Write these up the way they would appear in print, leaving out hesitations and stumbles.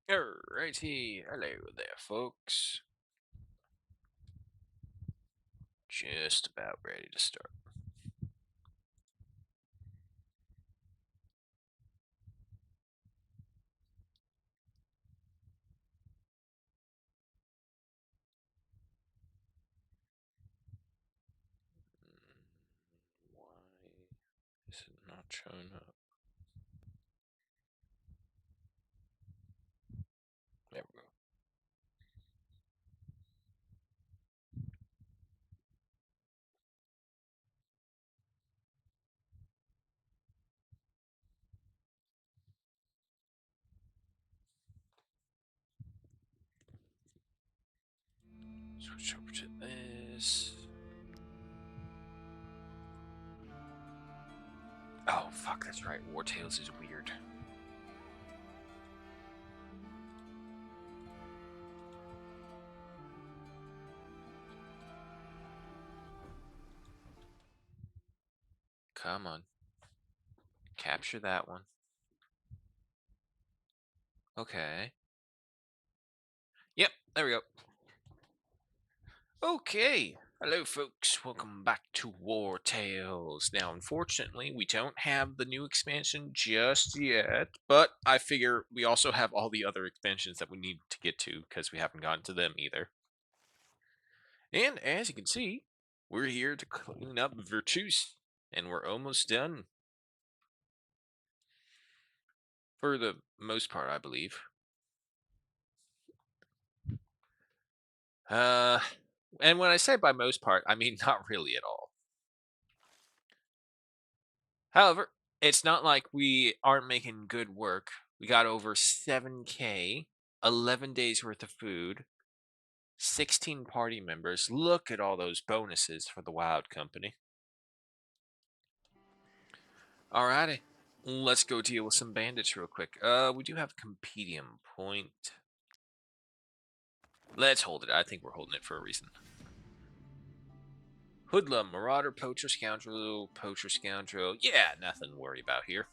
Alrighty, hello there, folks. Just about ready to start. Why is it not showing up? There we go. Switch over to this. Oh, fuck, that's right. Wartales is weird. Come on. Capture that one. Okay. Yep, there we go. Okay. Hello, folks. Welcome back to Wartales. Now, unfortunately, we don't have the new expansion just yet, but I figure we also have all the other expansions that we need to get to because we haven't gotten to them either. And as you can see, we're here to clean up Virtus, and we're almost done. For the most part, I believe. Uh, and when I say by most part, I mean not really at all. However, it's not like we aren't making good work. We got over 7K, 11 days worth of food, 16 party members. Look at all those bonuses for the Wild Company. Alrighty, let's go deal with some bandits real quick. We do have a compendium point. Let's hold it. I think we're holding it for a reason. Hoodlum, Marauder, Poacher, Scoundrel, Poacher, Scoundrel. Yeah, nothing to worry about here.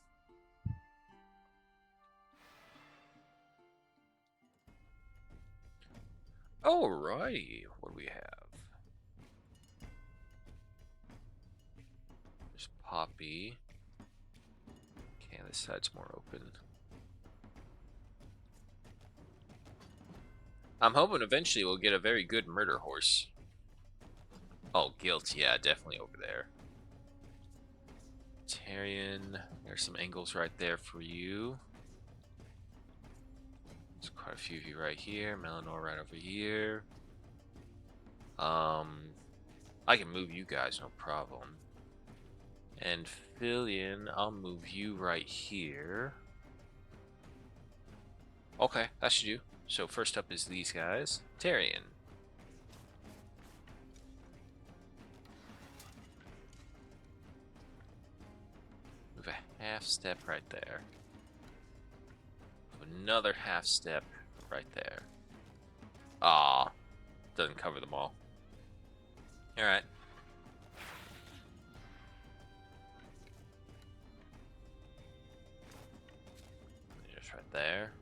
Alrighty, what do we have? There's Poppy. Okay, this side's more open. I'm hoping eventually we'll get a very good murder horse. Oh, guilt, yeah, definitely over there. Tarian, there's some angles right there for you. There's quite a few of you right here. Melanor right over here. I can move you guys, no problem. And Fillion, I'll move you right here. Okay, that should do. So first up is these guys. Tarian. Move a half step right there. Move another half step right there. Ah, doesn't cover them all. Alright. Just right there.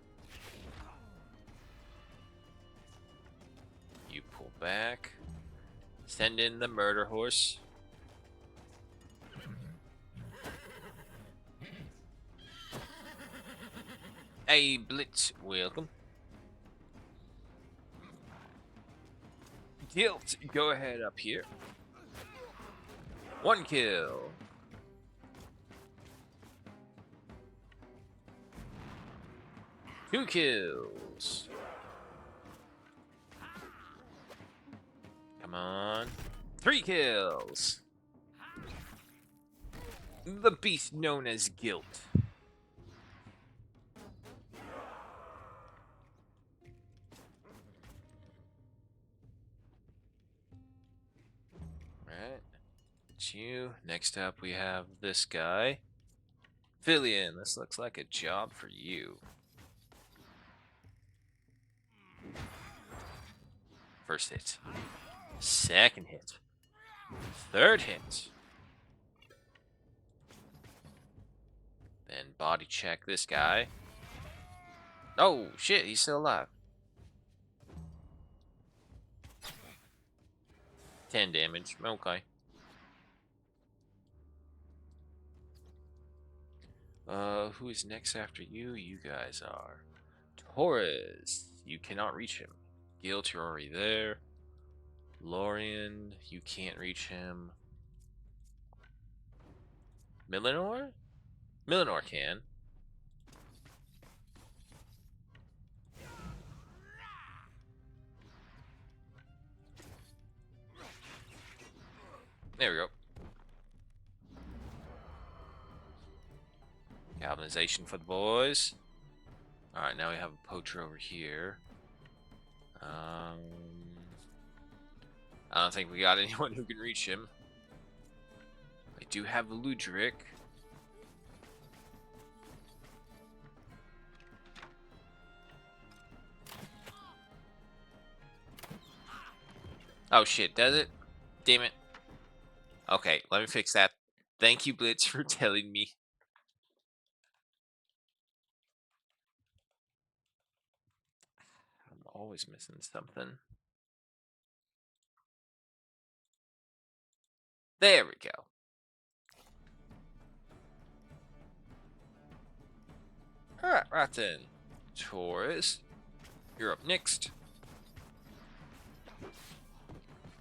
You pull back. Send in the murder horse. Hey, Blitz, welcome. Guilt, go ahead up here. 1 kill. 2 kills. Come on. 3 kills. The beast known as Guilt. Alright. It's you. Next up we have this guy. Fillion, this looks like a job for you. First hit. Second hit. Third hit. Then body check this guy. Oh, shit, he's still alive. 10 damage. Okay. Who is next after you? You guys are. Taurus. You cannot reach him. Guilt, you're already there. Lorian, you can't reach him. Millinor? Millinor can. There we go. Galvanization for the boys. Alright, now we have a poacher over here. I don't think we got anyone who can reach him. I do have a Ludric. Oh shit, does it? Damn it. Okay, let me fix that. Thank you, Blitz, for telling me. I'm always missing something. There we go. Alright, right then. Taurus, you're up next.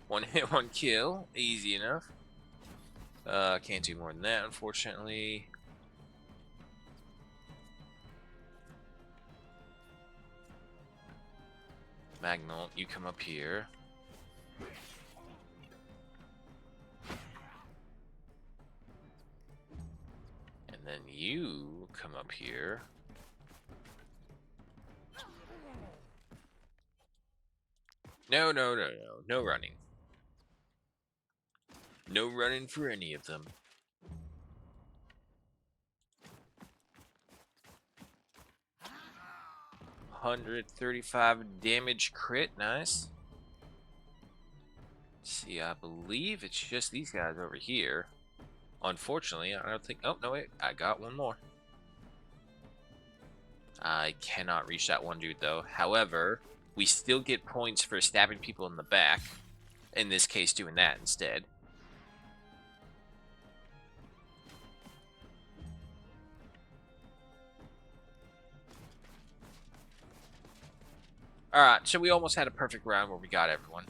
One hit, one kill. Easy enough. Can't do more than that, unfortunately. Magnolt, you come up here. And then you come up here. No, no, no, no. No running. No running for any of them. $135 damage crit, nice. See, I believe it's just these guys over here. Unfortunately, I don't think... Oh, no, wait. I got one more. I cannot reach that one dude, though. However, we still get points for stabbing people in the back. In this case, doing that instead. Alright, so we almost had a perfect round where we got everyone.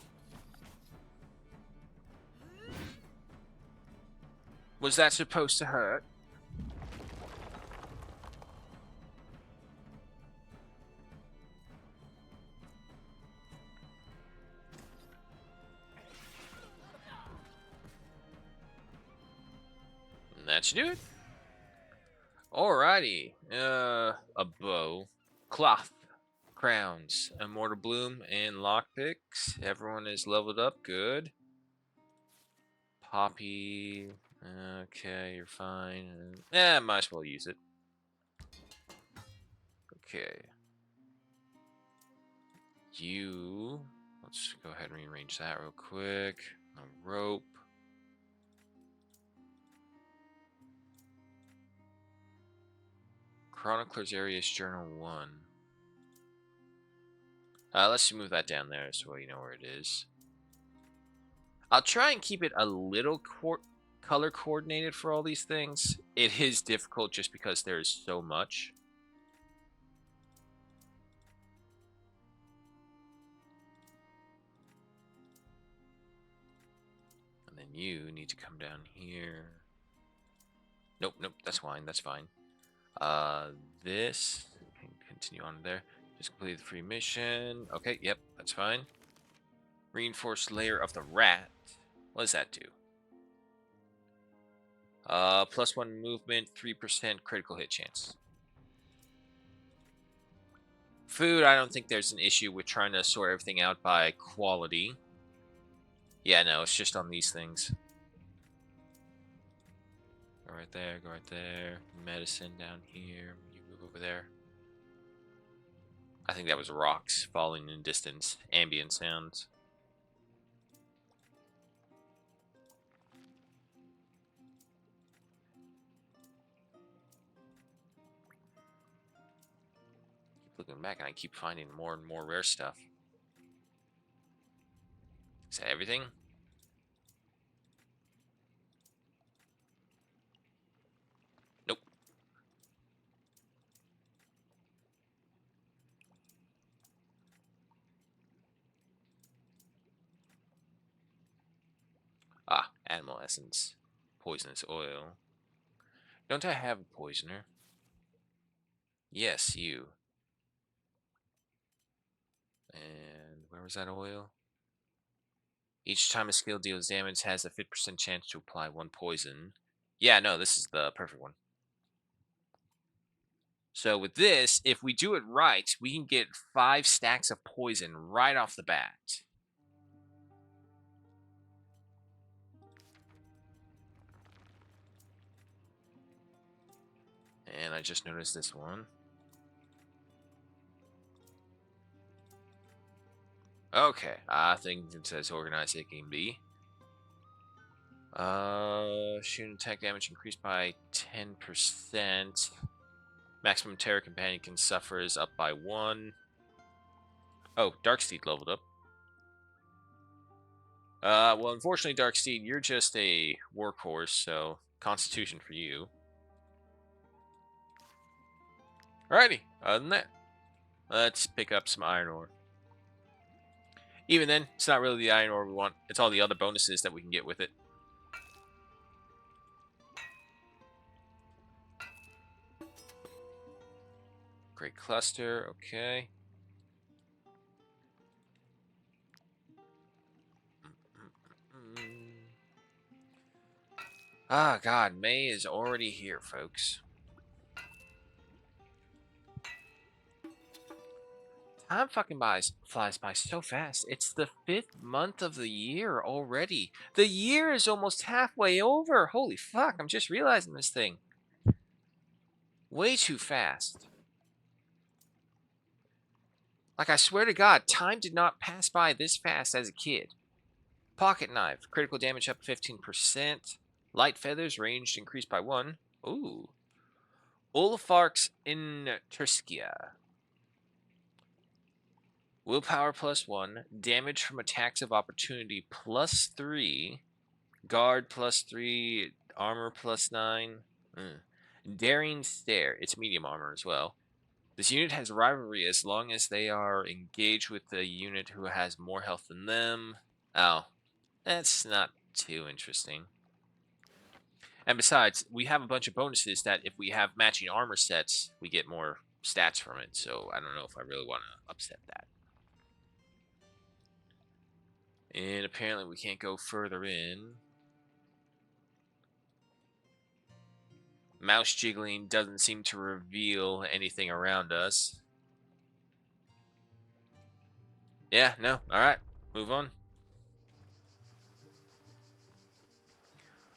Was that supposed to hurt? That should do it. Alrighty. A bow. Cloth. Crowns. Immortal Bloom and lockpicks. Everyone is leveled up. Good. Poppy. Okay, you're fine. Might as well use it. Okay. You. Let's go ahead and rearrange that real quick. A rope. Chronicler's Area's Journal 1. Let's move that down there so you know where it is. I'll try and keep it a little color coordinated for all these things. It is difficult just because there's so much. And then you need to come down here. Nope, nope, that's fine, that's fine. This can continue on there. Just complete the free mission. Okay, yep, that's fine. Reinforced layer of the rat. What does that do? +1 movement, 3% critical hit chance. Food, I don't think there's an issue with trying to sort everything out by quality. Yeah, no, it's just on these things. Go right there, go right there. Medicine down here. You move over there. I think that was rocks falling in distance. Ambient sounds. looking back and I keep finding more and more rare stuff. Is that everything? Nope. Ah, animal essence. Poisonous oil. Don't I have a poisoner? Yes, you. And where was that oil? Each time a skill deals damage has a 50% chance to apply one poison. Yeah, no, this is the perfect one. So with this, if we do it right, we can get 5 stacks of poison right off the bat. And I just noticed this one. Okay, I think it's as organized as it can be. Shooting attack damage increased by 10%. Maximum Terror Companion can suffer is up by 1. Oh, Darksteed leveled up. Well, unfortunately, Darksteed, you're just a workhorse, so Constitution for you. Alrighty, other than that, let's pick up some iron ore. Even then, it's not really the iron ore we want. It's all the other bonuses that we can get with it. Great cluster, okay. Ah, God, May is already here, folks. Time fucking flies by so fast. It's the 5th month of the year already. The year is almost halfway over. Holy fuck, I'm just realizing this thing. Way too fast. Like, I swear to God, time did not pass by this fast as a kid. Pocket knife. Critical damage up 15%. Light feathers. Ranged increased by 1. Ooh. Olifarch's in Triskia. Willpower plus 1. Damage from attacks of opportunity plus 3. Guard plus 3. Armor plus 9. Daring Stare. It's medium armor as well. This unit has rivalry as long as they are engaged with the unit who has more health than them. Oh, that's not too interesting. And besides, we have a bunch of bonuses that if we have matching armor sets, we get more stats from it. So I don't know if I really want to upset that. And apparently we can't go further in. Mouse jiggling doesn't seem to reveal anything around us. Yeah, no. Alright, move on.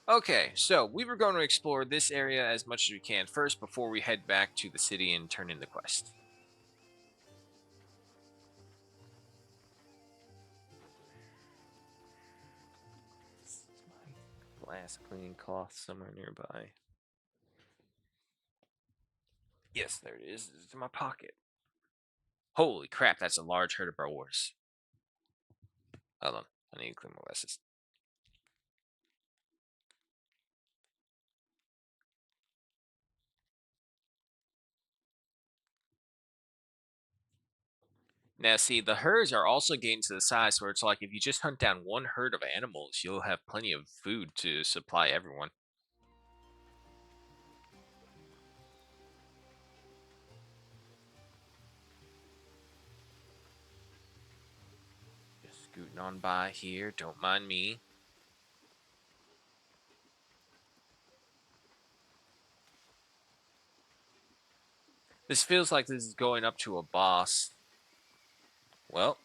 Okay, so we were going to explore this area as much as we can first before we head back to the city and turn in the quest. Is my glass cleaning cloth somewhere nearby? Yes, there it is. It's in my pocket. Holy crap, that's a large herd of boars. Hold on, I need to clean my glasses. Now, see, the herds are also getting to the size where it's like if you just hunt down one herd of animals, you'll have plenty of food to supply everyone. Just scooting on by here, don't mind me. This feels like this is going up to a boss. Well,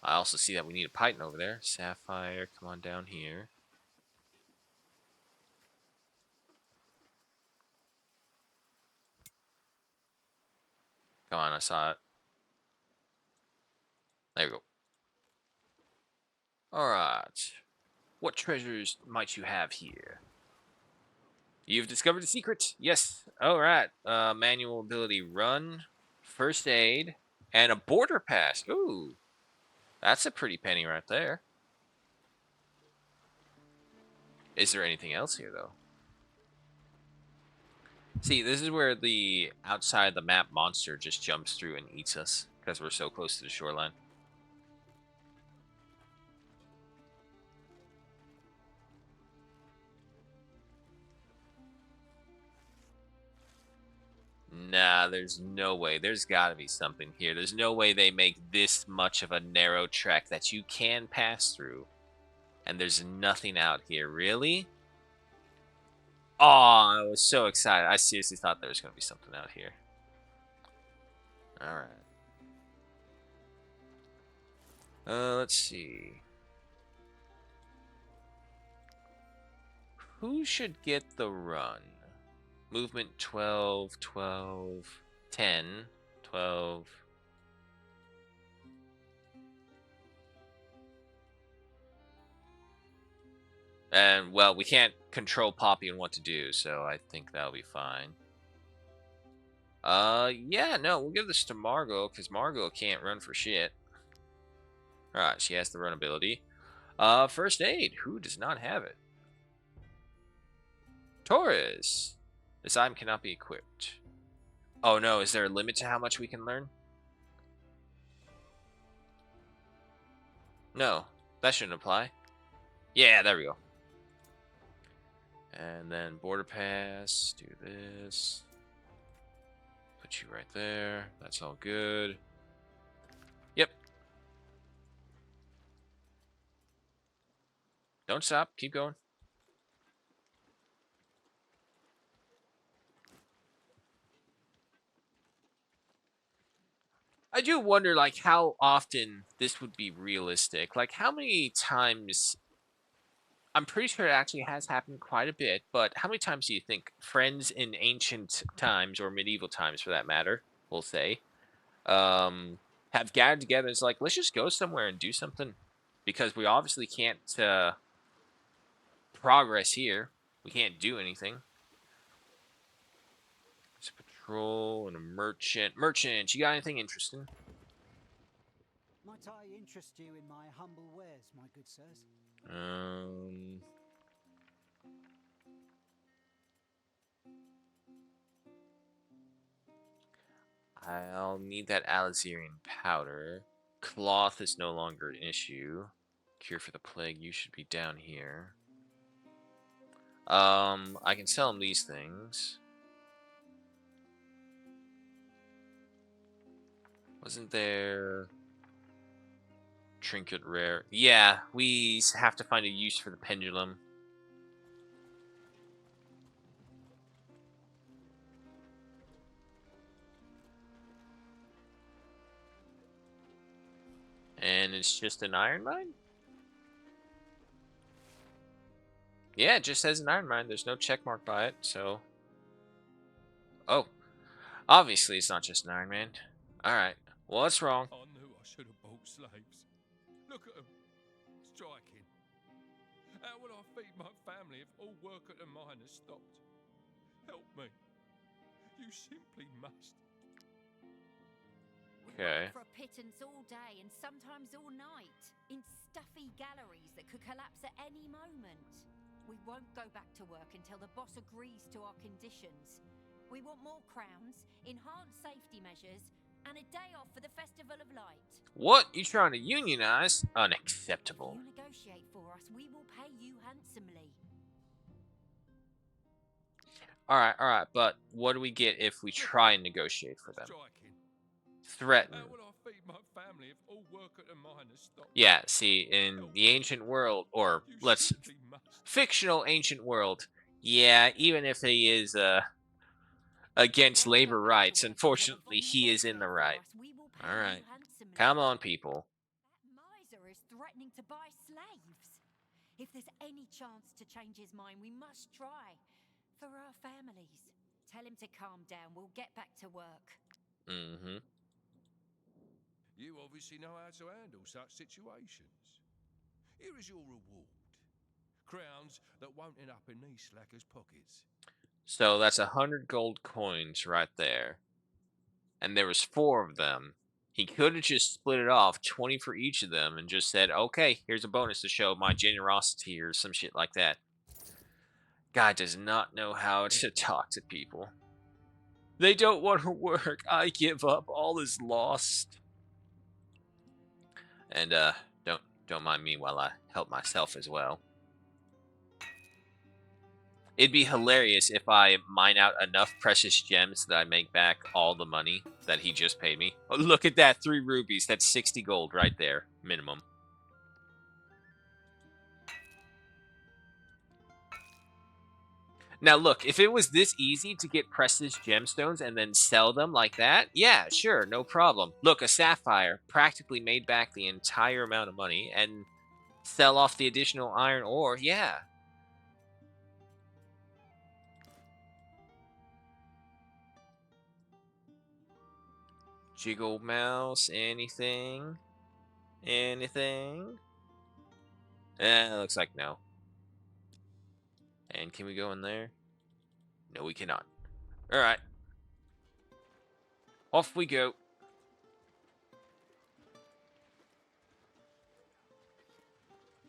I also see that we need a python over there. Sapphire, come on down here. Come on, I saw it. There we go. Alright. What treasures might you have here? You've discovered a secret. Yes. Alright. Manual ability run. first aid, and a border pass. Ooh, that's a pretty penny right there. Is there anything else here, though? See, this is where the outside the map monster just jumps through and eats us because we're so close to the shoreline. Nah, there's no way. There's got to be something here. There's no way they make this much of a narrow track that you can pass through. And there's nothing out here. Really? Oh, I was so excited. I seriously thought there was going to be something out here. All right. Let's see. Who should get the run? Movement 12, 12, 10, 12. And, well, we can't control Poppy and what to do, so I think that'll be fine. Yeah, no, we'll give this to Margot, because Margot can't run for shit. Alright, she has the run ability. First aid. Who does not have it? Taurus. This item cannot be equipped. Oh no, is there a limit to how much we can learn? No, that shouldn't apply. Yeah, there we go. And then border pass, do this. Put you right there. That's all good. Yep. Don't stop. Keep going. I do wonder, like, how often this would be realistic. Like, how many times... I'm pretty sure it actually has happened quite a bit, but how many times do you think friends in ancient times, or medieval times for that matter, we'll say, have gathered together? It's like, let's just go somewhere and do something, because we obviously can't progress here. We can't do anything. It's a patrol and a merchant. Merchant, you got anything interesting? Might I interest you in my humble wares, my good sirs? Um, I'll need that Alizerian powder. Cloth is no longer an issue. Cure for the plague, you should be down here. I can sell him these things. Wasn't there... Trinket rare? Yeah, we have to find a use for the pendulum. And it's just an iron mine? Yeah, it just says an iron mine. There's no check mark by it, so... Oh. Obviously, it's not just an iron man. Alright. Well, what's wrong? I knew I should have bought slaves. Look at them, striking. How will I feed my family if all work at the mine has stopped? Help me. You simply must. We Okay. work for a pittance all day and sometimes all night, in stuffy galleries that could collapse at any moment. We won't go back to work until the boss agrees to our conditions. We want more crowns, enhanced safety measures, and a day off for the Festival of Light. What? You trying to unionize? Unacceptable. If you negotiate for us, we will pay you handsomely. Alright, but what do we get if we try and negotiate for them? Striking. Threaten. How will I feed my family if all work at the mine has stopped? Yeah, see, in the ancient world, or You let's... simply must. fictional ancient world, yeah, even if he is, against labor rights, unfortunately, he is in the right. Alright. Come on, people. That miser is threatening to buy slaves. If there's any chance to change his mind, we must try. For our families. Tell him to calm down. We'll get back to work. Mm-hmm. You obviously know how to handle such situations. Here is your reward. Crowns that won't end up in these slackers' pockets. So that's 100 gold coins right there. and there was 4 of them. He could have just split it off, 20 for each of them, and just said, "Okay, here's a bonus to show my generosity," or some shit like that. Guy does not know how to talk to people. They don't want to work. I give up. All is lost. And don't mind me while I help myself as well. It'd be hilarious if I mine out enough precious gems that I make back all the money that he just paid me. Oh, look at that, 3 rubies. That's 60 gold right there, minimum. Now look, if it was this easy to get precious gemstones and then sell them like that, yeah, sure, no problem. Look, a sapphire practically made back the entire amount of money and sell off the additional iron ore, yeah. Jiggle mouse, anything? Anything? Looks like no. And can we go in there? No, we cannot. Alright. Off we go.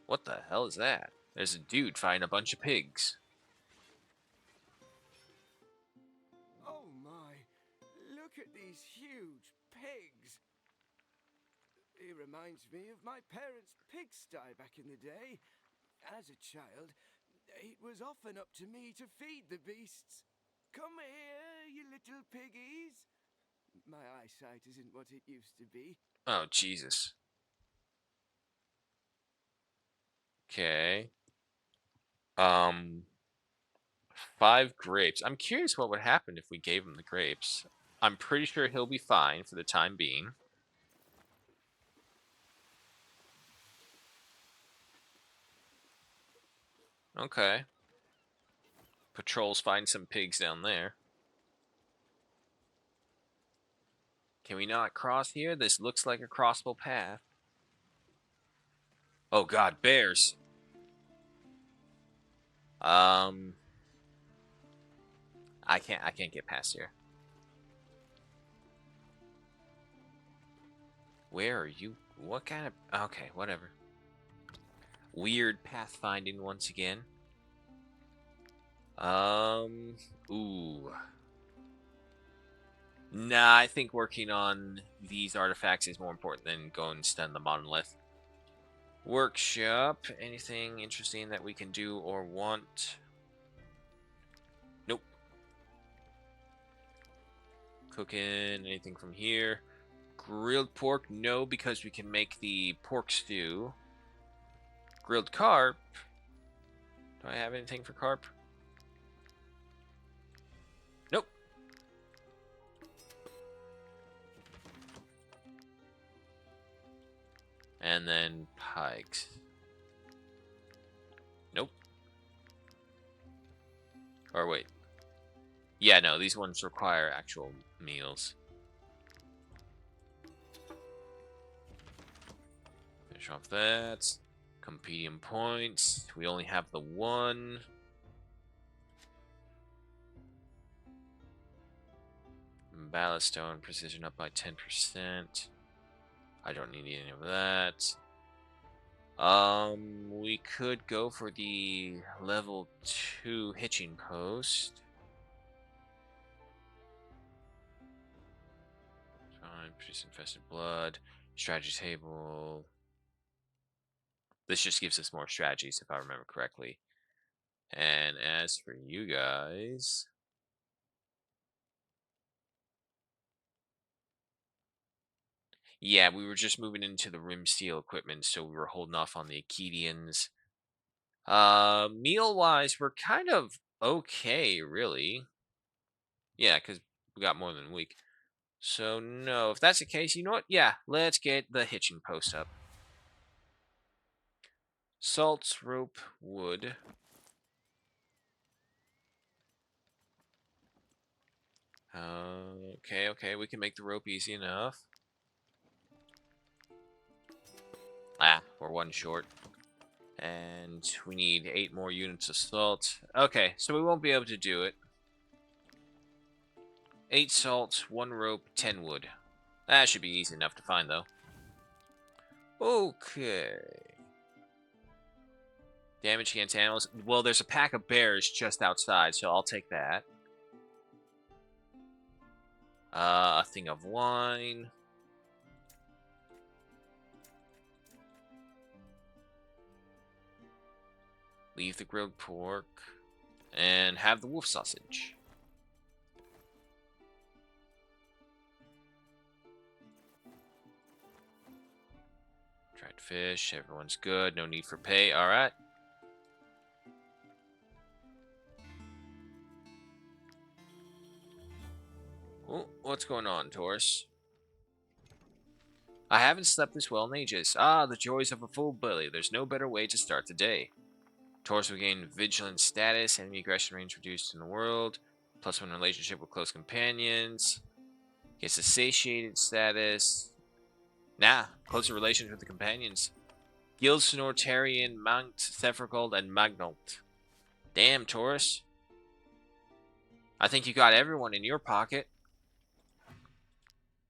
What the hell is that? There's a dude fighting a bunch of pigs. Oh my, look at these huge pigs. It reminds me of my parents' pigsty back in the day. As a child, it was often up to me to feed the beasts. Come here, you little piggies. My eyesight isn't what it used to be. Oh, Jesus. Okay. 5 grapes. I'm curious what would happen if we gave him the grapes. I'm pretty sure he'll be fine for the time being. Okay. Patrols find some pigs down there. Can we not cross here? This looks like a crossable path. Oh god, bears. I can't get past here. Where are you? What kind of... Okay, whatever. Weird pathfinding once again. Ooh. Nah, I think working on these artifacts is more important than going and stun the monolith. Workshop. Anything interesting that we can do or want? Nope. Cooking. Anything from here? Grilled pork? No, because we can make the pork stew. Grilled carp. Do I have anything for carp? Nope. And then pikes. Nope. Or wait. Yeah, no, these ones require actual meals. Finish off that. Compendium points. We only have the 1. Ballast stone precision up by 10%. I don't need any of that. We could go for the level 2 hitching post. Fine, produce infested blood. Strategy table. This just gives us more strategies if I remember correctly. And as for you guys... Yeah, we were just moving into the rim steel equipment, so we were holding off on the Acadians. Meal-wise, we're kind of okay, really. Yeah, because we got more than a week. So, no, if that's the case, you know what? Yeah, let's get the hitching post up. Salts, rope, wood. Okay, we can make the rope easy enough. Ah, we're 1 short. And we need 8 more units of salt. Okay, so we won't be able to do it. 8 salt, 1 rope, 10 wood. That should be easy enough to find, though. Okay. Damage against animals. Well, there's a pack of bears just outside, so I'll take that. A thing of wine. Leave the grilled pork. And have the wolf sausage. Dried fish. Everyone's good. No need for pay. Alright. Oh, what's going on, Taurus? I haven't slept this well in ages. Ah, the joys of a full belly. There's no better way to start the day. Taurus will gain vigilant status, enemy aggression range reduced in the world, +1 relationship with close companions, gets a satiated status. Nah, closer relations with the companions. Guild Sonortarian, Mangt, Sephirogold, and Magnolt. Damn, Taurus. I think you got everyone in your pocket.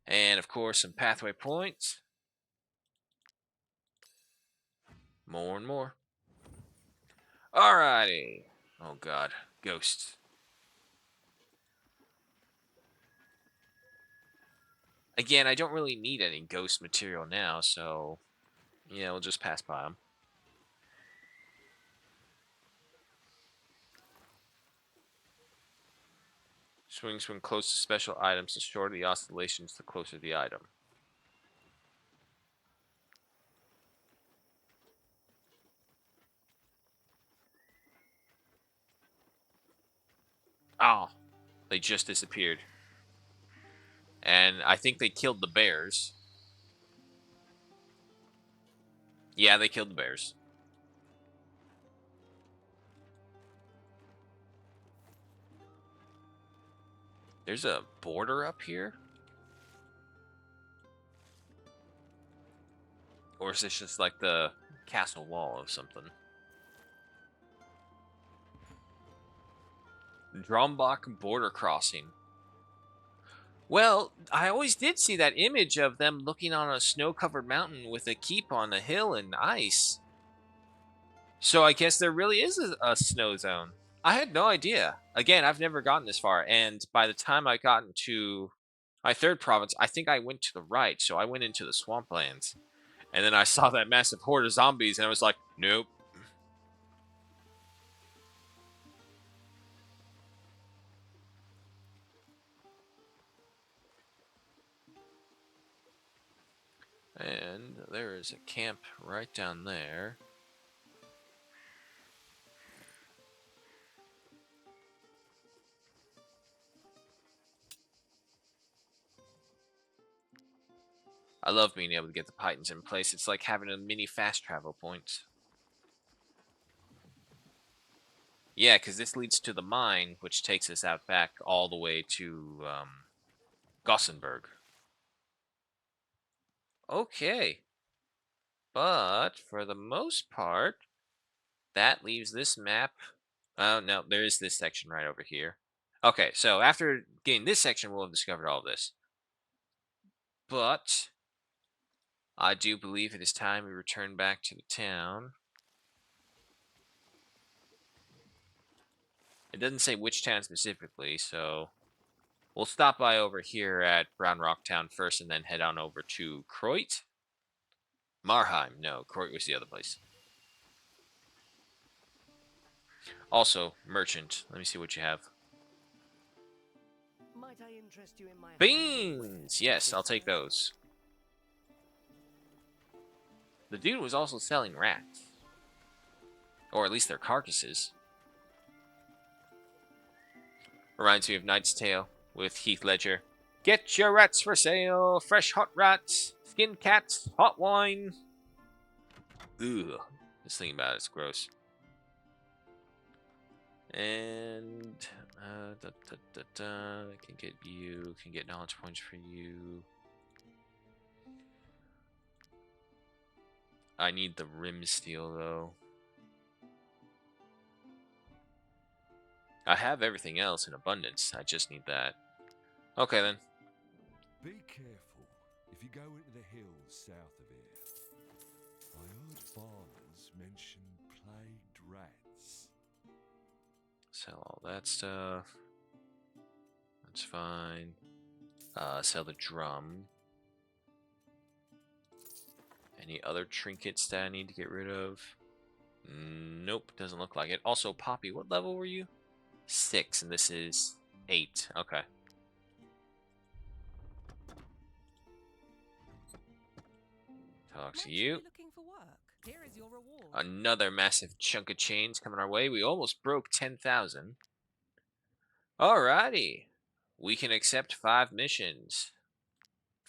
And, of course, some pathway points. More and more. Alrighty. Oh, God. Ghosts. Again, I don't really need any ghost material now, so... yeah, we'll just pass by them. Swings when close to special items. The shorter the oscillations, the closer the item. Oh, they just disappeared. And I think they killed the bears. Yeah, they killed the bears. There's a border up here? Or is this just like the castle wall of something? Drombach border crossing. Well, I always did see that image of them looking on a snow-covered mountain with a keep on a hill and ice. So I guess there really is a snow zone. I had no idea. Again, I've never gotten this far, and by the time I got into my third province, I think I went to the right, so I went into the swamplands. And then I saw that massive horde of zombies, and I was like, nope. And there is a camp right down there. I love being able to get the pythons in place. It's like having a mini fast travel point. Yeah, because this leads to the mine, which takes us out back all the way to Gossenburg. Okay. But for the most part, that leaves this map. Oh, no, there is this section right over here. Okay, so after getting this section, we'll have discovered all of this. But I do believe it is time we return back to the town. It doesn't say which town specifically, so we'll stop by over here at Brown Rock Town first and then head on over to Kreut. Marheim. No, Kreut was the other place. Also, merchant. Let me see what you have. Might I interest you in my Beans! Yes, I'll take those. The dude was also selling rats. Or at least their carcasses. Reminds me of Knight's Tale with Heath Ledger. Get your rats for sale. Fresh hot rats. Skinned cats. Hot wine. Ugh. Just thinking about it, it's gross. And I can get you, can get knowledge points for you. I need the rim steel though. I have everything else in abundance. I just need that. Okay then. Be careful if you go into the hills south of here. I heard farmers mention plagued rats. Sell all that stuff. That's fine. Sell the drum. Any other trinkets that I need to get rid of? Nope, doesn't look like it. Also, Poppy, what level were you? 6, and this is 8. Okay. Talk to you. Looking for work. Here is your reward. Another massive chunk of chains coming our way. We almost broke 10,000. Alrighty. We can accept 5 missions.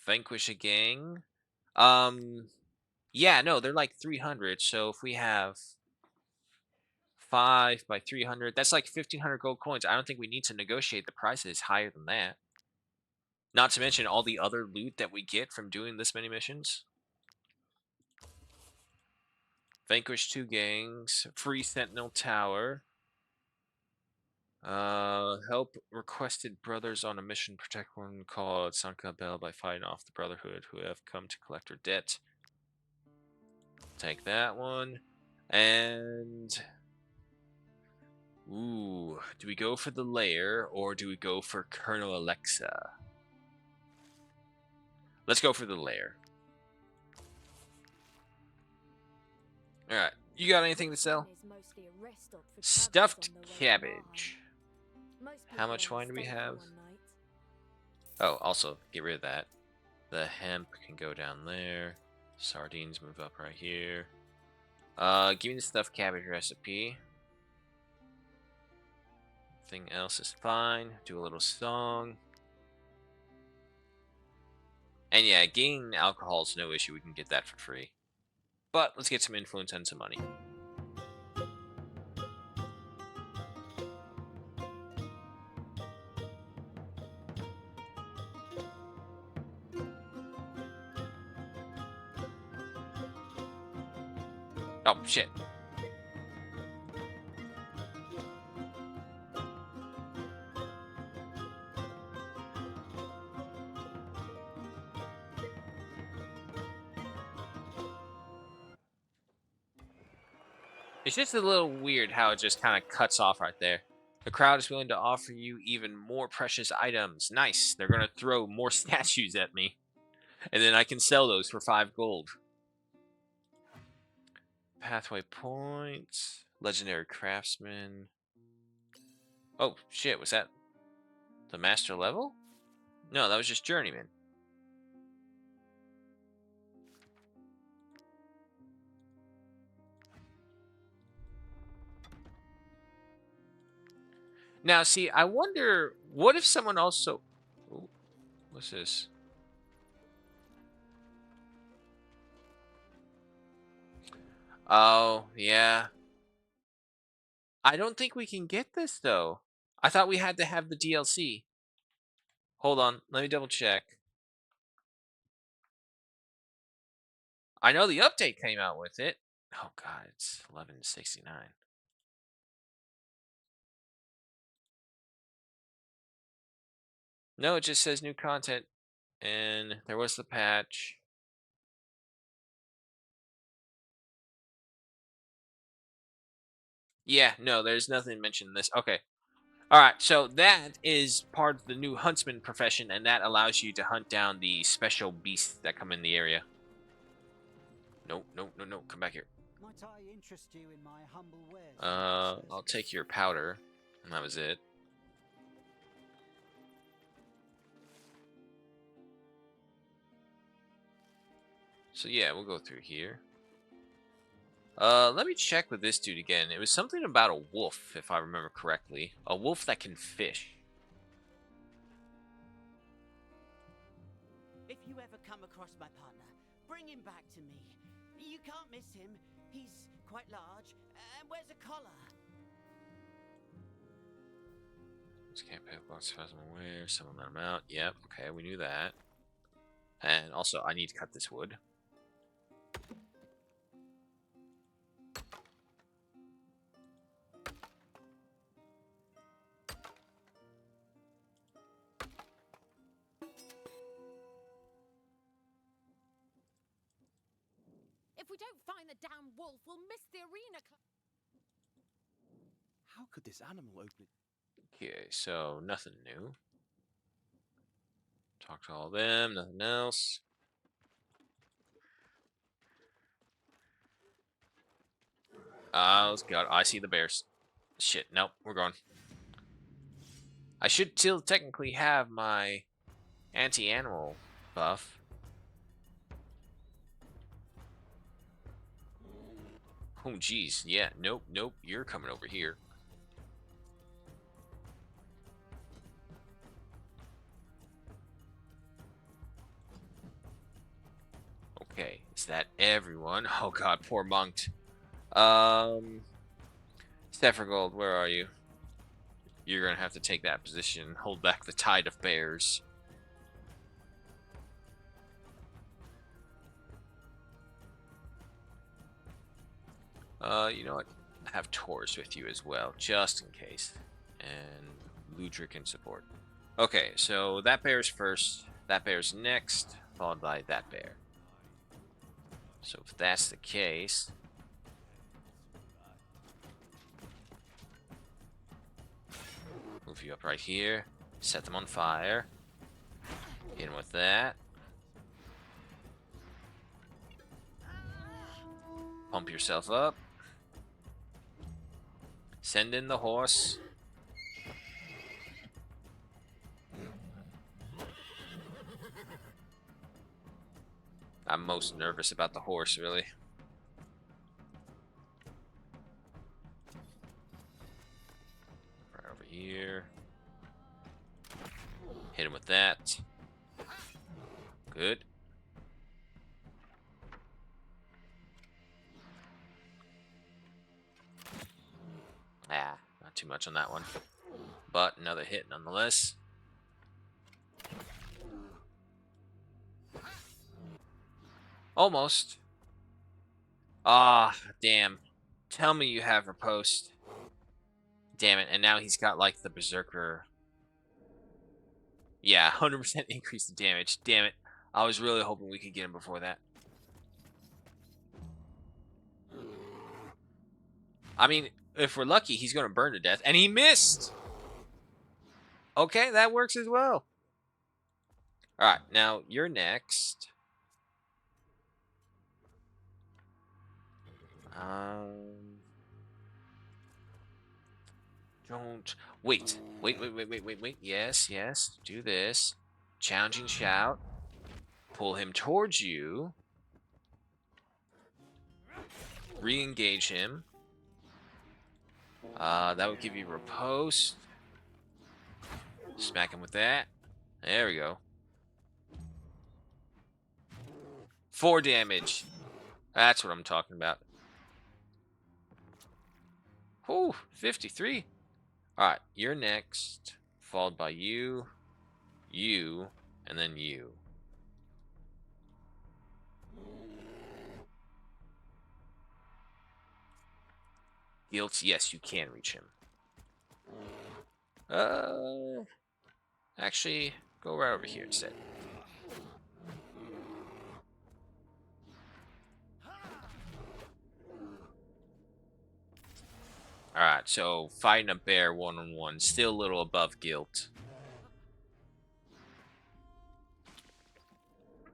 Vanquish a gang. Yeah, no, they're like 300. So if we have 5 by 300, that's like 1,500 gold coins. I don't think we need to negotiate the prices higher than that. Not to mention all the other loot that we get from doing this many missions. Vanquish 2 gangs. Free Sentinel Tower. Help requested brothers on a mission. Protect one called Sanka Bell by fighting off the Brotherhood who have come to collect their debt. Take that one. And... ooh, do we go for the lair or do we go for Colonel Alexa? Let's go for the lair. Alright, you got anything to sell? Stuffed cabbage. How much wine do we have? Oh, also, get rid of that. The hemp can go down there. Sardines move up right here. Give me the stuffed cabbage recipe. Everything else is fine. Do a little song. And yeah, gaining alcohol is no issue. We can get that for free. But let's get some influence and some money. Oh, shit. It's just a little weird how it just kind of cuts off right there. The crowd is willing to offer you even more precious items. Nice. They're going to throw more statues at me. And then I can sell those for 5 gold. Pathway points. Legendary craftsman. Oh, shit. Was that the master level? No, that was just journeyman. Now, see, I wonder, what if someone also... ooh, what's this? Oh, yeah. I don't think we can get this, though. I thought we had to have the DLC. Hold on, let me double check. I know the update came out with it. Oh, God, it's 1169. No, it just says new content. And there was the patch. Yeah, no, there's nothing mentioned in this. Okay. Alright, so that is part of the new huntsman profession, and that allows you to hunt down the special beasts that come in the area. No, no, no, no, come back here. Might I interest you in my humble wares? I'll take your powder. And that was it. So yeah, we'll go through here. Let me check with this dude again. It was something about a wolf, if I remember correctly. A wolf that can fish. If you ever come across my partner, bring him back to me. You can't miss him. He's quite large and wears a collar. This can't pay blocks fast aware. Someone let him out. Yep, okay, we knew that. And also, I need to cut this wood. If we don't find the damn wolf, we'll miss the arena. How could this animal open it? Okay, so nothing new. Talk to all of them, nothing else. Oh, God, I see the bears. Shit, nope, we're going. I should still technically have my anti-animal buff. Oh, geez, yeah, nope, nope, you're coming over here. Okay, is that everyone? Oh God, poor Monked. Steffergold, where are you? You're gonna have to take that position, hold back the tide of bears. You know what? Have Taurus with you as well, just in case. And Ludric in support. Okay, so that bear's first, that bear's next, followed by that bear. So if that's the case, move you up right here, set them on fire, in with that. Pump yourself up. Send in the horse. I'm most nervous about the horse, really. Right over here. Hit him with that. Good. Ah, not too much on that one. But another hit nonetheless. Almost. Ah, damn. Tell me you have riposte. Damn it, and now he's got like the Berserker. Yeah, 100% increase in damage. Damn it. I was really hoping we could get him before that. I mean, if we're lucky, he's going to burn to death. And he missed! Okay, that works as well. Alright, now you're next. Don't... Wait. Wait. Yes. Do this. Challenging shout. Pull him towards you. Re-engage him. That would give you riposte. Smack him with that. There we go. 4 damage. That's what I'm talking about. Ooh, 53. Alright, you're next. Followed by you, and then you. Guilt, yes, you can reach him. Actually, go right over here instead. Alright, so fighting a bear one-on-one, still a little above guilt.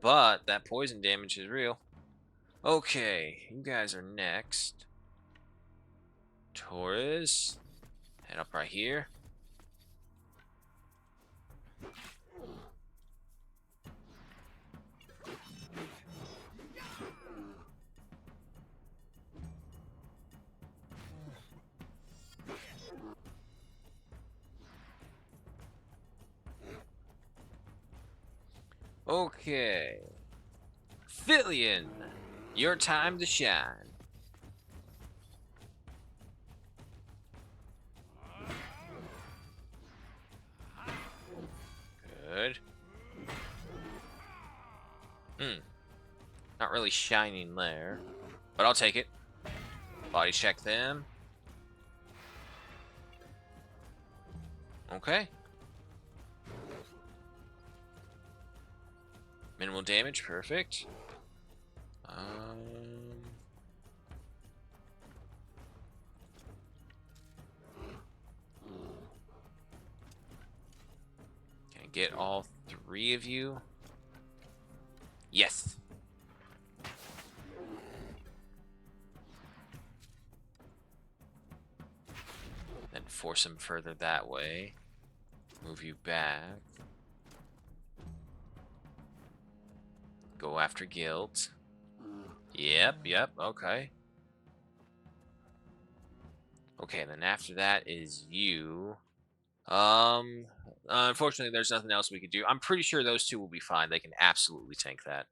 But that poison damage is real. Okay, you guys are next. Taurus, head up right here. Okay. Fitlian, your time to shine. Good. Not really shining there, but I'll take it. Body check them. Okay. Minimal damage, perfect. get all 3 of you? Yes. Then force him further that way. Move you back. Go after guilt. Yep, okay. Okay, then after that is you. Unfortunately, there's nothing else we could do. I'm pretty sure those 2 will be fine. They can absolutely tank that.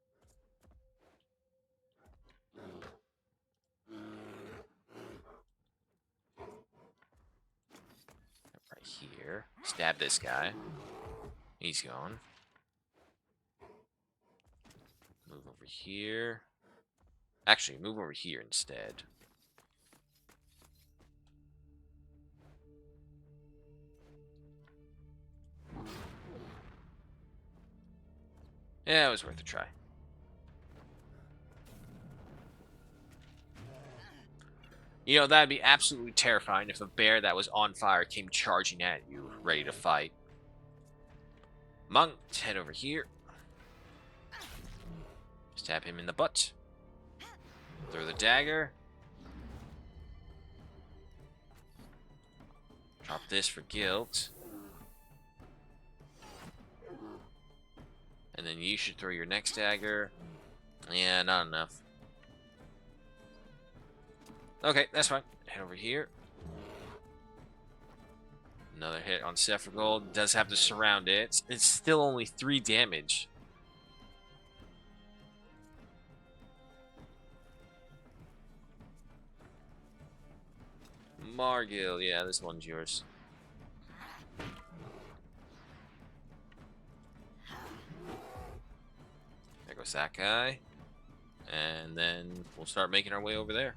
Right here. Stab this guy. He's gone. Move over here. Actually, move over here instead. Yeah, it was worth a try. You know, that'd be absolutely terrifying if a bear that was on fire came charging at you, ready to fight. Monk, head over here. Stab him in the butt. Throw the dagger. Drop this for guilt. And then you should throw your next dagger. Yeah, not enough. Okay, that's fine. Head over here. Another hit on Sephiroth. Does have to surround it. It's still only 3 damage. Margil, yeah, this one's yours. There goes that guy. And then we'll start making our way over there.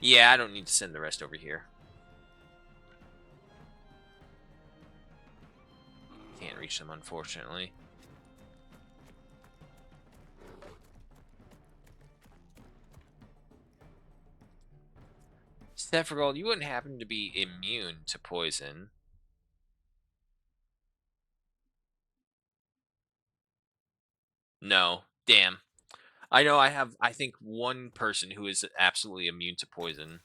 Yeah, I don't need to send the rest over here. Can't reach them, unfortunately. Sephiroth, you wouldn't happen to be immune to poison. No. Damn. I know I have, I think, one person who is absolutely immune to poison.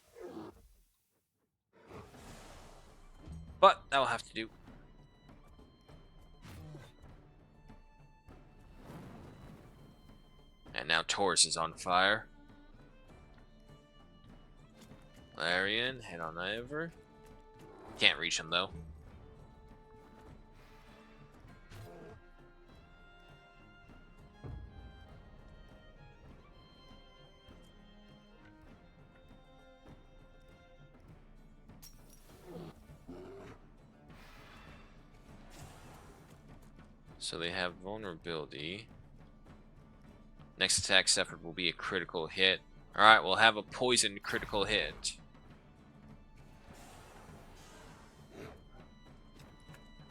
But that'll have to do. And now Taurus is on fire. Larian, head on over. Can't reach him, though. So they have vulnerability. Next attack suffered will be a critical hit. Alright, we'll have a poison critical hit.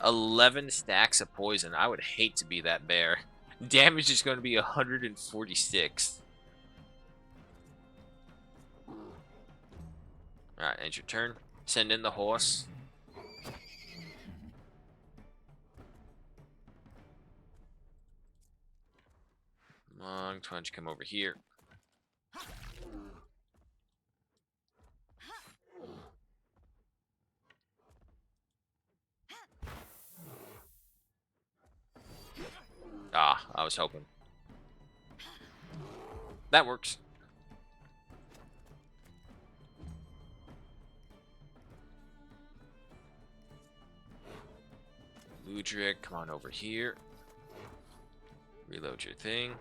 11 stacks of poison. I would hate to be that bear. Damage is going to be 146. Alright, it's your turn. Send in the horse. Come on, why don't you come over here? Ah, I was hoping. That works. Ludric, come on over here. Reload your thing.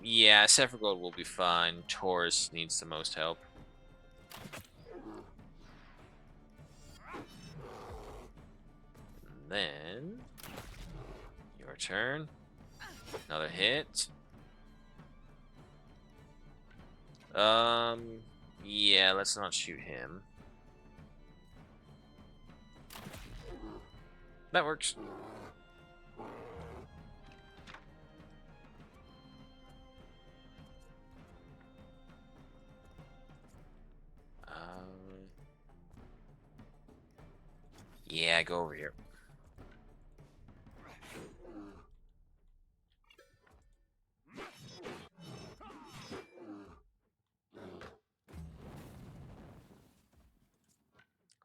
Yeah, Sephiroth will be fine. Taurus needs the most help. And then your turn. Another hit. Yeah, let's not shoot him. That works. Yeah, go over here.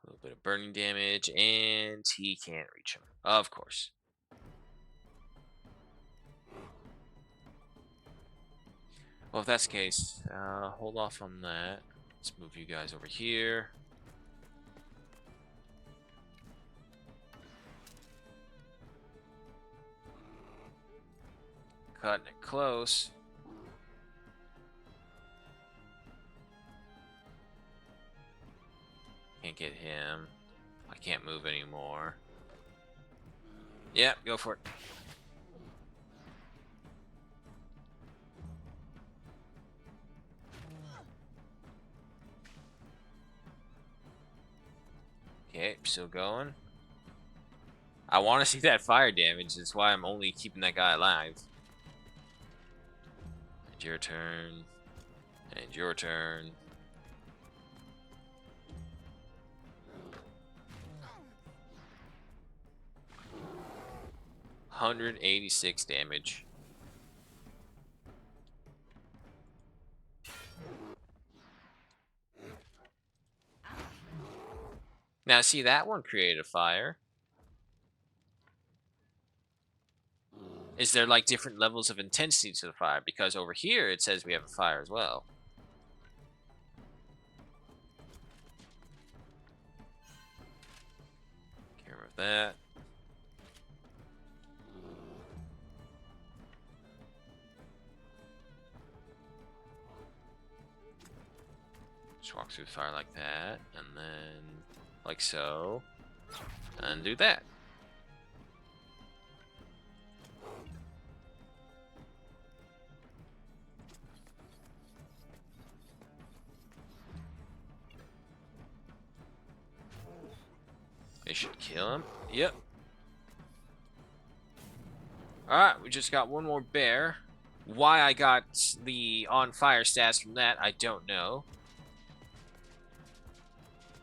A little bit of burning damage, and he can't reach him. Of course. Well, if that's the case, hold off on that. Let's move you guys over here. Cutting it close. Can't get him. I can't move anymore. Yep, go for it. Okay, still going. I want to see that fire damage. That's why I'm only keeping that guy alive. And your turn. And your turn. $186 damage. Now, see, that one created a fire. Is there like different levels of intensity to the fire? Because over here it says we have a fire as well. Care of that. Just walk through the fire like that, and then like so, and do that. They should kill him. Yep. Alright, we just got one more bear. Why I got the on fire stats from that, I don't know.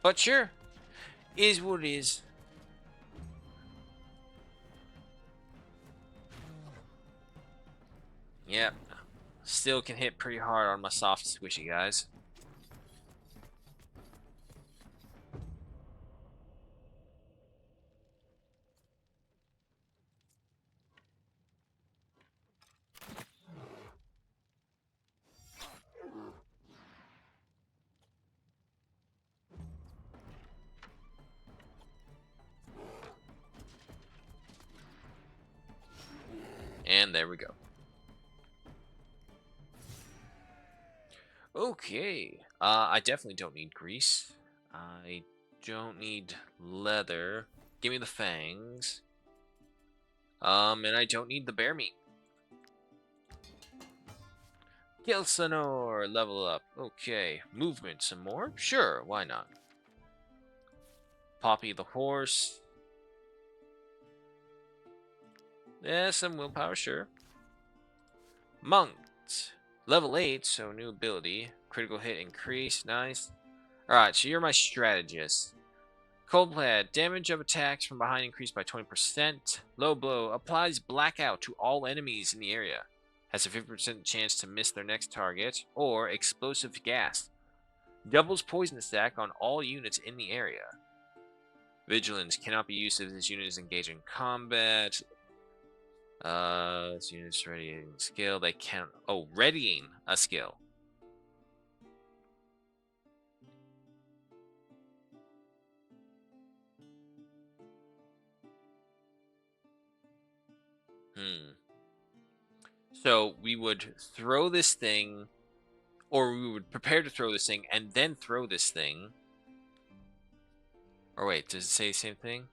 But sure. Is what it is. Yep. Still can hit pretty hard on my soft squishy guys. And there we go. Okay. I definitely don't need grease. I don't need leather. Give me the fangs. And I don't need the bear meat. Gilsanor, level up. Okay. Movement some more? Sure, why not? Poppy the horse. Yeah, some willpower, sure. Monk. Level 8, so new ability. Critical hit increase, nice. Alright, so you're my strategist. Cold Plaid, damage of attacks from behind increased by 20%. Low Blow, applies blackout to all enemies in the area. Has a 50% chance to miss their next target. Or Explosive Gas. Doubles poison stack on all units in the area. Vigilance cannot be used if this unit is engaged in combat. This unit's readying skill. They can't. Oh, readying a skill. So we would throw this thing, or we would prepare to throw this thing, and then throw this thing. Or wait, does it say the same thing?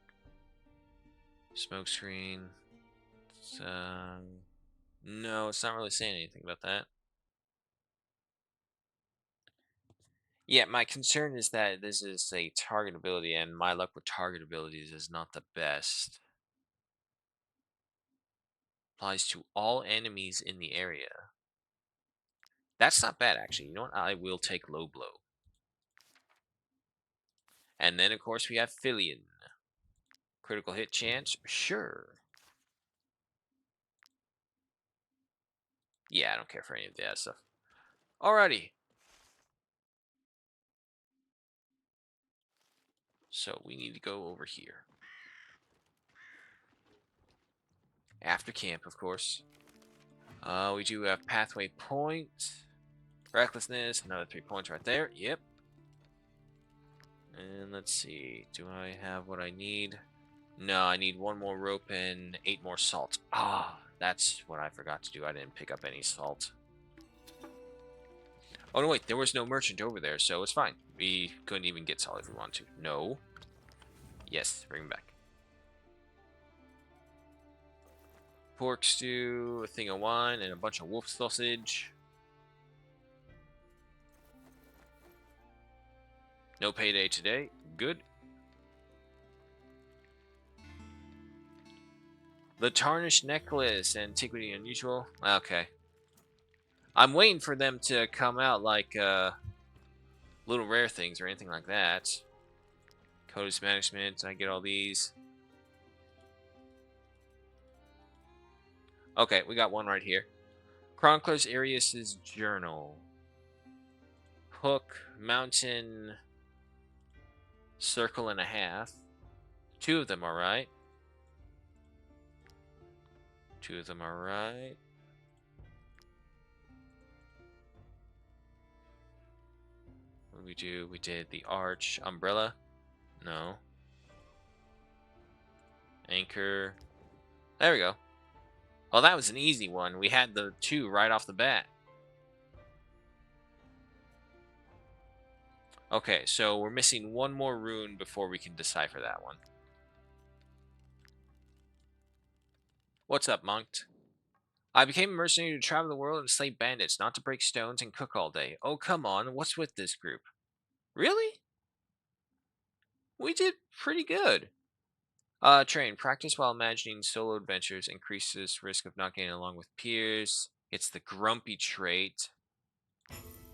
Smoke screen. No, it's not really saying anything about that. Yeah, my concern is that this is a target ability, and my luck with target abilities is not the best. Applies to all enemies in the area. That's not bad, actually. You know what? I will take Low Blow. And then, of course, we have Filion. Critical hit chance? Sure. Yeah, I don't care for any of that stuff. Alrighty. So we need to go over here. After camp, of course. We do have pathway point. Recklessness, another 3 points right there. Yep. And let's see. Do I have what I need? No, I need 1 more rope and 8 more salt. Ah, that's what I forgot to do. I didn't pick up any salt. Oh, no, wait. There was no merchant over there, so it's fine. We couldn't even get salt if we want to. No. Yes, bring him back. Pork stew, a thing of wine, and a bunch of wolf sausage. No payday today. Good. The tarnished necklace, antiquity unusual. Okay. I'm waiting for them to come out like little rare things or anything like that. Codex management, I get all these. Okay, we got one right here. Chronicler's Arius's journal. Hook, mountain, circle and a half. 2 of them are right. 2 of them are right. What did we do? We did the arch. Umbrella? No. Anchor. There we go. Oh, that was an easy one. We had the 2 right off the bat. Okay, so we're missing 1 more rune before we can decipher that one. What's up, monk? I became a mercenary to travel the world and slay bandits, not to break stones and cook all day. Oh, come on. What's with this group? Really? We did pretty good. Train. Practice while imagining solo adventures. Increases risk of not getting along with peers. It's the grumpy trait.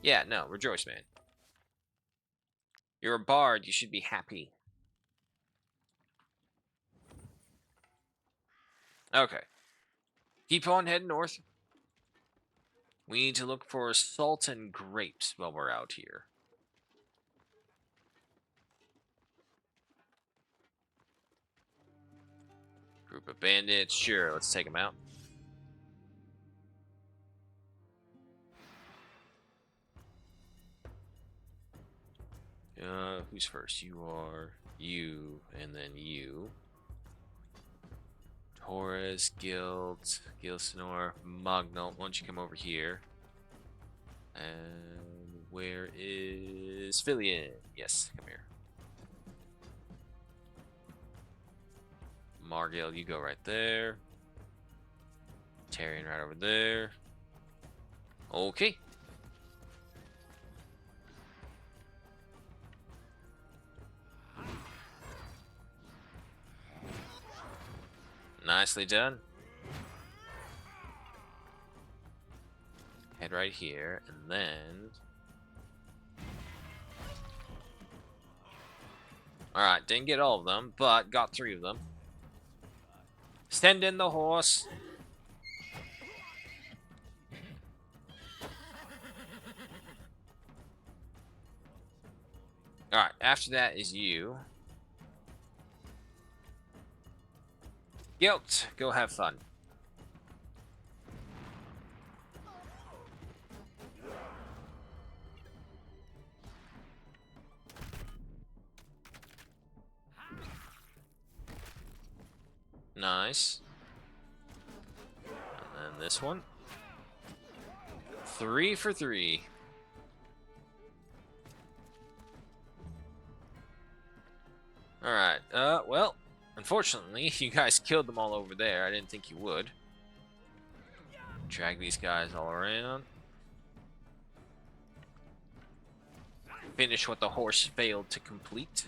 Yeah, no. Rejoice, man. You're a bard. You should be happy. Okay. Keep on heading north. We need to look for salt and grapes while we're out here. Group of bandits. Sure, let's take them out. Who's first? You are. You, and then you. Torres, Guild, Gilsonor, Magnol. Why don't you come over here? And where is Filian? Yes, come here. Margale, you go right there. Tyrion right over there. Okay. Nicely done. Head right here, and then... Alright, didn't get all of them, but got 3 of them. Send in the horse. Alright, after that is you. Guilt, go have fun. Nice. And then this one. 3 for 3. Alright, well, unfortunately, you guys killed them all over there. I didn't think you would. Drag these guys all around. Finish what the horse failed to complete.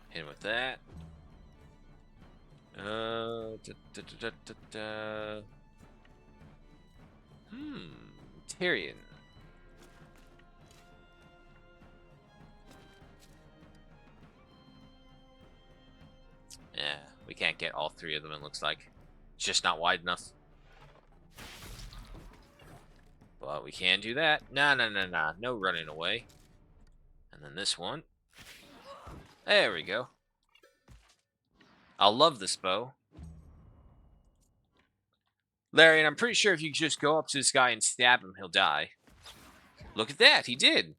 Hit him with that. Tyrion. can't get all three of them, it looks like. It's just not wide enough. But we can do that. Nah, nah, nah, nah. No running away. And then this one. There we go. I love this bow. Larry, and I'm pretty sure if you just go up to this guy and stab him, he'll die. Look at that. He did.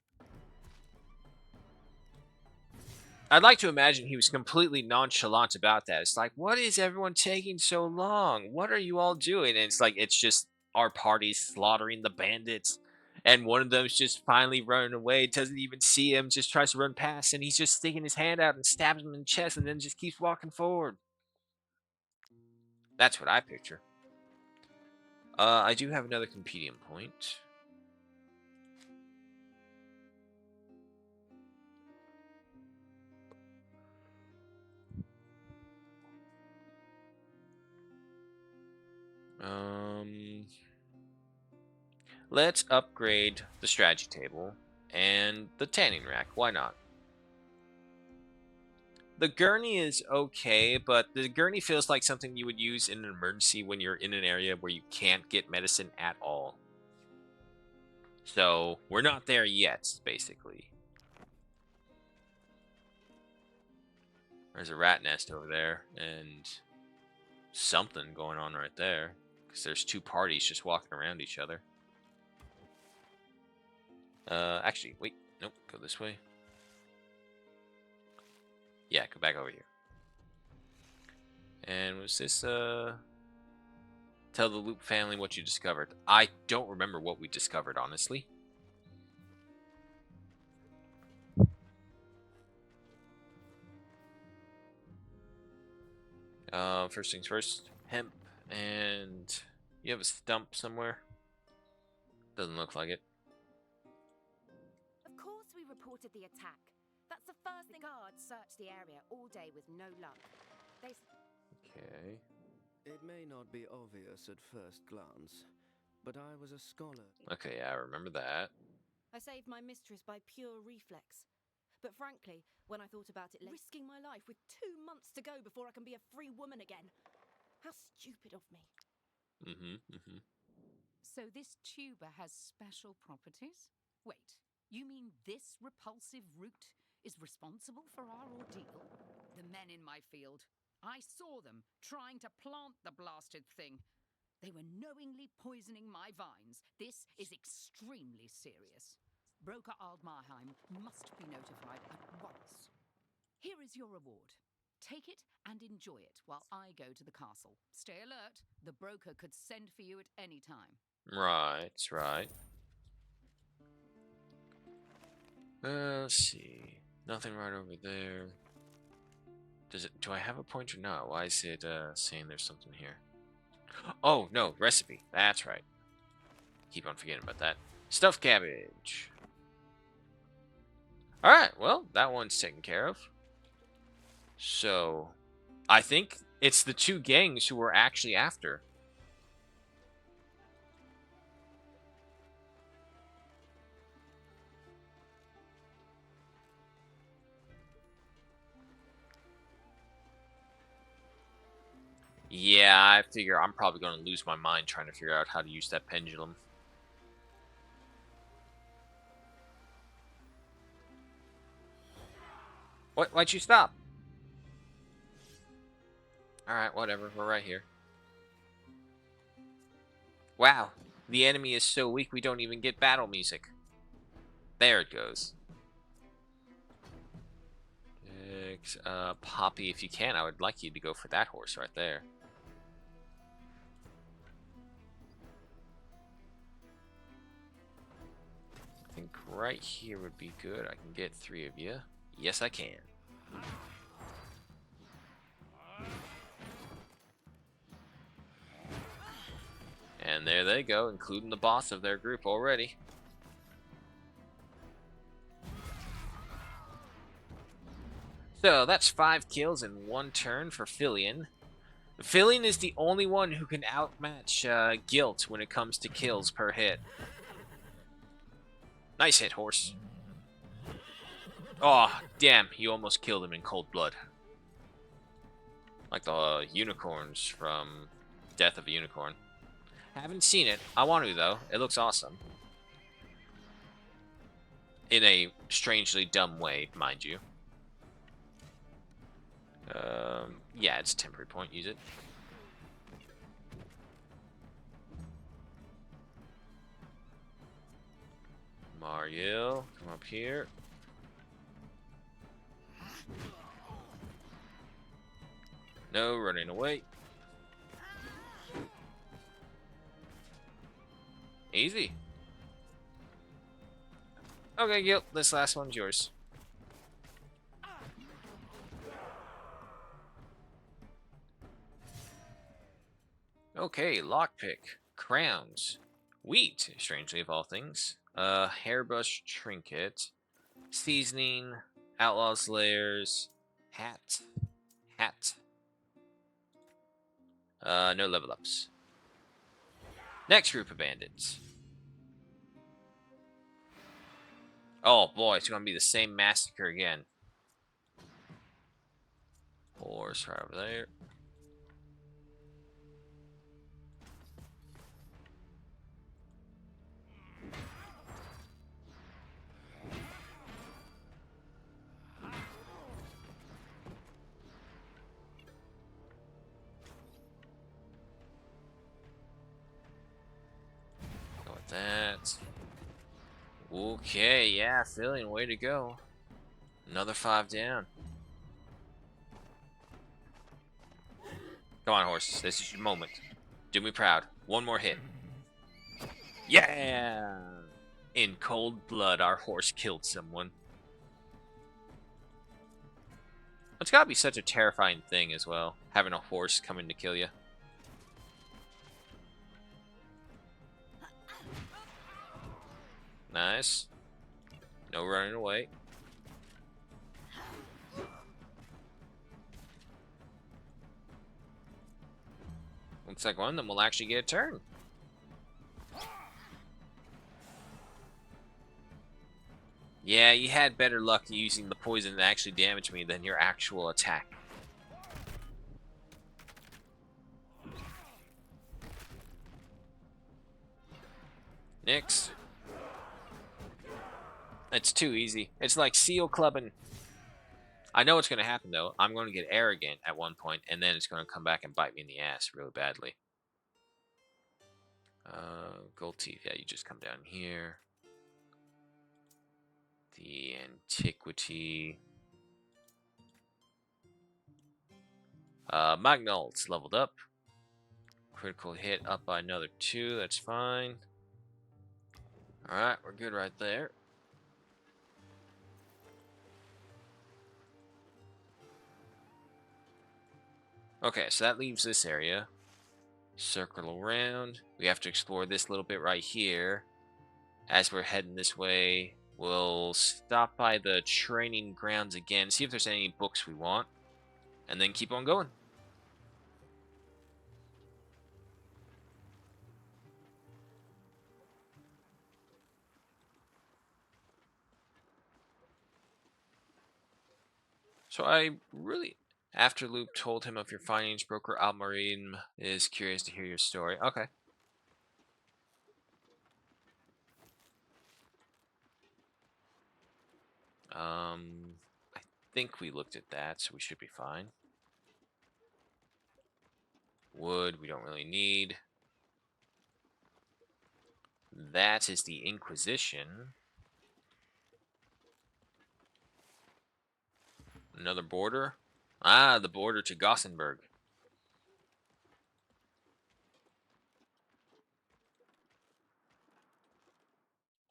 I'd like to imagine he was completely nonchalant about that. It's like, what is everyone taking so long? What are you all doing? And it's like, it's just our party slaughtering the bandits. And one of them's just finally running away, doesn't even see him, just tries to run past, and he's just sticking his hand out and stabs him in the chest and then just keeps walking forward. That's what I picture. I do have another compendium point. Let's upgrade the strategy table and the tanning rack. Why not? The gurney is okay, but the gurney feels like something you would use in an emergency when you're in an area where you can't get medicine at all. So, we're not there yet, basically. There's a rat nest over there, and something going on right there. Because there's two parties just walking around each other. Actually, wait. Nope, go this way. Yeah, go back over here. And was this, tell the Loop family what you discovered. I don't remember what we discovered, honestly. First things first. Hemp, and you have a stump somewhere? Doesn't look like it. Of course we reported the attack. That's the first thing. Guards searched the area all day with no luck. They... Okay. It may not be obvious at first glance, but I was a scholar. Okay, yeah, I remember that. I saved my mistress by pure reflex. But frankly, when I thought about it, risking my life with 2 months to go before I can be a free woman again. How stupid of me. So this tuber has special properties? Wait, you mean this repulsive root is responsible for our ordeal? The men in my field. I saw them trying to plant the blasted thing. They were knowingly poisoning my vines. This is extremely serious. Broker Aldmarheim must be notified at once. Here is your reward. Take it and enjoy it while I go to the castle. Stay alert. The broker could send for you at any time. Right, right. Let's see. Nothing right over there. Do I have a point or not? Why is it saying there's something here? Oh, no, recipe. That's right. Keep on forgetting about that. Stuffed cabbage. Alright, well, that one's taken care of. So, I think it's the two gangs who we're actually after. Yeah, I figure I'm probably going to lose my mind trying to figure out how to use that pendulum. What? Why'd you stop? Alright, whatever. We're right here. Wow. The enemy is so weak we don't even get battle music. There it goes. Poppy, if you can, I would like you to go for that horse right there. I think right here would be good. I can get 3 of you. Yes, I can. And there they go, including the boss of their group already. So that's 5 kills in 1 turn for Fillion. Fillion is the only one who can outmatch Guilt when it comes to kills per hit. Nice hit, horse. Oh, damn, you almost killed him in cold blood. Like the unicorns from Death of a Unicorn. Haven't seen it. I want to, though. It looks awesome. In a strangely dumb way, mind you. Yeah, it's a temporary point. Use it. Mario, come up here. No, running away. Easy. Okay, Gil, this last one's yours. Okay, lockpick, crowns, wheat, strangely of all things, hairbrush trinket, seasoning, outlaw's layers, hat, hat. No level ups. Next group of bandits. Oh boy, it's gonna be the same massacre again. Horse right over there. Go with that. Okay, yeah, feeling, way to go. Another 5 down. Come on, horses. This is your moment. Do me proud. One more hit. Yeah! In cold blood, our horse killed someone. It's gotta be such a terrifying thing as well, having a horse coming to kill you. Nice. No running away. Looks like one of them will actually get a turn. Yeah, you had better luck using the poison to actually damage me than your actual attack. Next. It's too easy. It's like seal clubbing. I know what's going to happen, though. I'm going to get arrogant at one point, and then it's going to come back and bite me in the ass really badly. Gold teeth. Yeah, you just come down here. The antiquity. Magnol's leveled up. Critical hit up by another 2. That's fine. Alright, we're good right there. Okay, so that leaves this area. Circle around. We have to explore this little bit right here. As we're heading this way, we'll stop by the training grounds again, see if there's any books we want, and then keep on going. So I really, after Luke told him of your findings, broker Almarin is curious to hear your story. Okay. I think we looked at that, so we should be fine. Wood, we don't really need. That is the Inquisition. Another border? Ah, the border to Gothenburg.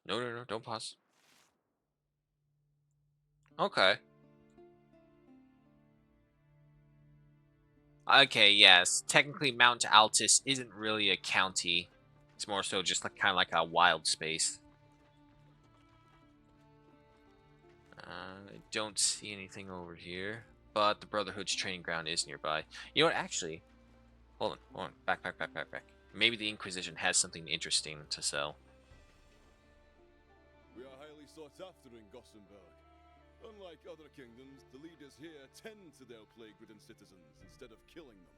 No, no, no, don't pause. Okay. Okay, yes. Technically, Mount Altus isn't really a county. It's more so just like, kind of like a wild space. I don't see anything over here. But the Brotherhood's training ground is nearby. You know what, actually... Hold on. Back. Maybe the Inquisition has something interesting to sell. We are highly sought after in Gothenburg. Unlike other kingdoms, the leaders here tend to their plague-ridden citizens instead of killing them.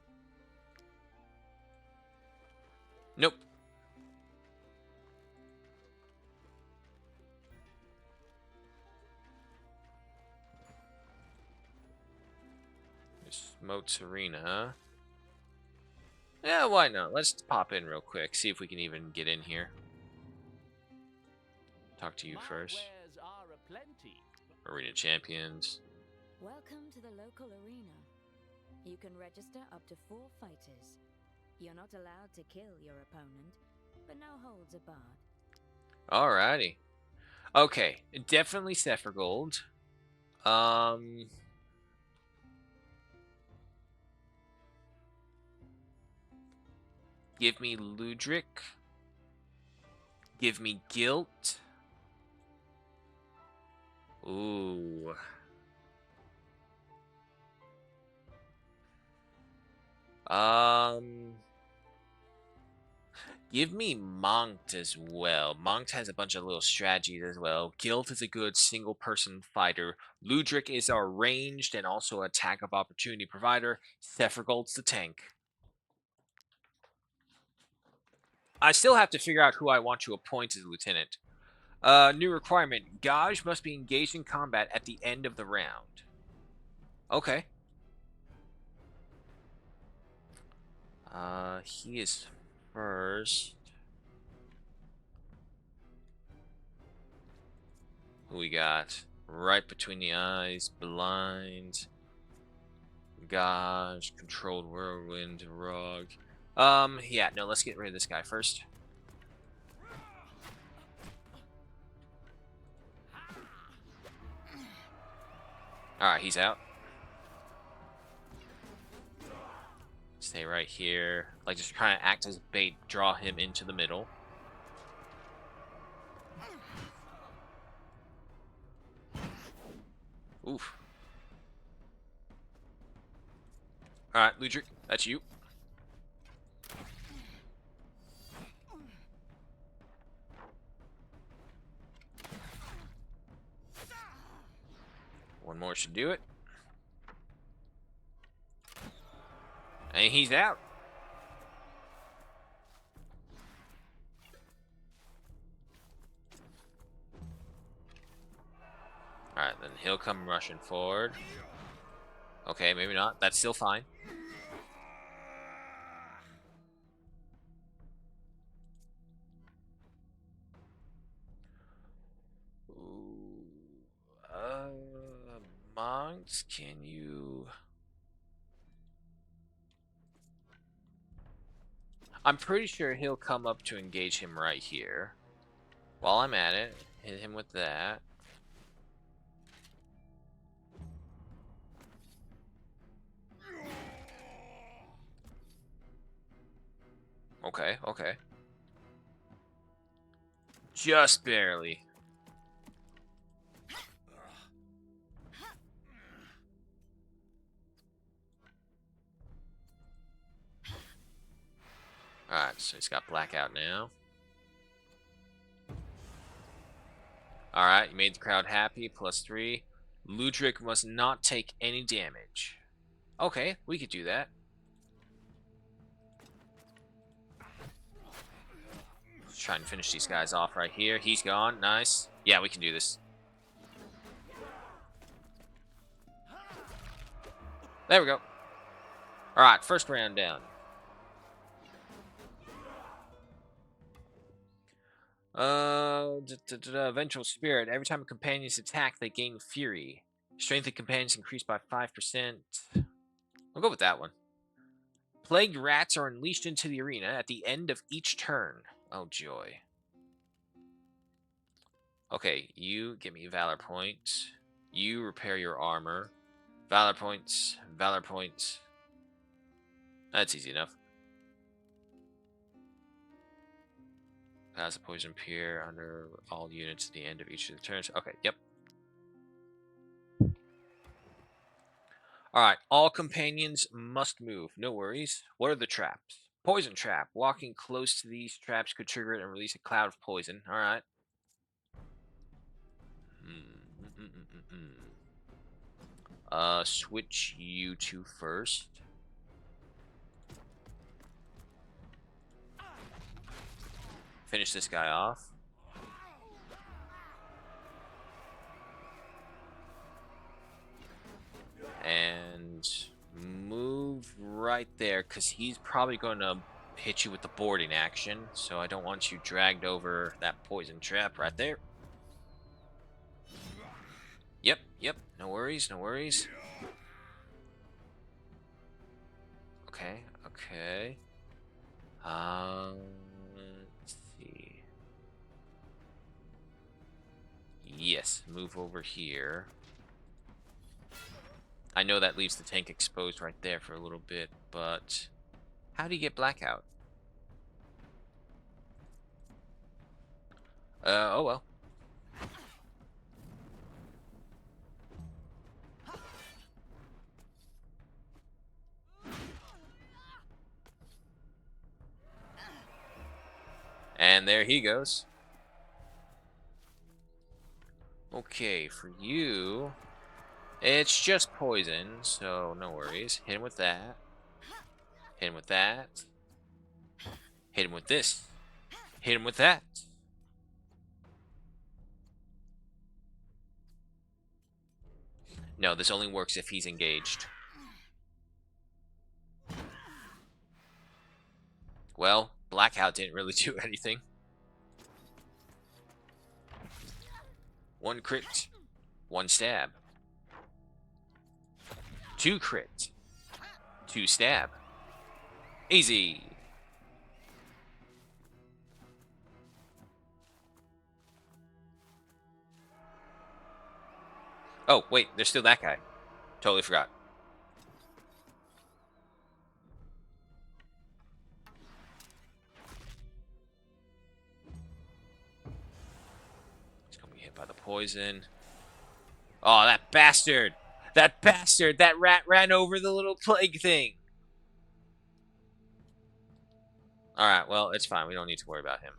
Nope. Moats Arena. Yeah, why not? Let's pop in real quick, see if we can even get in here. Talk to you first. wares are aplenty. Arena Champions. Welcome to the local arena. You can register up to 4 fighters. You're not allowed to kill your opponent, but no holds are barred. Alrighty. Okay, definitely Sephiroth. Give me Ludric. Give me Guilt. Ooh. Give me Monked as well. Monked has a bunch of little strategies as well. Guilt is a good single-person fighter. Ludric is our ranged and also attack of opportunity provider. Sephiroth's the tank. I still have to figure out who I want to appoint as lieutenant. New requirement. Gaj must be engaged in combat at the end of the round. Okay. He is first. Who we got? Right between the eyes, blind. Gaj, controlled whirlwind, rogue. Yeah, no, let's get rid of this guy first. Alright, he's out. Stay right here. Like, just trying to act as bait, draw him into the middle. Oof. Alright, Ludric, that's you. One more should do it. And he's out. Alright, then he'll come rushing forward. Okay, maybe not. That's still fine. Ooh. Monks, can you... I'm pretty sure he'll come up to engage him right here. While I'm at it, hit him with that. Okay, okay. Just barely. Alright, so he's got blackout now. Alright, you made the crowd happy, +3. Ludric must not take any damage. Okay, we could do that. Let's try and finish these guys off right here. He's gone, nice. Yeah, we can do this. There we go. Alright, first round down. Vengeful Spirit. Every time a companion is attacked, they gain Fury. Strength of companions increased by 5%. We'll go with that one. Plagued rats are unleashed into the arena at the end of each turn. Oh, joy. Okay, you give me Valor points. You repair your armor. Valor points. Valor points. That's easy enough. Pass a poison peer under all units at the end of each of the turns. Okay, yep. Alright, all companions must move. No worries. What are the traps? Poison trap. Walking close to these traps could trigger it and release a cloud of poison. Alright. Switch you two first. Finish this guy off. And move right there, because he's probably going to hit you with the boarding action. So I don't want you dragged over that poison trap right there. Yep, yep. No worries, no worries. Okay, okay. Let's see. Yes, move over here. I know that leaves the tank exposed right there for a little bit, but how do you get blackout? Oh well. And there he goes. Okay, for you, it's just poison, so no worries. Hit him with that. Hit him with that. Hit him with this. Hit him with that. No, this only works if he's engaged. Well, blackout didn't really do anything. One crit. One stab. Two crit. Two stab. Easy. Oh, wait, there's still that guy. Totally forgot. He's gonna be hit by the poison. Oh, that bastard! That bastard! That rat ran over the little plague thing! Alright, well, it's fine. We don't need to worry about him.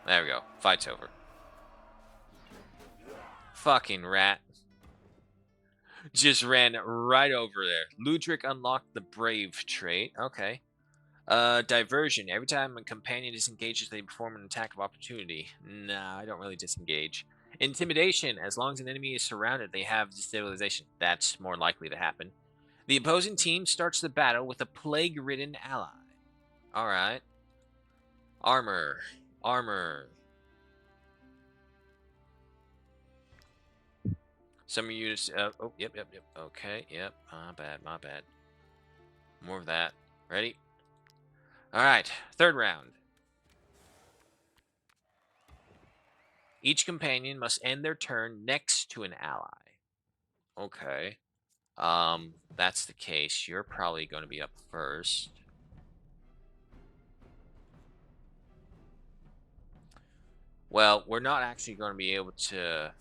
There we go. Fight's over. Fucking rat. Just ran right over there. Ludric unlocked the Brave trait. Okay. Diversion. Every time a companion disengages, they perform an attack of opportunity. Nah, I don't really disengage. Intimidation. As long as an enemy is surrounded, they have destabilization. That's more likely to happen. The opposing team starts the battle with a plague-ridden ally. Alright. Armor. Armor. Some of you just... oh, yep. Okay, yep. My bad. More of that. Ready? Alright, third round. Each companion must end their turn next to an ally. Okay. That's the case. You're probably going to be up first. Well, we're not actually going to be able to...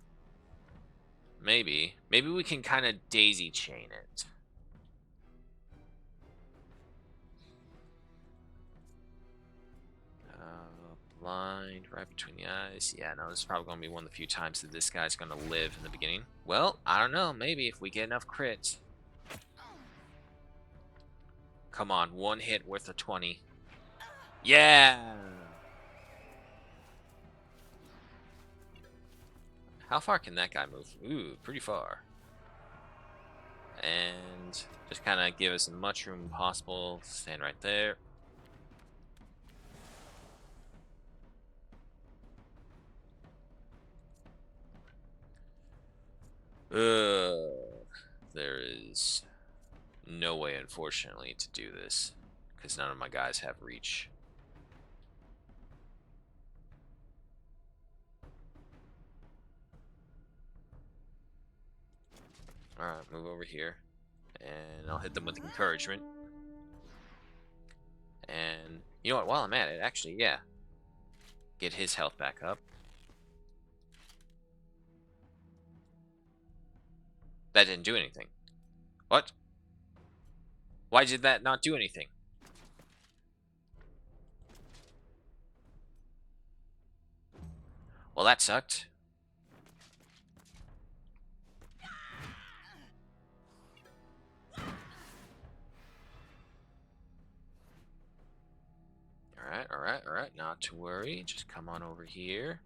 Maybe we can kind of daisy chain it. Blind right between the eyes. Yeah, no, this is probably going to be one of the few times that this guy's going to live in the beginning. Well, I don't know. Maybe if we get enough crits. Come on, one hit worth of 20. Yeah! How far can that guy move? Ooh, pretty far. And just kind of give us as much room possible. Stand right there. There is no way, unfortunately, to do this because none of my guys have reach. Alright, move over here. And I'll hit them with encouragement. And you know what? While I'm at it, actually, yeah. Get his health back up. That didn't do anything. What? Why did that not do anything? Well, that sucked. Alright, alright, alright. Not to worry. Just come on over here.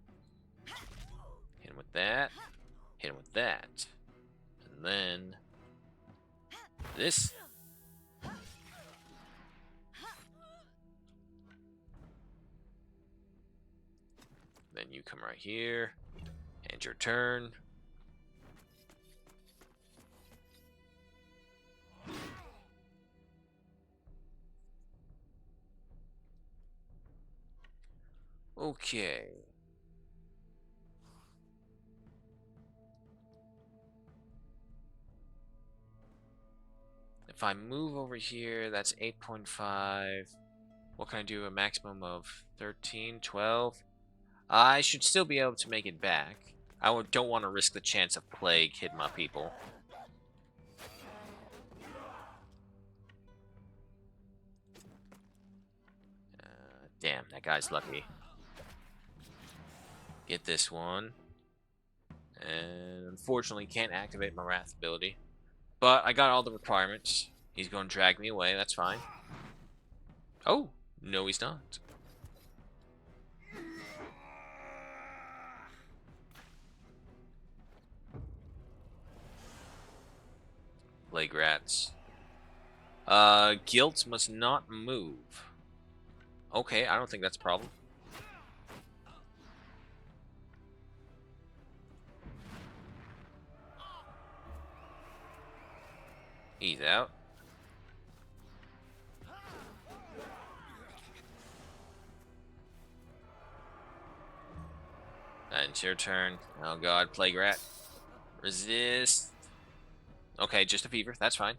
Hit him with that. Hit him with that. And then this. Then you come right here. And your turn. Okay. If I move over here, that's 8.5. What can I do? A maximum of 13, 12? I should still be able to make it back. Don't want to risk the chance of plague hitting my people. Damn, that guy's lucky. Get this one. And unfortunately can't activate my Wrath ability. But I got all the requirements. He's going to drag me away, that's fine. Oh, no he's not. Plague rats. Guilt must not move. Okay, I don't think that's a problem. He's out. And it's your turn. Oh god, Plague Rat. Resist. Okay, just a fever. That's fine.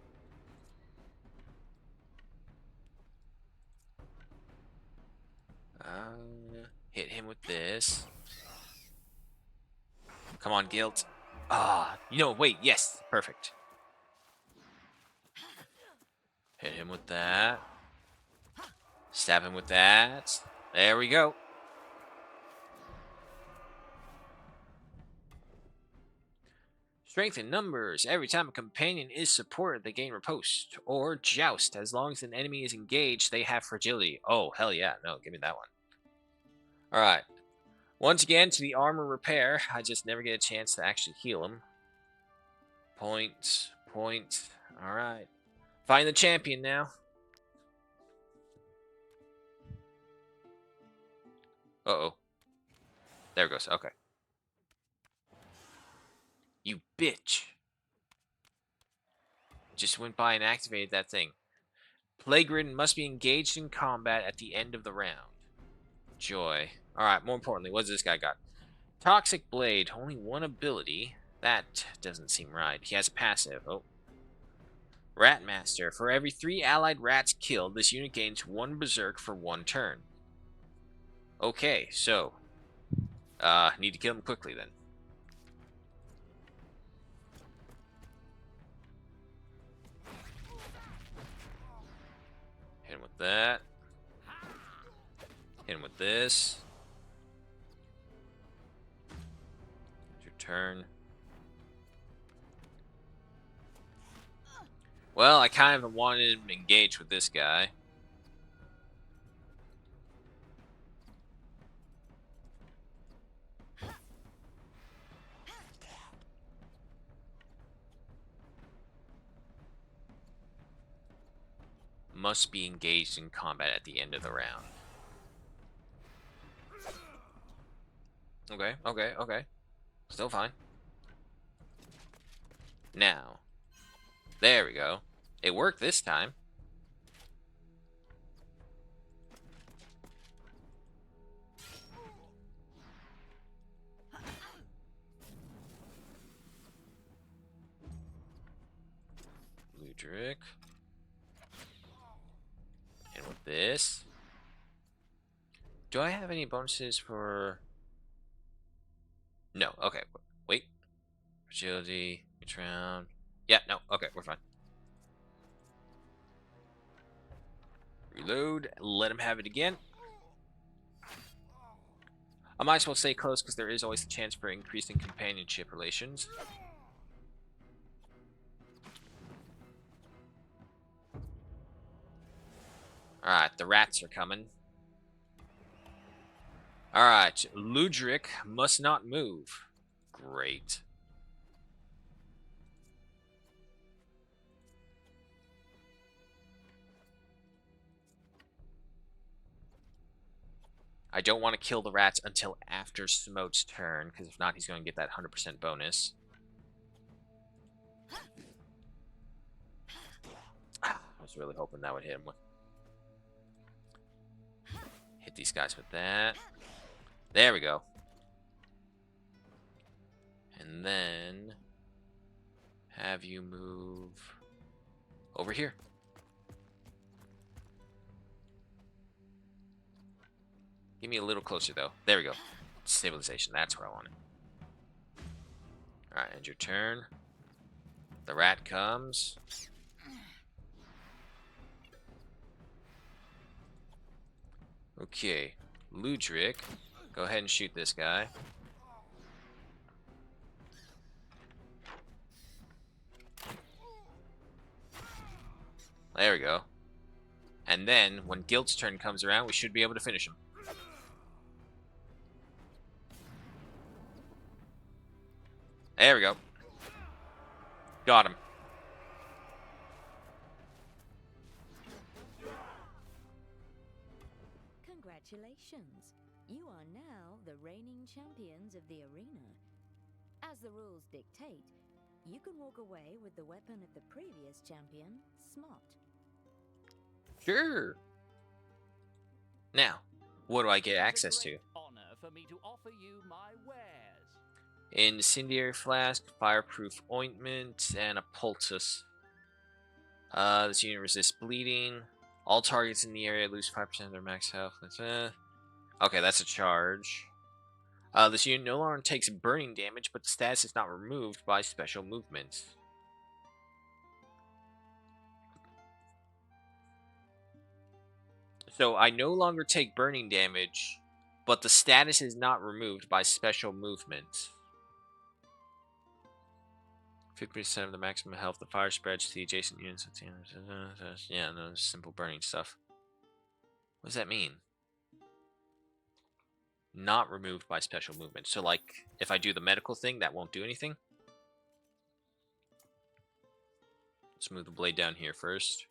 Hit him with this. Come on, Guilt. Ah, wait, yes. Perfect. Hit him with that. Stab him with that. There we go. Strength in numbers. Every time a companion is supported, they gain riposte. Or joust. As long as an enemy is engaged, they have fragility. Oh, hell yeah. No, give me that one. Alright. Once again, to the armor repair. I just never get a chance to actually heal him. Point. Alright. Find the champion now. Uh-oh. There it goes. Okay. You bitch. Just went by and activated that thing. Plague Ridden must be engaged in combat at the end of the round. Joy. Alright, more importantly, what does this guy got? Toxic Blade. Only one ability. That doesn't seem right. He has a passive. Oh. Rat Master. For every 3 allied rats killed, this unit gains 1 berserk for 1 turn. Okay, so. Need to kill him quickly then. Hit him with that. Hit him with this. It's your turn. Well, I kind of wanted him to engage with this guy. Must be engaged in combat at the end of the round. Okay. Still fine. Now. There we go. It worked this time. Ludric. And with this. Do I have any bonuses for... No, okay. Wait. Agility, each round. Yeah, no, okay, we're fine. Reload, let him have it again. I might as well stay close because there is always the chance for increasing companionship relations. Alright, the rats are coming. Alright, Ludric must not move. Great. I don't want to kill the rats until after Smote's turn, because if not, he's going to get that 100% bonus. I was really hoping that would hit him. Hit these guys with that. There we go. And then have you move over here. Give me a little closer, though. There we go. Stabilization. That's where I want it. Alright, end your turn. The rat comes. Okay. Ludric. Go ahead and shoot this guy. There we go. And then, when Guilt's turn comes around, we should be able to finish him. There we go. Got him. Congratulations. You are now the reigning champions of the arena. As the rules dictate, you can walk away with the weapon of the previous champion, Smart. Sure. Now, what do I get access to? Honor for me to offer you my wares. Incendiary flask, fireproof ointment, and a poultice. This unit resists bleeding. All targets in the area lose 5% of their max health. Okay, that's a charge. This unit no longer takes burning damage, but the status is not removed by special movements. So I no longer take burning damage, but the status is not removed by special movements. 50% of the maximum health the fire spreads to the adjacent units. Yeah, no, simple burning stuff. What does that mean? Not removed by special movement. So, like, if I do the medical thing, that won't do anything? Let's move the blade down here first.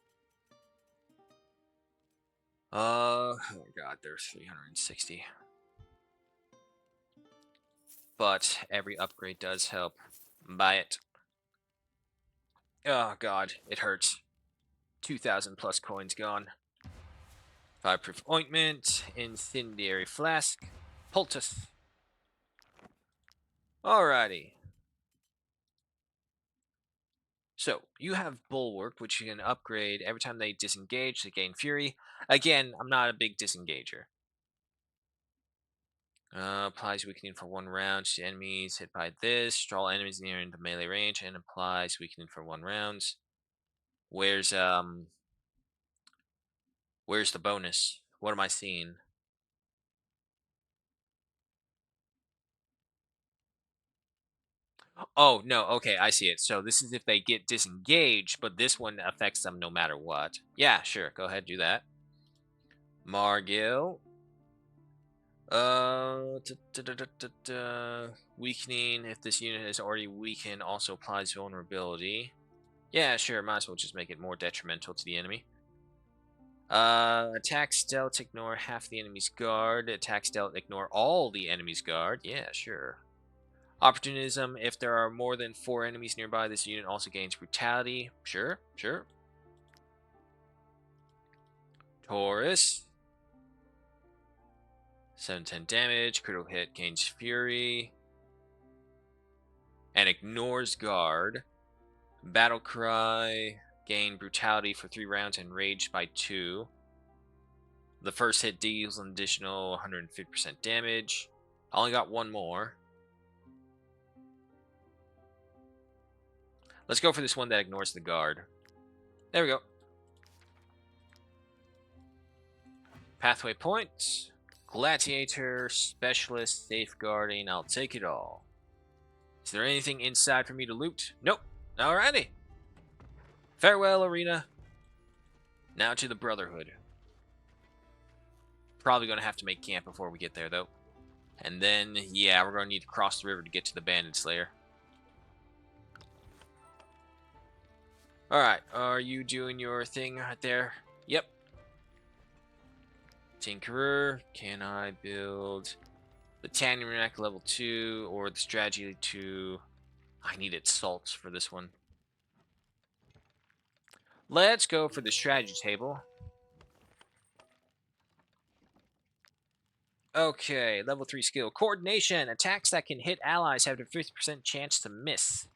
Oh god, there's 360. But every upgrade does help. Buy it. Oh god, it hurts. 2,000 plus coins gone. Fireproof ointment, incendiary flask, poultice. Alrighty. So, you have Bulwark, which you can upgrade every time they disengage, they gain Fury. Again, I'm not a big disengager. Applies weakening for 1 round to enemies hit by this. Draw enemies near into melee range and applies weakening for 1 round. Where's the bonus? What am I seeing? Oh, no, okay, I see it. So this is if they get disengaged, but this one affects them no matter what. Yeah, sure, go ahead, do that. Margil. Weakening. If this unit is already weakened, also applies vulnerability. Yeah, sure, might as well just make it more detrimental to the enemy. Attack stealth, ignore half the enemy's guard. Attack stealth, ignore all the enemy's guard. Yeah, sure. Opportunism, if there are more than 4 enemies nearby, this unit also gains brutality. Sure, sure. Taurus. 710 damage, critical hit, gains fury. And ignores guard. Battle cry, gain brutality for 3 rounds and rage by 2. The first hit deals an additional 150% damage. I only got 1 more. Let's go for this one that ignores the guard. There we go. Pathway points. Gladiator, Specialist, Safeguarding. I'll take it all. Is there anything inside for me to loot? Nope. Alrighty. Farewell, Arena. Now to the Brotherhood. Probably going to have to make camp before we get there, though. And then, yeah, we're going to need to cross the river to get to the Bandit Slayer. Alright, are you doing your thing right there? Yep. Tinkerer, can I build the Tanning Rack level 2 or the Strategy 2? I needed salts for this one. Let's go for the strategy table. Okay, level 3 skill. Coordination. Attacks that can hit allies have a 50% chance to miss.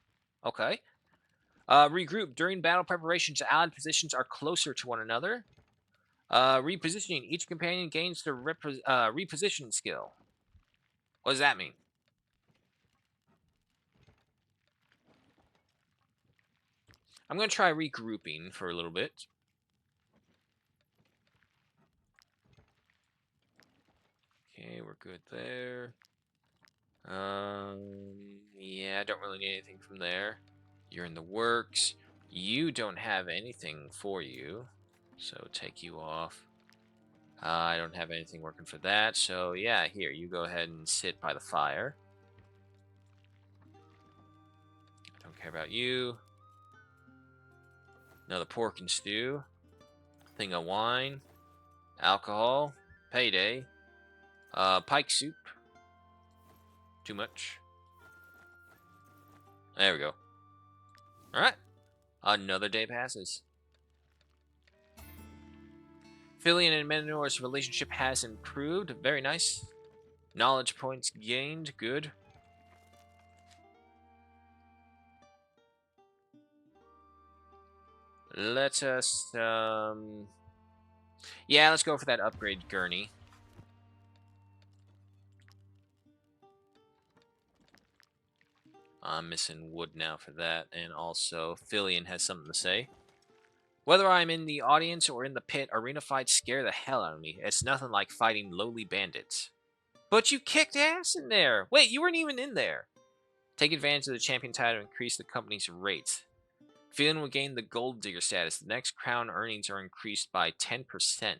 Okay. Regroup. During battle preparations, allied positions are closer to one another. Repositioning. Each companion gains the reposition skill. What does that mean? I'm going to try regrouping for a little bit. Okay, we're good there. Yeah, I don't really need anything from there. You're in the works. You don't have anything for you, so take you off. I don't have anything working for that, so yeah, here, you go ahead and sit by the fire. I don't care about you. Another pork and stew. Thing of wine. Alcohol. Payday. Pike soup. Too much. There we go. Alright. Another day passes. Fillion and Menore's relationship has improved. Very nice. Knowledge points gained. Good. Let us, yeah, let's go for that upgrade gurney. I'm missing wood now for that, and also Fillion has something to say. Whether I'm in the audience or in the pit, arena fights scare the hell out of me. It's nothing like fighting lowly bandits. But you kicked ass in there! Wait, you weren't even in there! Take advantage of the champion title to increase the company's rates. Fillion will gain the gold digger status. The next crown earnings are increased by 10%.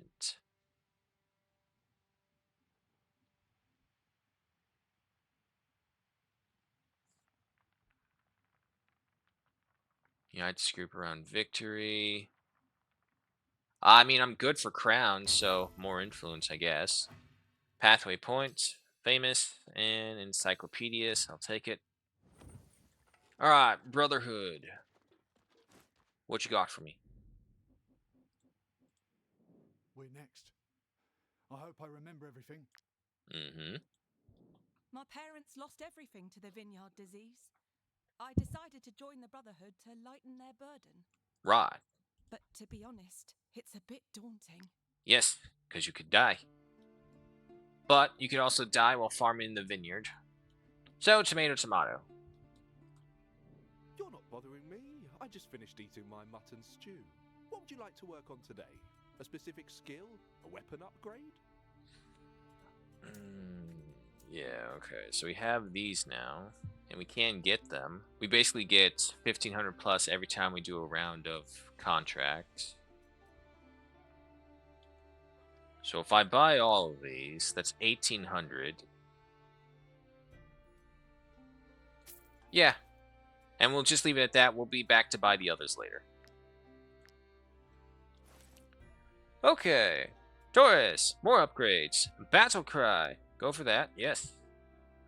United Group around victory. I mean, I'm good for crowns, so more influence, I guess. Pathway points, famous, and encyclopedias. I'll take it. All right, Brotherhood. What you got for me? We're next. I hope I remember everything. Mm-hmm. My parents lost everything to the vineyard disease. I decided to join the Brotherhood to lighten their burden. Right. But to be honest, it's a bit daunting. Yes, because you could die. But you could also die while farming the vineyard. So, tomato, tomato. You're not bothering me. I just finished eating my mutton stew. What would you like to work on today? A specific skill? A weapon upgrade? Yeah, okay. So we have these now, and we can get them. We basically get 1,500 plus every time we do a round of contracts. So if I buy all of these, that's 1,800. Yeah. And we'll just leave it at that. We'll be back to buy the others later. Okay. Taurus, more upgrades. Battle Cry. Go for that, yes.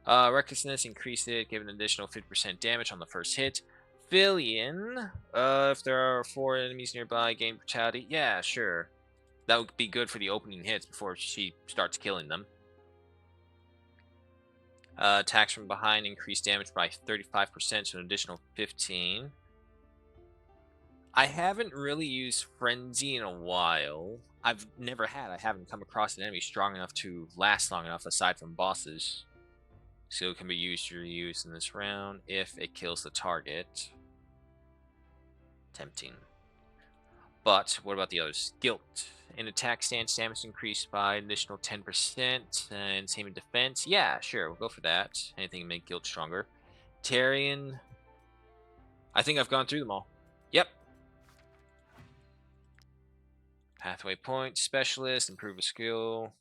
Recklessness, increase it, give an additional 50% damage on the first hit. Fillion, if there are 4 enemies nearby, gain brutality. Yeah, sure. That would be good for the opening hits before she starts killing them. Attacks from behind increase damage by 35%, so an additional 15. I haven't really used Frenzy in a while. I haven't come across an enemy strong enough to last long enough aside from bosses. So it can be used or reused in this round if it kills the target. Tempting. But what about the others? Guilt. In attack stance, damage increased by an additional 10%. And same in defense. Yeah, sure, we'll go for that. Anything to make guilt stronger. Tarian. I think I've gone through them all. Yep. Pathway point, specialist, improve a skill.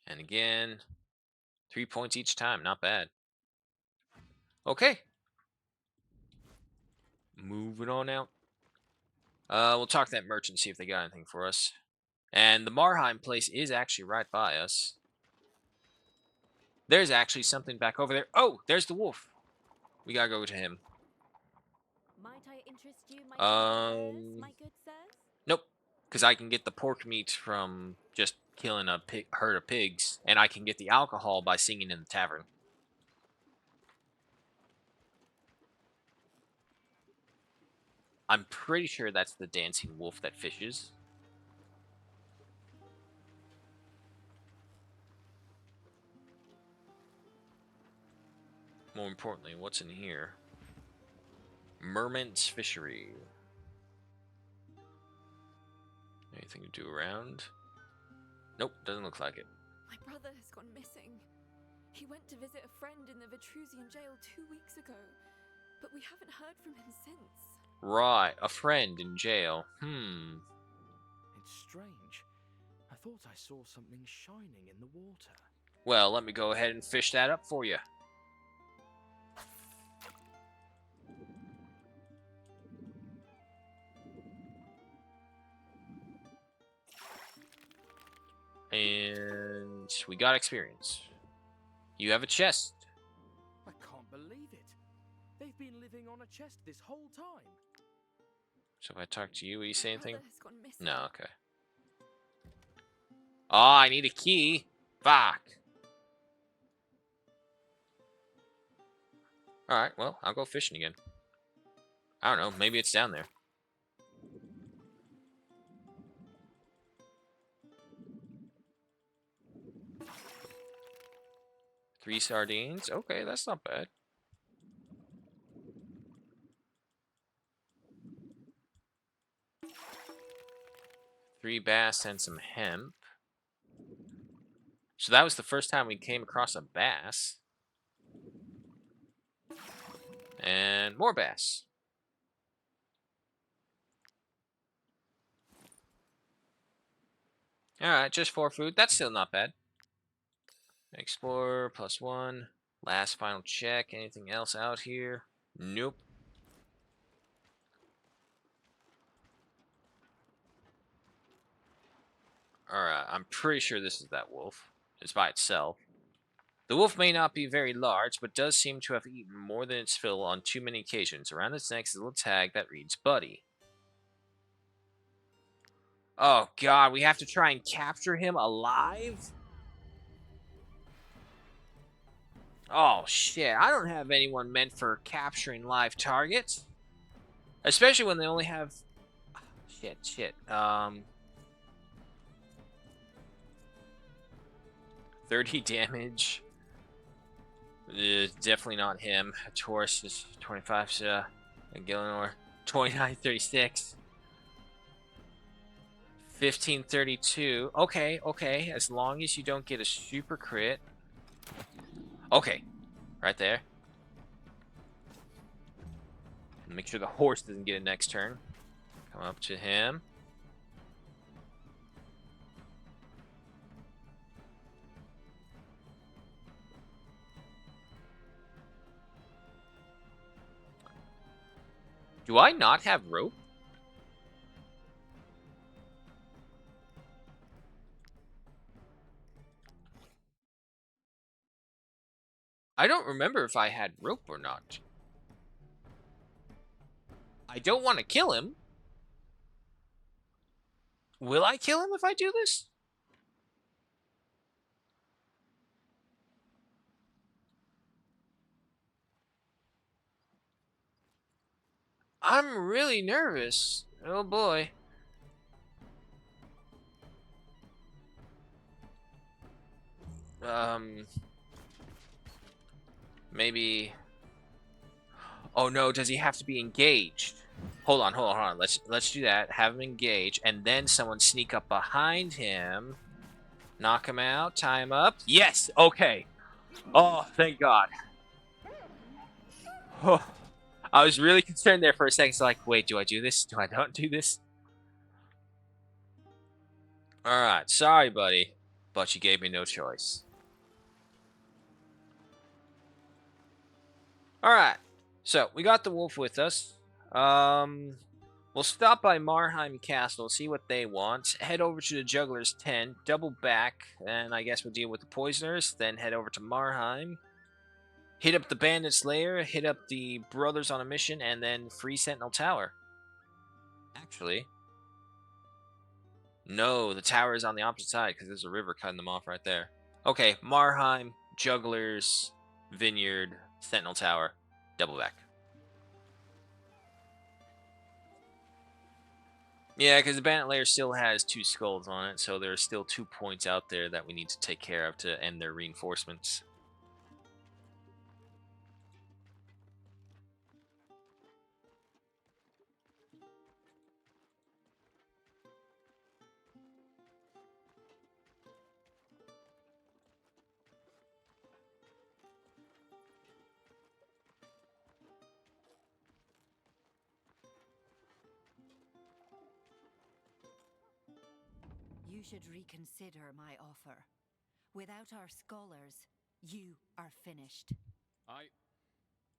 And again. 3 points each time. Not bad. Okay. Moving on out. We'll talk to that merchant, see if they got anything for us. And the Marheim place is actually right by us. There's actually something back over there. Oh, there's the wolf. We gotta go to him. Might I interest you, my wares, my good sirs? Nope. Because I can get the pork meat from just killing a herd of pigs, and I can get the alcohol by singing in the tavern. I'm pretty sure that's the dancing wolf that fishes. More importantly, what's in here? Merment's Fishery. Anything to do around? Nope, doesn't look like it. My brother has gone missing. He went to visit a friend in the Vitrusian jail 2 weeks ago, but we haven't heard from him since. Right, a friend in jail. It's strange. I thought I saw something shining in the water. Well, let me go ahead and fish that up for you. And we got experience. You have a chest. I can't believe it. They've been living on a chest this whole time. So if I talk to you, will you say anything? My brother has gone missing. No, okay. Oh, I need a key. Fuck. Alright, well, I'll go fishing again. I don't know, maybe it's down there. Three sardines? Okay, that's not bad. Three bass and some hemp. So that was the first time we came across a bass. And more bass. Alright, just 4 food. That's still not bad. Explorer, +1. Last final check. Anything else out here? Nope. Alright, I'm pretty sure this is that wolf. It's by itself. The wolf may not be very large, but does seem to have eaten more than its fill on too many occasions. Around its neck is a little tag that reads Buddy. Oh god, we have to try and capture him alive? Oh shit, I don't have anyone meant for capturing live targets. Especially when they only have... Shit. 30 damage. Definitely not him. Taurus is 25, and Gillenor 2936. 1532. Okay. As long as you don't get a super crit. Okay. Right there. Make sure the horse doesn't get it next turn. Come up to him. Do I not have rope? I don't remember if I had rope or not. I don't want to kill him. Will I kill him if I do this? I'm really nervous. Oh boy. Maybe... Oh no, does he have to be engaged? Hold on. Let's do that. Have him engage, and then someone sneak up behind him. Knock him out, tie him up. Yes! Okay. Oh, thank God. Oh, I was really concerned there for a second. So like, wait, do I do this? Do I not do this? Alright, sorry, buddy. But you gave me no choice. Alright, so we got the wolf with us. We'll stop by Marheim Castle, see what they want, head over to the juggler's tent, double back, and I guess we'll deal with the poisoners, then head over to Marheim, hit up the bandits' lair, hit up the brothers on a mission, and then free Sentinel Tower. Actually, no, the tower is on the opposite side because there's a river cutting them off right there. Okay, Marheim, jugglers, vineyard, Sentinel Tower, double back. Yeah, because the bandit lair still has 2 skulls on it, so there are still 2 points out there that we need to take care of to end their reinforcements. You should reconsider my offer. Without our scholars, you are finished.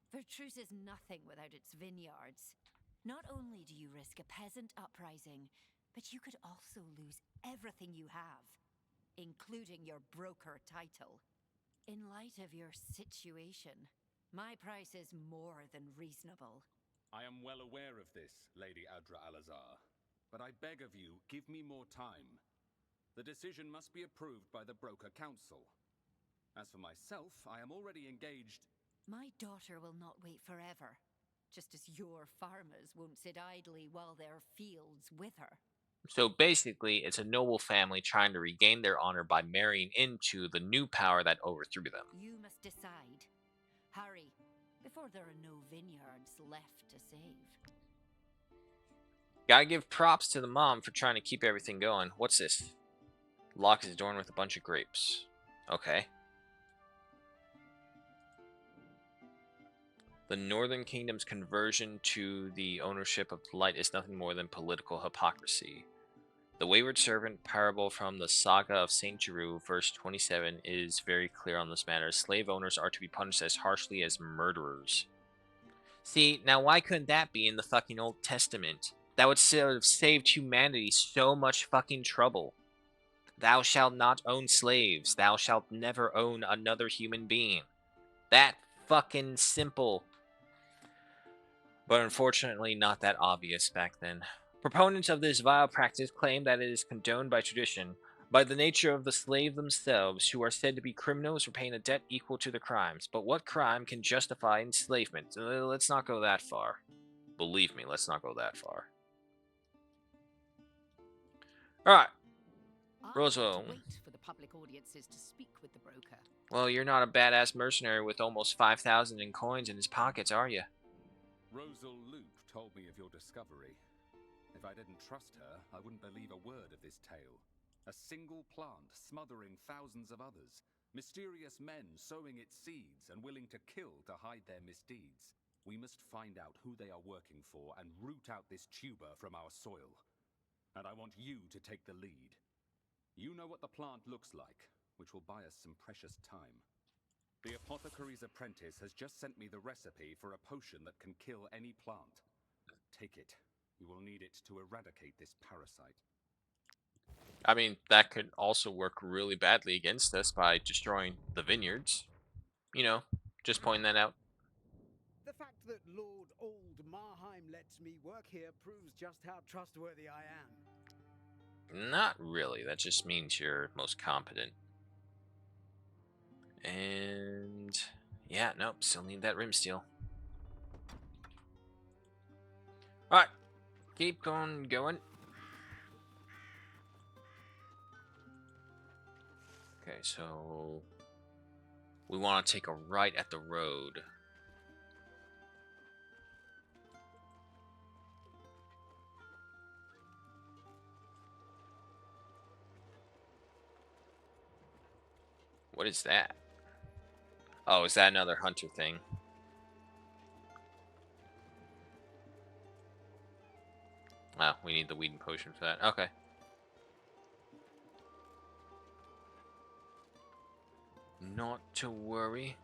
Vertruse is nothing without its vineyards. Not only do you risk a peasant uprising, but you could also lose everything you have, including your broker title. In light of your situation, my price is more than reasonable. I am well aware of this, Lady Adra Alazar, but I beg of you, give me more time. The decision must be approved by the Broker Council. As for myself, I am already engaged. My daughter will not wait forever, just as your farmers won't sit idly while their fields wither. So basically, it's a noble family trying to regain their honor by marrying into the new power that overthrew them. You must decide. Hurry, before there are no vineyards left to save. Gotta give props to the mom for trying to keep everything going. What's this? Lock is adorned with a bunch of grapes. Okay. The Northern Kingdom's conversion to the ownership of the light is nothing more than political hypocrisy. The wayward servant parable from the Saga of St. Giroux, verse 27, is very clear on this matter. Slave owners are to be punished as harshly as murderers. See, now why couldn't that be in the fucking Old Testament? That would have saved humanity so much fucking trouble. Thou shalt not own slaves. Thou shalt never own another human being. That fucking simple. But unfortunately not that obvious back then. Proponents of this vile practice claim that it is condoned by tradition, by the nature of the slave themselves, who are said to be criminals for paying a debt equal to the crimes. But what crime can justify enslavement? Let's not go that far. Believe me, let's not go that far. Alright. Roswell. Wait for the public audiences to speak with the broker. Well, you're not a badass mercenary with almost 5,000 in coins in his pockets, are you? Rosal Luke told me of your discovery. If I didn't trust her, I wouldn't believe a word of this tale. A single plant smothering thousands of others. Mysterious men sowing its seeds and willing to kill to hide their misdeeds. We must find out who they are working for and root out this tuber from our soil. And I want you to take the lead. You know what the plant looks like, which will buy us some precious time. The apothecary's apprentice has just sent me the recipe for a potion that can kill any plant. Take it. You will need it to eradicate this parasite. I mean, that could also work really badly against us by destroying the vineyards. You know, just pointing that out. The fact that Lord Old Marheim lets me work here proves just how trustworthy I am. Not really. That just means you're most competent. And yeah, nope, still need that rim steel. Alright, keep on going. Okay, so we want to take a right at the road. What is that? Oh, is that another hunter thing? Oh, we need the weed and potion for that. Okay. Not to worry.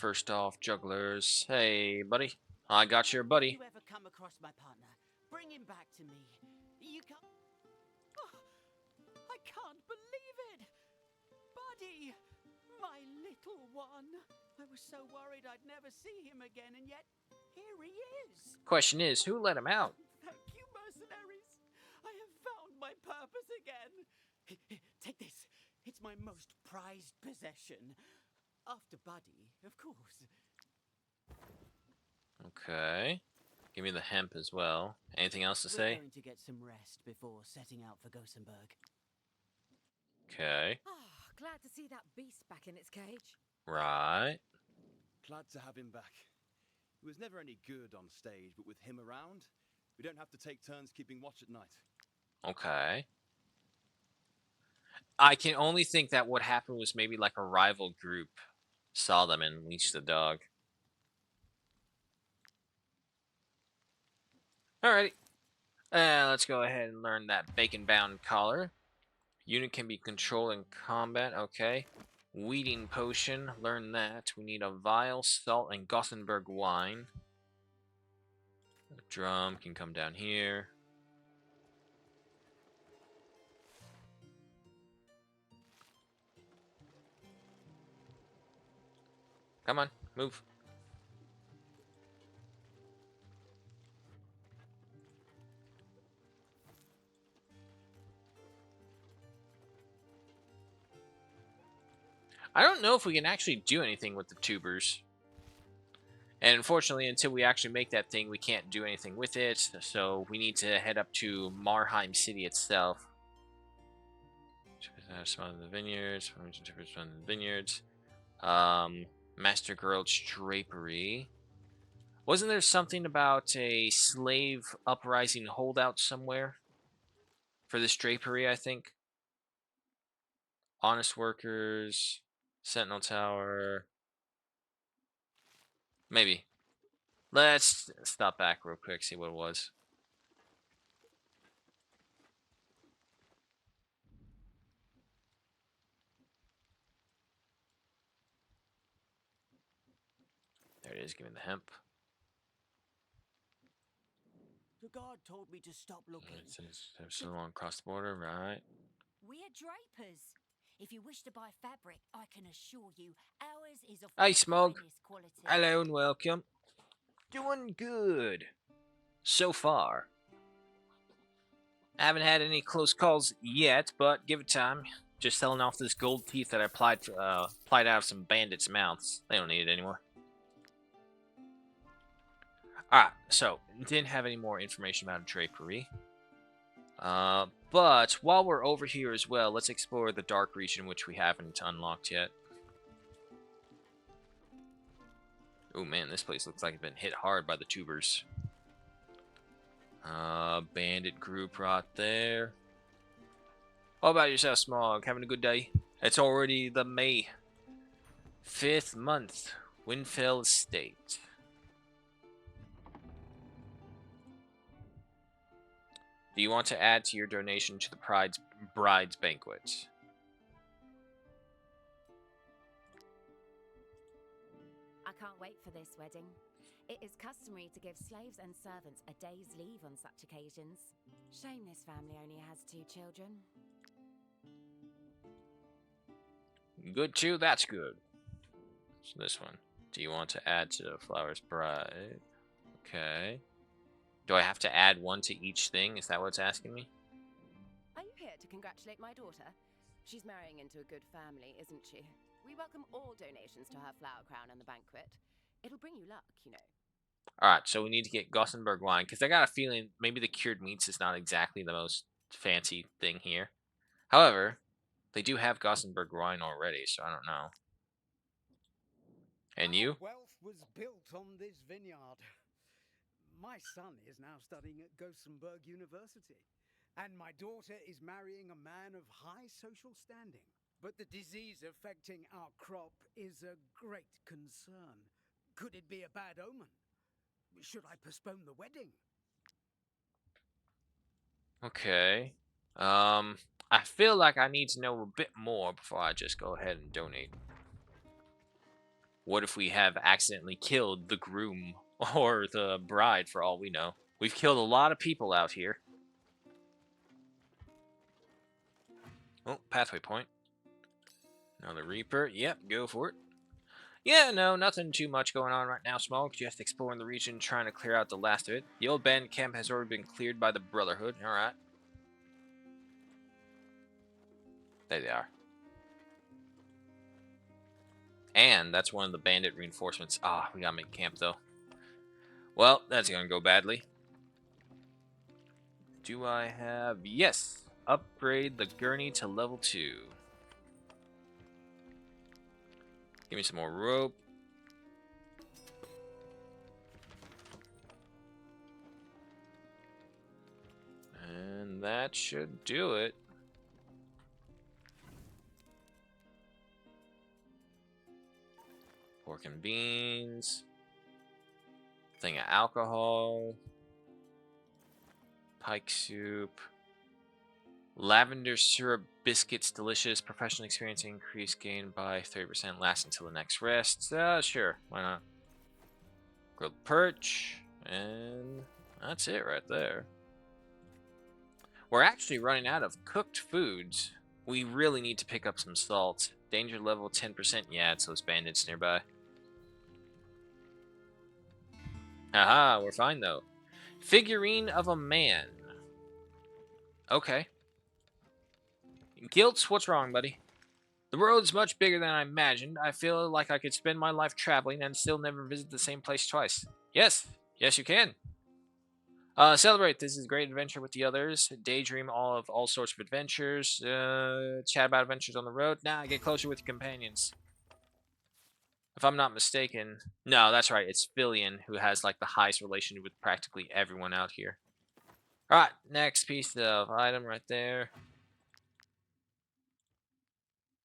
First off, jugglers. Hey, buddy. I got your If buddy. you ever come across my partner, bring him back to me. You can't. Oh, I can't believe it! Buddy! My little one! I was so worried I'd never see him again, and yet here he is! Question is, who let him out? Thank you, mercenaries! I have found my purpose again! Take this. It's my most prized possession. After Buddy, of course. Okay. Give me the hemp as well. Anything else to We're say? going to get some rest before setting out for Gothenburg. Okay. Ah, glad to see that beast back in its cage. Right. Glad to have him back. He was never any good on stage, but with him around, we don't have to take turns keeping watch at night. Okay. I can only think that what happened was maybe like a rival group saw them and leashed the dog. Alrighty. Let's go ahead and learn that bacon-bound collar. Unit can be controlled in combat. Okay. Weeding potion. Learn that. We need a vial, salt, and Gothenburg wine. The drum can come down here. Come on, move. I don't know if we can actually do anything with the tubers. And unfortunately, until we actually make that thing, we can't do anything with it. So we need to head up to Marheim City itself. Some of the vineyards. Some of the vineyards. Master Girl's Drapery. Wasn't there something about a slave uprising holdout somewhere? For this drapery, I think. Honest Workers. Sentinel Tower. Maybe. Let's stop back real quick, see what it was. There it is, give me the hemp. The guard told me to stop looking. So long across the border, right? We're drapers. If you wish to buy fabric, I can assure you ours is of Hey, the Smog. finest quality. Hello and welcome. Doing good. So far. I haven't had any close calls yet, but give it time. Just selling off this gold teeth that I plied out of some bandits' mouths. They don't need it anymore. Alright, so, didn't have any more information about a drapery. But while we're over here as well, let's explore the dark region, which we haven't unlocked yet. Oh man, this place looks like it's been hit hard by the tubers. Bandit group right there. How about yourself, Smog? Having a good day? It's already the May 5th month. Winfell Estate. Do you want to add to your donation to the bride's banquet? I can't wait for this wedding. It is customary to give slaves and servants a day's leave on such occasions. Shame this family only has 2 children. Good too, that's good. So this one. Do you want to add to Flower's Bride? Okay. Do I have to add one to each thing? Is that what it's asking me? Are you here to congratulate my daughter? She's marrying into a good family, isn't she? We welcome all donations to her flower crown and the banquet. It'll bring you luck, you know. Alright, so we need to get Gothenburg wine, because I got a feeling maybe the cured meats is not exactly the most fancy thing here. However, they do have Gothenburg wine already, so I don't know. And you? Our wealth was built on this vineyard. My son is now studying at Gothenburg University, and my daughter is marrying a man of high social standing. But the disease affecting our crop is a great concern. Could it be a bad omen? Should I postpone the wedding? Okay. I feel like I need to know a bit more before I just go ahead and donate. What if we have accidentally killed the groom or the bride for all we know? We've killed a lot of people out here. Oh, pathway point. Another Reaper. Yep, go for it. Yeah, no, nothing too much going on right now, Smoke. Just exploring the region, trying to clear out the last of it. The old bandit camp has already been cleared by the Brotherhood. Alright. There they are. And that's one of the bandit reinforcements. Ah, we gotta make camp, though. Well, that's gonna go badly. Do I have... Yes! Upgrade the gurney to level 2. Give me some more rope. And that should do it. Pork and beans. Thing of alcohol. Pike soup. Lavender syrup biscuits, delicious. Professional experience increase gained by 30%. Last until the next rest. Sure, why not? Grilled perch. And that's it right there. We're actually running out of cooked foods. We really need to pick up some salt. Danger level 10%. Yeah, it's those bandits nearby. Haha, we're fine though. Figurine of a man. Okay. Guilt, what's wrong, buddy? The world's much bigger than I imagined. I feel like I could spend my life traveling and still never visit the same place twice. Yes, yes you can. Celebrate. This is a great adventure with the others. Daydream of all sorts of adventures. Chat about adventures on the road. Nah, get closer with your companions. If I'm not mistaken. No, that's right. It's Fillion who has like the highest relation with practically everyone out here. Alright, next piece of item right there.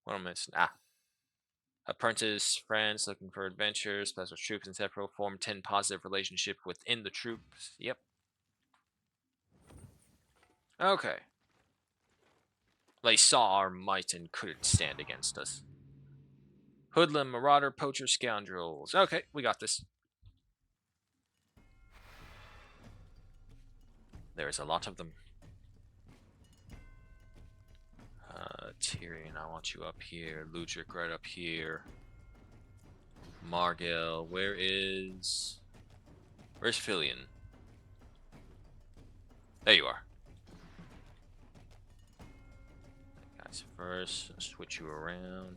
What am I missing? Ah. Apprentice, friends looking for adventures, special troops and separate form 10 positive relationship within the troops. Yep. Okay. They saw our might and couldn't stand against us. Hoodlum, marauder, poacher, scoundrels. Okay, we got this. There's a lot of them. Tyrion, I want you up here. Ludric right up here. Margil, where's Fillion? There you are. Guys, first, switch you around.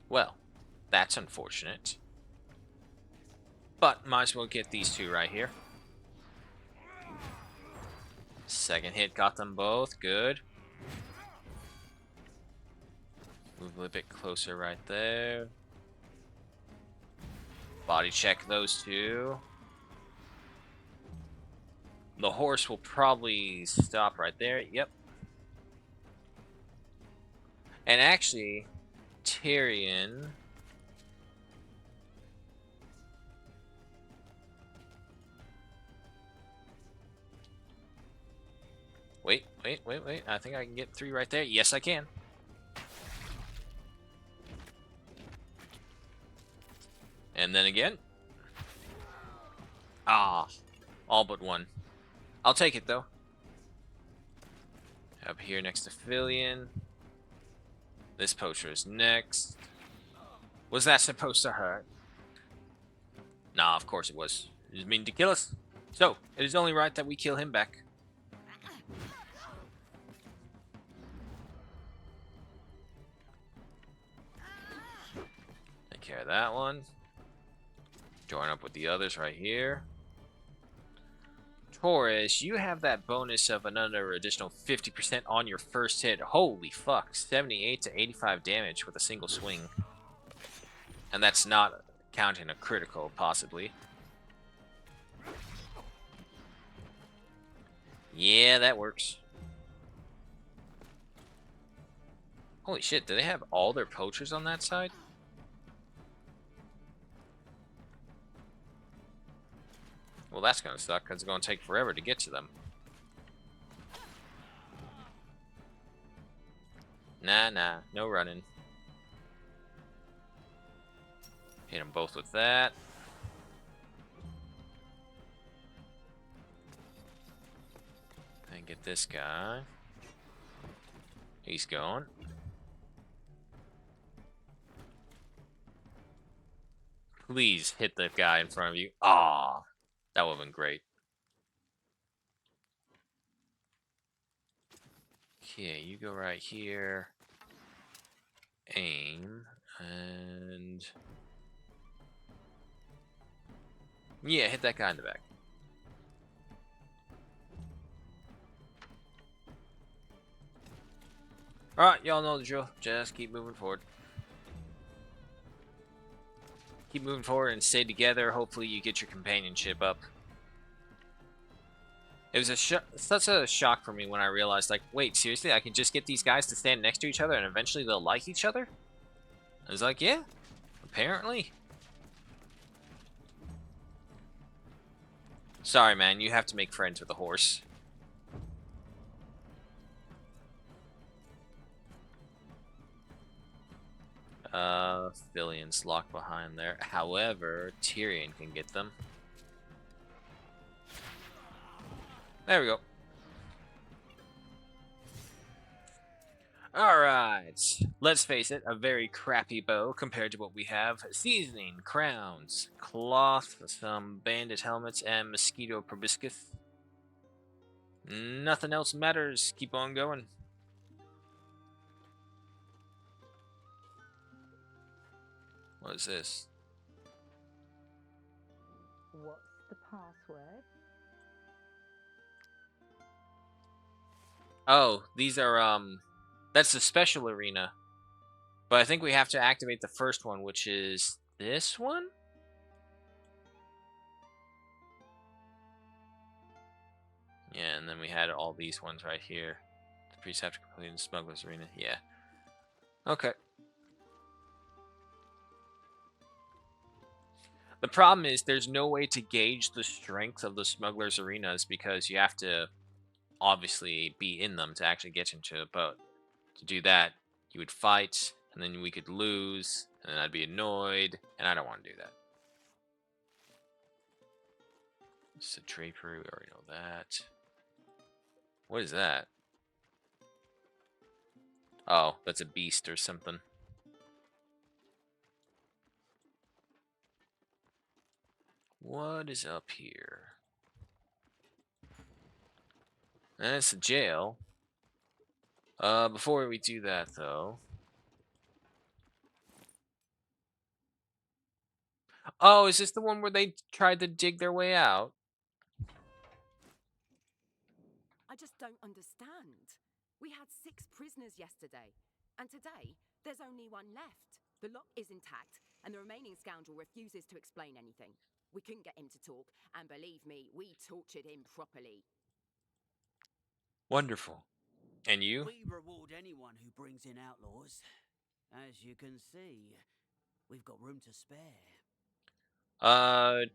Well, that's unfortunate. But might as well get these two right here. Second hit got them both. Good. Move a little bit closer right there. Body check those two. The horse will probably stop right there. Yep. And actually, Tyrion... Wait. I think I can get 3 right there. Yes, I can. And then again. Ah, all but 1. I'll take it, though. Up here next to Fillion. This poacher is next. Was that supposed to hurt? Nah, of course it was. He was meaning to kill us. So, it is only right that we kill him back. Take care of that one. Join up with the others right here. Taurus, you have that bonus of another additional 50% on your first hit. Holy fuck. 78 to 85 damage with a single swing. And that's not counting a critical, possibly. Yeah, that works. Holy shit, do they have all their poachers on that side? Well, that's gonna suck, because it's gonna take forever to get to them. Nah, no running. Hit them both with that. And get this guy. He's gone. Please hit the guy in front of you. Ah, that would have been great. Okay, you go right here. Aim. And... yeah, hit that guy in the back. Alright, y'all know the drill. Just keep moving forward. Keep moving forward and stay together. Hopefully you get your companionship up. It was such a shock for me when I realized, like, wait, seriously? I can just get these guys to stand next to each other and eventually they'll like each other? I was like, yeah, apparently. Sorry, man, you have to make friends with a horse. Fillion's locked behind there. However, Tyrion can get them. There we go. Alright. Let's face it, a very crappy bow compared to what we have. Seasoning, crowns, cloth, some bandit helmets, and mosquito proboscis. Nothing else matters. Keep on going. What is this? What's the password? Oh, these are, that's the special arena. But I think we have to activate the first one, which is this one? Yeah, and then we had all these ones right here. The priests have to complete the smuggler's arena. Yeah. Okay. The problem is there's no way to gauge the strength of the smuggler's arenas because you have to obviously be in them to actually get into it. But to do that, you would fight, and then we could lose, and then I'd be annoyed, and I don't want to do that. It's a drapery, we already know that. What is that? Oh, that's a beast or something. What is up here? And it's a jail. Before we do that, though. Oh, is this the one where they tried to dig their way out? I just don't understand. We had 6 prisoners yesterday, and today there's only 1 left. The lock is intact, and the remaining scoundrel refuses to explain anything. We couldn't get him to talk, and believe me, we tortured him properly. Wonderful. And you? We reward anyone who brings in outlaws. As you can see, we've got room to spare.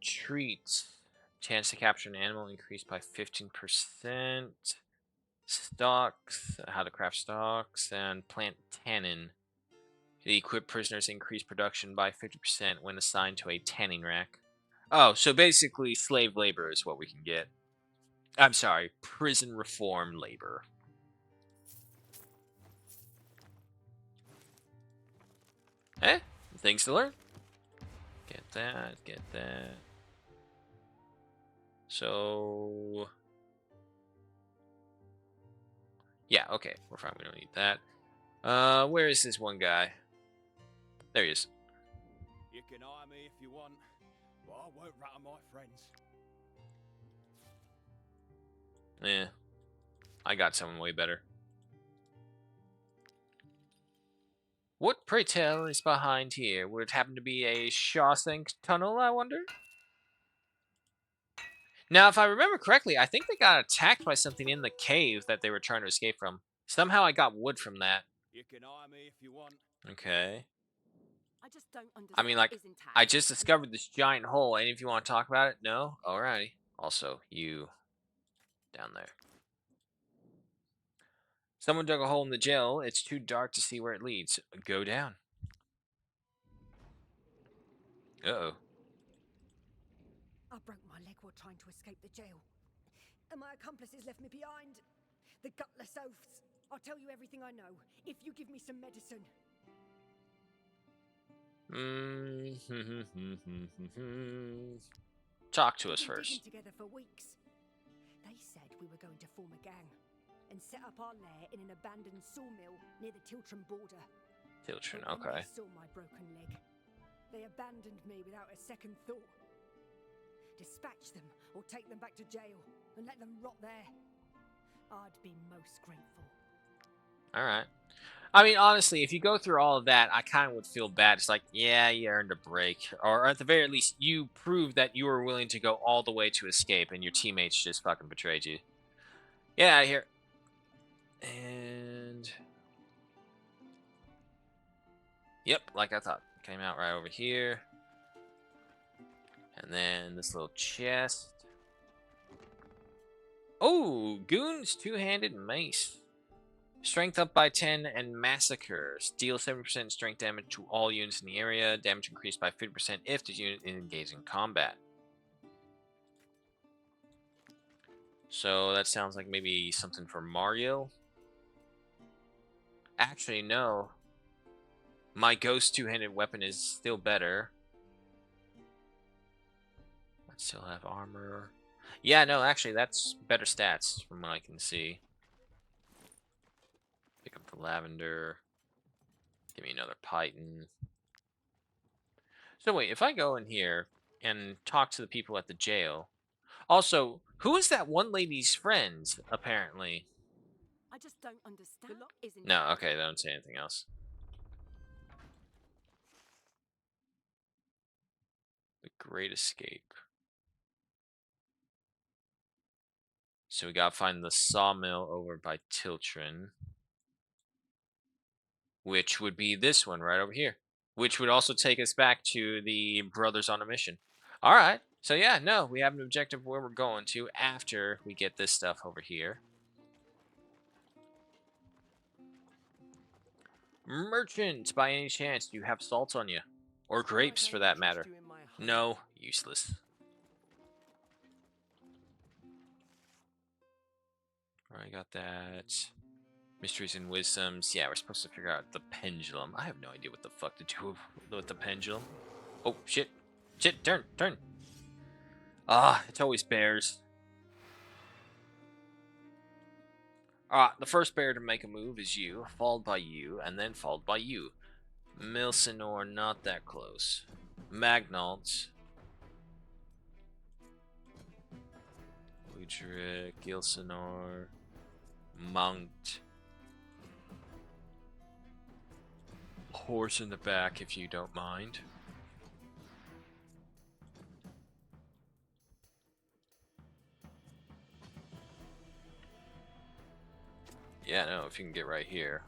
Treats. Chance to capture an animal increased by 15%. Stocks. How to craft stocks. And plant tannin. The equipped prisoners increase production by 50% when assigned to a tanning rack. Oh, so basically slave labor is what we can get. I'm sorry, prison reform labor. Eh? Things to learn. Get that, get that. So... yeah, okay, we're fine, we don't need that. Where is this one guy? There he is. You can hire me if you want, but I won't rattle my friends. Yeah, I got someone way better. What, pray tell, is behind here? Would it happen to be a Shawshank tunnel, I wonder? Now, if I remember correctly, I think they got attacked by something in the cave that they were trying to escape from. Somehow I got wood from that. You can hire me if you want. Okay. I just don't understand. I mean, like, I just discovered this giant hole. Any of you want to talk about it? No? Alrighty. Also, you down there. Someone dug a hole in the jail. It's too dark to see where it leads. Go down. Uh-oh. I broke my leg while trying to escape the jail. And my accomplices left me behind. The gutless oafs. I'll tell you everything I know, if you give me some medicine. Talk to us We've been digging first. together for weeks. They said we were going to form a gang and set up our lair in an abandoned sawmill near the Tiltron border. Tiltron, But when okay. they saw my broken leg, they abandoned me without a second thought. Dispatch them or take them back to jail and let them rot there. I'd be most grateful. Alright. I mean, honestly, if you go through all of that, I kind of would feel bad. It's like, yeah, you earned a break. Or at the very least, you proved that you were willing to go all the way to escape, and your teammates just fucking betrayed you. Get out of here. And... Yep, like I thought. Came out right over here. And then this little chest. Oh, Goon's two-handed mace. Strength up by 10 and massacres. Deal 7% strength damage to all units in the area. Damage increased by 50% if the unit is engaged in combat. So that sounds like maybe something for Mario. Actually, no. My ghost two-handed weapon is still better. I still have armor. Yeah, no, actually, that's better stats from what I can see. Pick up the lavender. Give me another python. So wait, if I go in here and talk to the people at the jail. Also, who is that one lady's friend, apparently? I just don't understand. The lock isn't. No, okay, they don't say anything else. The Great Escape. So we gotta find the sawmill over by Tiltron. Which would be this one right over here. Which would also take us back to the Brothers on a Mission. Alright, so yeah, no, we have an objective where we're going to after we get this stuff over here. Merchant, by any chance, do you have salt on you? Or grapes, for that matter? No, useless. Alright, got that. Mysteries and wisdoms. Yeah, we're supposed to figure out the pendulum. I have no idea what the fuck to do with the pendulum. Oh, shit. Shit, turn, turn. Ah, it's always bears. The first bear to make a move is you, followed by you, and then followed by you. Milsinor, not that close. Magnault. Udric, Gilsinor. Monked. Horse in the back, if you don't mind. Yeah, no, if you can get right here.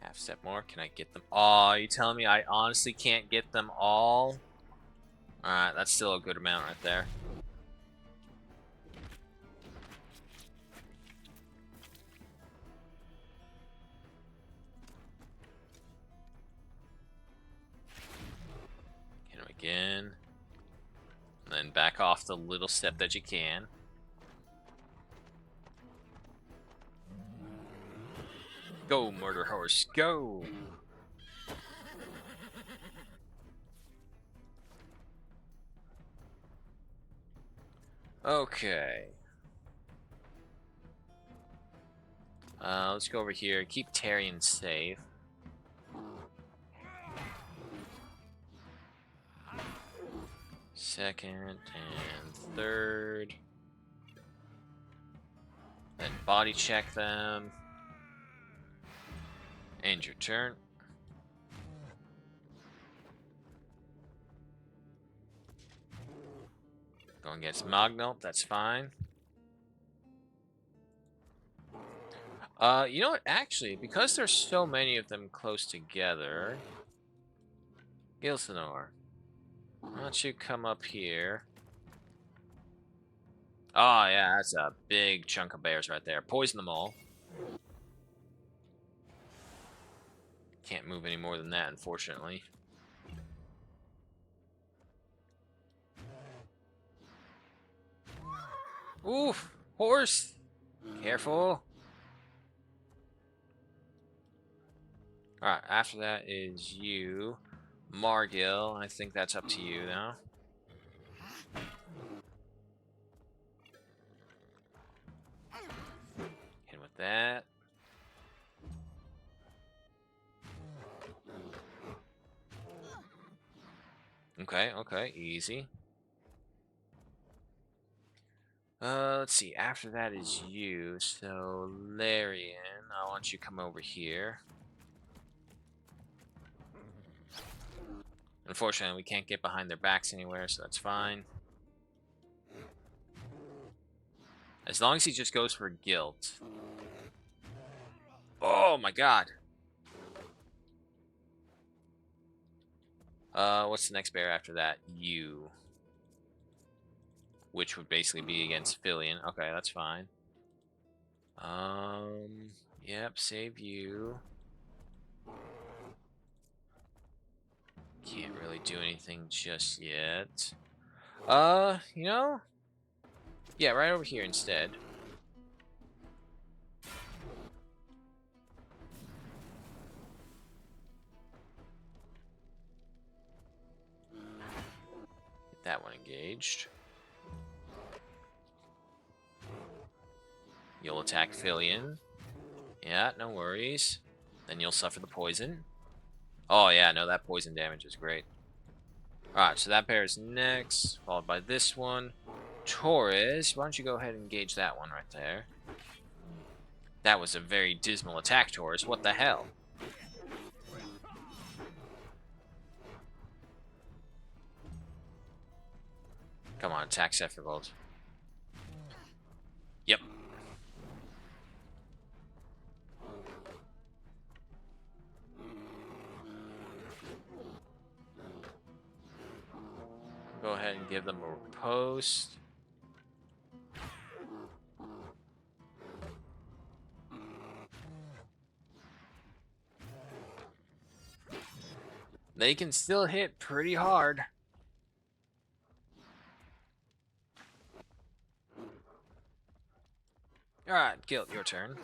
Half step more. Can I get them? Oh, you telling me I honestly can't get them all? Alright, that's still a good amount right there. Hit him again. And then back off the little step that you can. Go, murder horse, go! Okay. Let's go over here. Keep Tyrion safe. Second and third. Then body check them. End your turn. Going against Magnault, that's fine. You know what? Actually, because there's so many of them close together, Gilsinor, why don't you come up here? Oh, yeah, that's a big chunk of bears right there. Poison them all. Can't move any more than that, unfortunately. Oof! Horse! Careful. Alright, after that is you. Margil, I think that's up to you now. Hit with that. Okay, okay, easy. Let's see. After that is you. So, Larian, I want you to come over here. Unfortunately, we can't get behind their backs anywhere, so that's fine. As long as he just goes for guilt. Oh my god. What's the next bear after that? You. Which would basically be against Fillion. Okay, that's fine. Yep, save you. Can't really do anything just yet. You know? Yeah, right over here instead. Get that one engaged. You'll attack Fillion. Yeah, no worries. Then you'll suffer the poison. Oh yeah, no, that poison damage is great. Alright, so that pair is next, followed by this one. Taurus, why don't you go ahead and engage that one right there. That was a very dismal attack, Taurus. What the hell? Come on, attack Sephiroth. Yep. Go ahead and give them a riposte. They can still hit pretty hard. Alright, Guilt, your turn.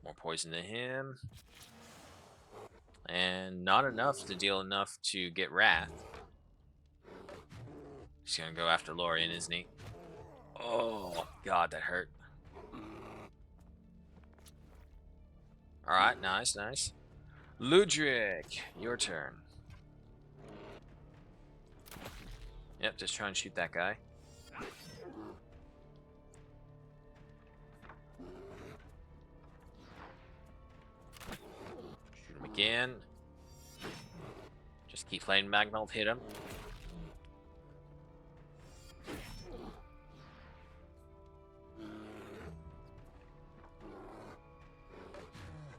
More poison to him. And not enough to deal enough to get Wrath. He's gonna go after Lorian, isn't he? Oh, God, that hurt. Alright, nice, nice. Ludric, your turn. Yep, just try and shoot that guy. Shoot him again. Just keep playing Magnolt, hit him.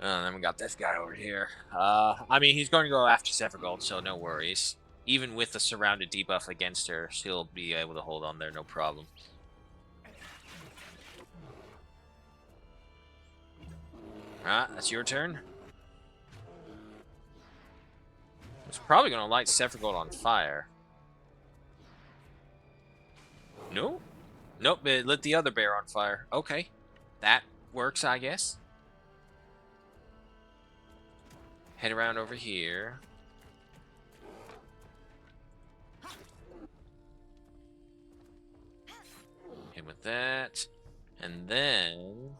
And then we got this guy over here. I mean, he's going to go after Sephiroth, so no worries. Even with the surrounded debuff against her, she'll be able to hold on there, no problem. Alright, that's your turn. It's probably going to light Sephiroth on fire. No? Nope, it lit the other bear on fire. Okay. That works, I guess. Head around over here. Hit with that. And then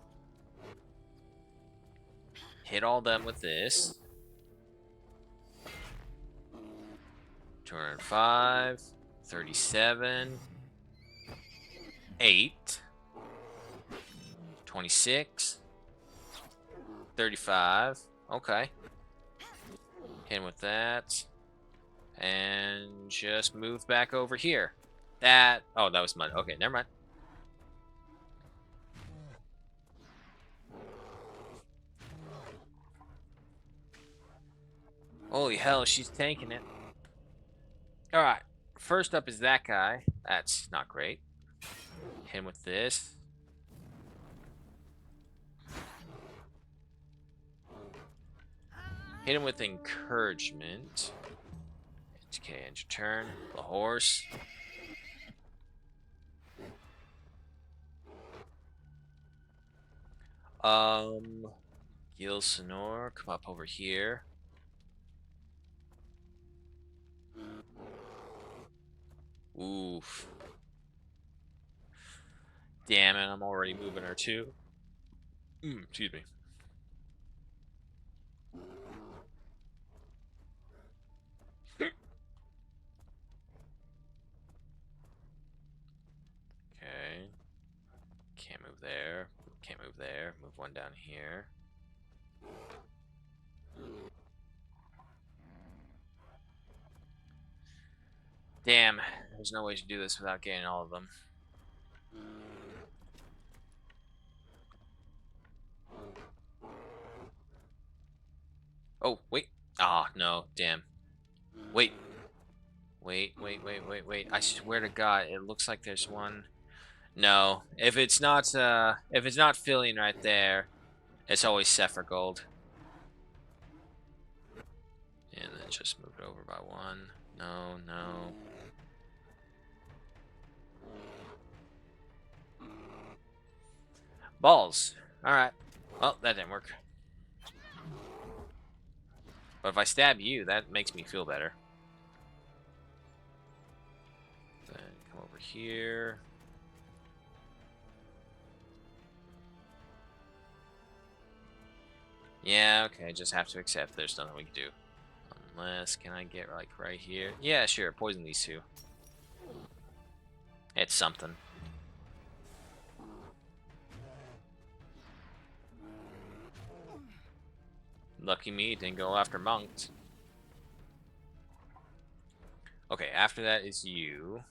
hit all them with this. 205, 37, 8, 26, 35. Okay. Hit him with that. And just move back over here. That. Oh, that was mud. Okay, never mind. Holy hell, she's tanking it. Alright, first up is that guy. That's not great. Hit him with this. Hit him with encouragement. Okay, end your turn. The horse. Gil Sonor, come up over here. Oof. Damn it, I'm already moving her too. Excuse me. Okay. Can't move there. Can't move there. Move one down here. Damn, there's no way to do this without getting all of them. Oh, wait. Ah, no, damn. Wait. Wait. I swear to God, it looks like there's one. No, if it's not Fillion right there, it's always Sephiroth Gold. And then just move it over by one. No. Balls. Alright. Well, that didn't work. But if I stab you, that makes me feel better. Then come over here. Yeah, okay, just have to accept there's nothing we can do. Unless, can I get like right here? Yeah, sure, poison these two. It's something. Lucky me, didn't go after monks. Okay, after that is you.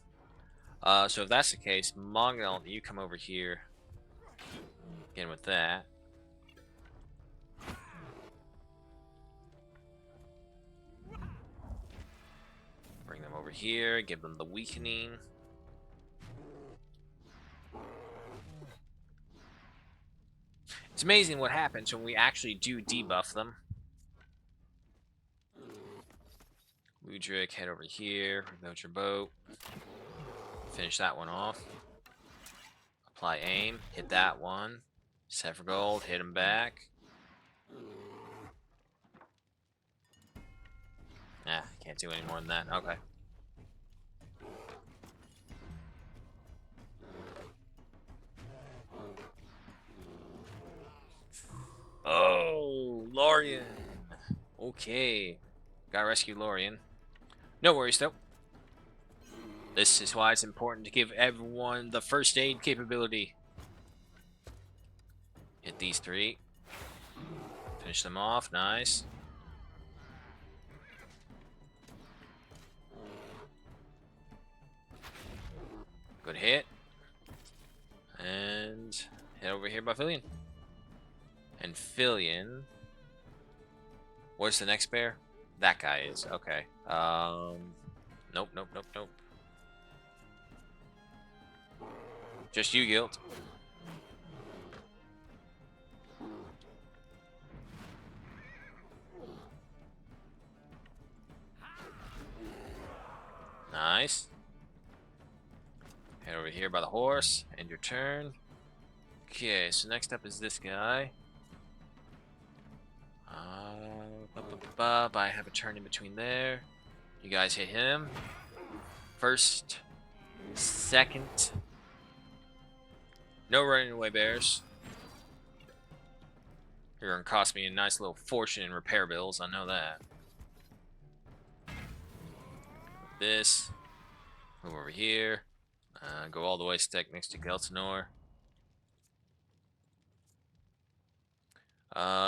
So if that's the case, Mongol, you come over here. Again with that. Bring them over here, give them the weakening. It's amazing what happens when we actually do debuff them. Ludric, head over here, rebuild your boat. Finish that one off. Apply aim, hit that one. Set for gold, hit him back. Can't do any more than that. Okay. Oh, Lorian. Okay. Gotta rescue Lorian. No worries, though. This is why it's important to give everyone the first aid capability. Hit these three. Finish them off. Nice. Good hit. And head over here by Fillion. And Fillion. What's the next bear? That guy is. Okay. Nope. Just you, Guilt. Nice. Head over here by the horse. End your turn. Okay, so next up is this guy. I have a turn in between there. You guys hit him. First. Second. No running away bears. You're gonna cost me a nice little fortune in repair bills, I know that. This. Move over here. Go all the way, stick next to Geltanor.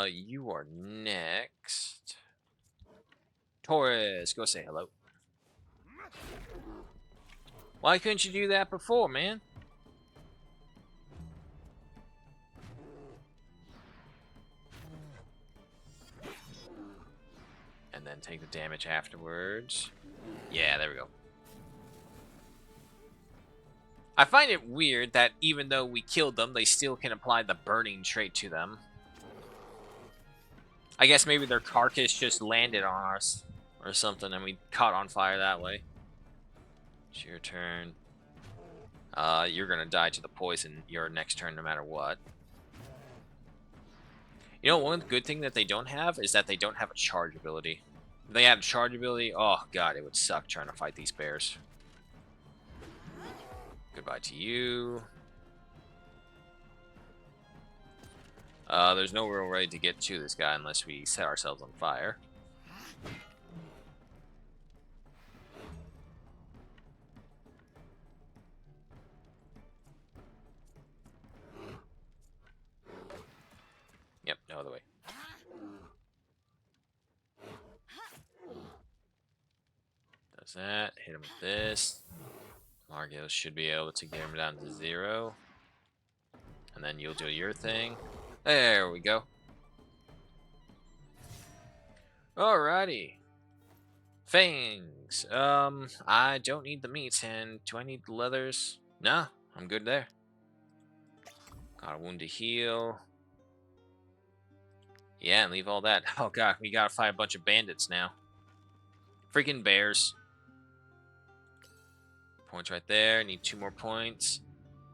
You are next. Torres, go say hello. Why couldn't you do that before, man? And then take the damage afterwards. Yeah, there we go. I find it weird that even though we killed them, they still can apply the burning trait to them. I guess maybe their carcass just landed on us or something and we caught on fire that way. It's your turn. You're gonna die to the poison your next turn no matter what. You know, one good thing that they don't have is that they don't have a charge ability. If they had a charge ability, oh god, it would suck trying to fight these bears. Goodbye to you. There's no real way to get to this guy unless we set ourselves on fire. Yep, no other way. Does that. Hit him with this. Margil should be able to get him down to 0. And then you'll do your thing. There we go. Alrighty. Fangs. I don't need the meats, and do I need the leathers? Nah, I'm good there. Got a wound to heal. Yeah, and leave all that. Oh god, we gotta fight a bunch of bandits now. Freaking bears. Points right there. Need 2 more points.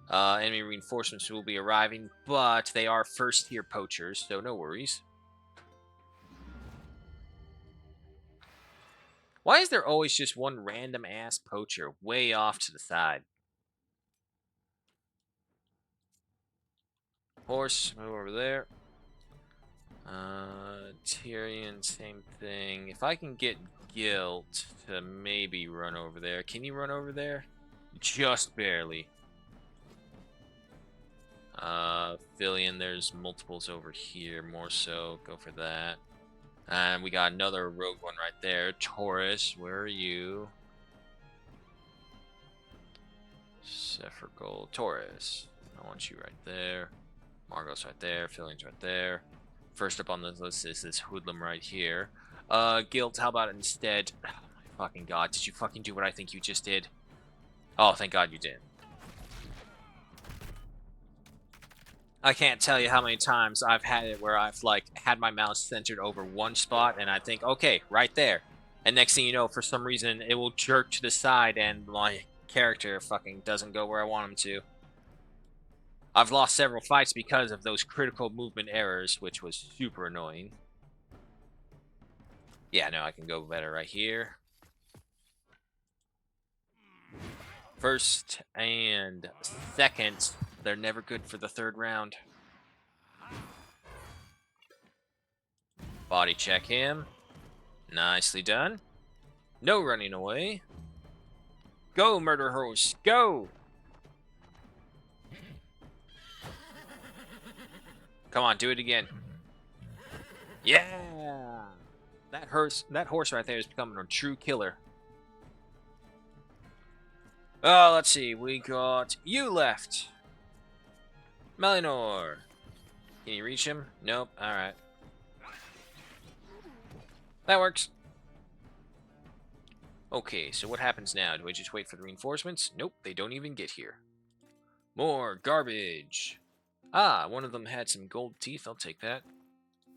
Enemy reinforcements will be arriving, but they are first-tier poachers, so no worries. Why is there always just one random-ass poacher way off to the side? Horse, move over there. Tyrion, same thing. If I can get Guilt to maybe run over there. Can you run over there? Just barely. Fillion, there's multiples over here, more so. Go for that. And we got another rogue one right there. Taurus, where are you? Zephyr Gold. Taurus. I want you right there. Margot's right there. Fillion's right there. First up on the list is this hoodlum right here. Guilt, how about instead? Oh my fucking god, did you fucking do what I think you just did? Oh, thank god you did. I can't tell you how many times I've had it where I've like had my mouse centered over one spot and I think, okay, right there. And next thing you know, for some reason, it will jerk to the side and my character fucking doesn't go where I want him to. I've lost several fights because of those critical movement errors, which was super annoying. Yeah, no, I can go better right here. First and second, they're never good for the third round. Body check him. Nicely done. No running away. Go, murder horse, go! Come on, do it again. Yeah! That horse right there is becoming a true killer. Oh, let's see. We got you left. Melinor. Can you reach him? Nope. Alright. That works. Okay, so what happens now? Do I just wait for the reinforcements? Nope, they don't even get here. More garbage. Ah, one of them had some gold teeth. I'll take that.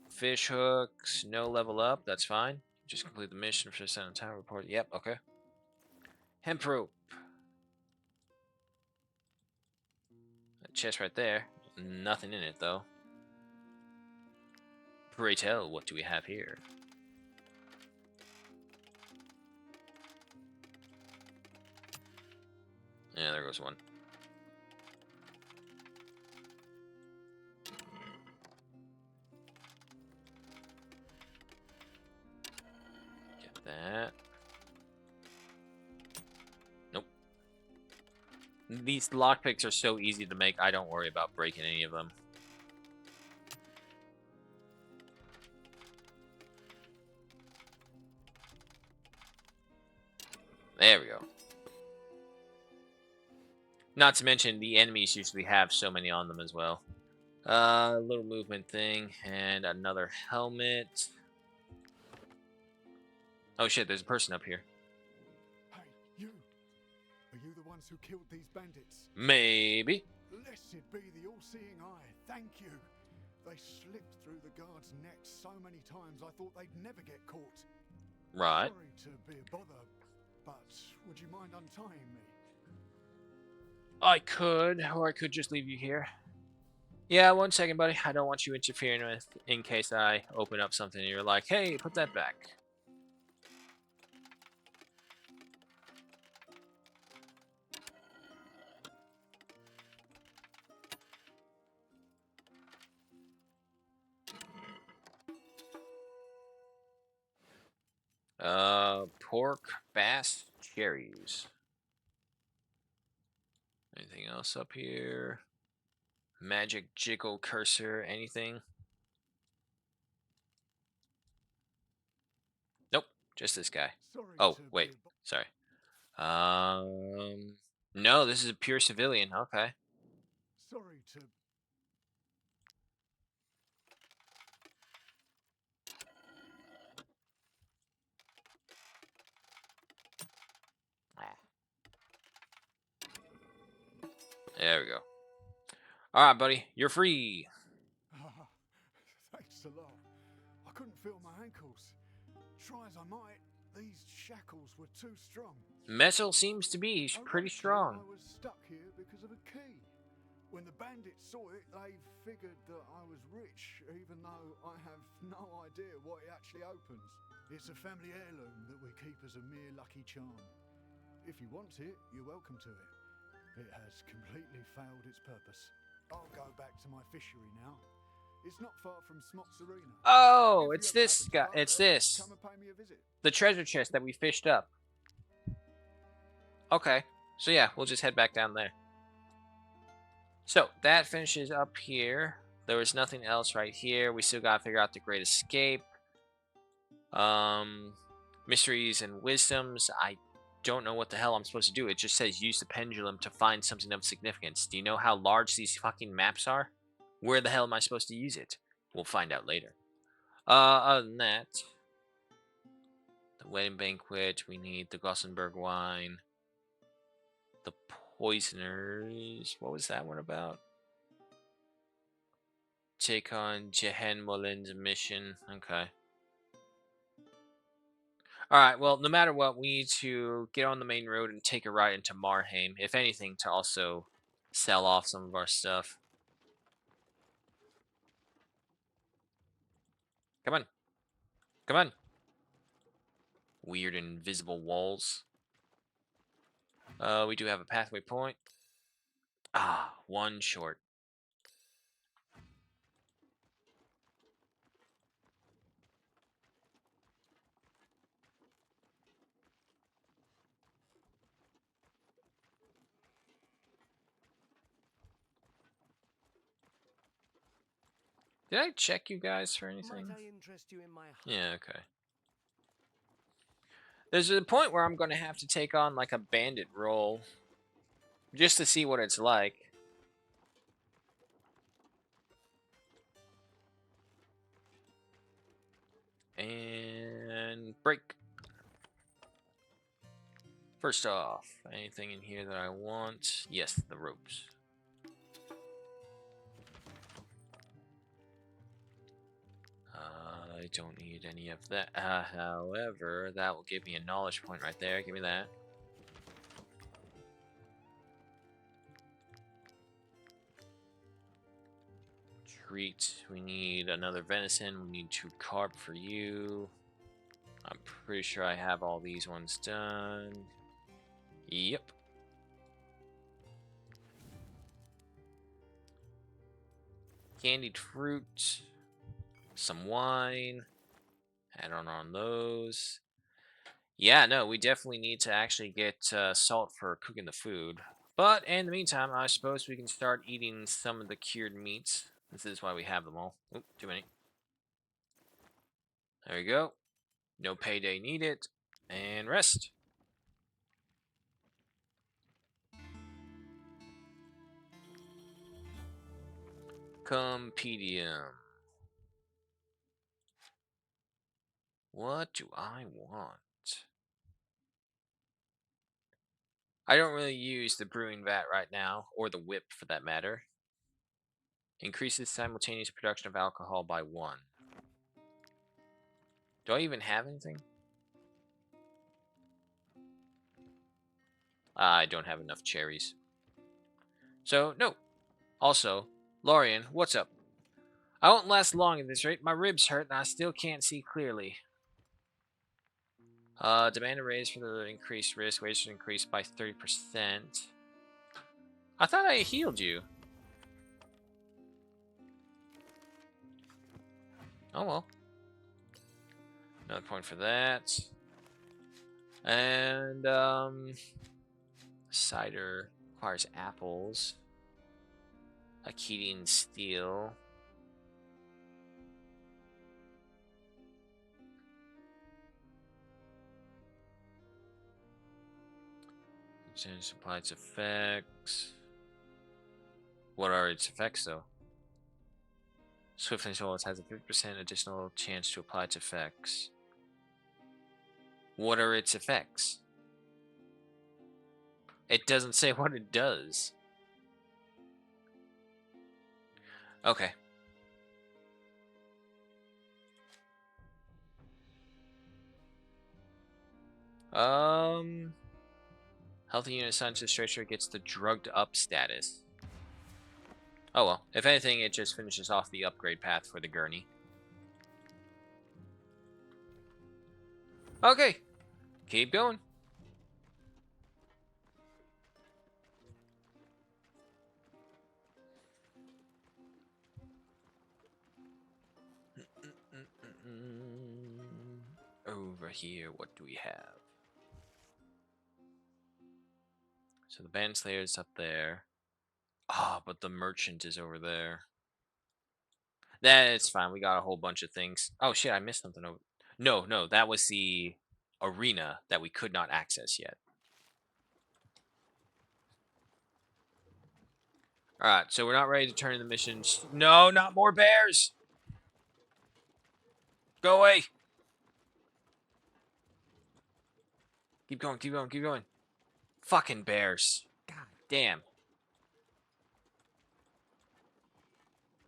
Fish hooks. No level up. That's fine. Just complete the mission for send a time report. Yep, okay. Hemp rope. That chest right there. Nothing in it, though. Pray tell, what do we have here? Yeah, there goes one. Get that. Nope. These lockpicks are so easy to make, I don't worry about breaking any of them. There we go. Not to mention, the enemies usually have so many on them as well. Little movement thing, and another helmet. Oh shit, there's a person up here. Hey, you! Are you the one ones who killed these bandits? Maybe. Blessed be the all-seeing eye. Thank you. They slipped through the guards' nets so many times I thought they'd never get caught. Right. Sorry to be a bother, but would you mind untying me? I could, or I could just leave you here. Yeah, 1 second, buddy. I don't want you interfering with in case I open up something and you're like, hey, put that back. Pork, bass, cherries. Anything else up here? Magic jiggle cursor, anything? Nope, just this guy. Oh, wait, sorry. No, this is a pure civilian. Okay. Sorry to... There we go. All right, buddy, you're free. Thanks a lot. I couldn't feel my ankles. Try as I might, these shackles were too strong. Metal seems to be pretty strong. I was stuck here because of a key. When the bandits saw it, they figured that I was rich, even though I have no idea what it actually opens. It's a family heirloom that we keep as a mere lucky charm. If you want it, you're welcome to it. It has completely failed its purpose. I'll go back to my fishery now. It's not far from Smock's Arena. Oh, it's this guy. It's there, this. come and pay me a visit. The treasure chest that we fished up. Okay. So yeah, we'll just head back down there. So that finishes up here. There was nothing else right here. We still gotta figure out the Great Escape. Mysteries and wisdoms. I don't know what the hell I'm supposed to do. It just says use the pendulum to find something of significance. Do you know how large these fucking maps are? Where the hell am I supposed to use it? We'll find out later. Other than that, the wedding banquet, we need the Gossenberg wine. The poisoners. What was that one about? Take on Jehen Molin's mission. Okay. Alright, well, no matter what, we need to get on the main road and take a ride into Marheim. If anything, to also sell off some of our stuff. Come on. Come on. Weird invisible walls. We do have a pathway point. Ah, one short. Did I check you guys for anything? Might I interest you in my... Yeah, okay. There's a point where I'm going to have to take on like a bandit role. Just to see what it's like. And break. First off, anything in here that I want? Yes, the ropes. I don't need any of that. However, that will give me a knowledge point right there. Give me that. Treat. We need another venison. We need 2 carp for you. I'm pretty sure I have all these ones done. Yep. Candied fruit. Some wine. Add on those. Yeah, no, we definitely need to actually get salt for cooking the food. But in the meantime, I suppose we can start eating some of the cured meats. This is why we have them all. Oop, too many. There we go. No payday needed. And rest. Compendium. What do I want? I don't really use the brewing vat right now, or the whip for that matter. Increases simultaneous production of alcohol by 1. Do I even have anything? I don't have enough cherries. So, no. Also, Lorian, what's up? I won't last long at this rate. My ribs hurt and I still can't see clearly. Demand a raise for the increased risk. Wages increased by 30%. I thought I healed you. Oh well. Another point for that. And, cider requires apples. Akkadian steel. Change apply its effects. What are its effects, though? Swift Controls has a 50% additional chance to apply its effects. What are its effects? It doesn't say what it does. Okay. Healthy unit assigned to the stretcher gets the drugged up status. Oh well. If anything, it just finishes off the upgrade path for the gurney. Okay. Keep going. Over here, what do we have? So the Band Slayer is up there. Ah, but the Merchant is over there. That's fine. We got a whole bunch of things. Oh shit, I missed something over. No, that was the arena that we could not access yet. Alright, so we're not ready to turn in the missions. No, not more bears! Go away! Keep going, keep going, keep going. Fucking bears. God damn.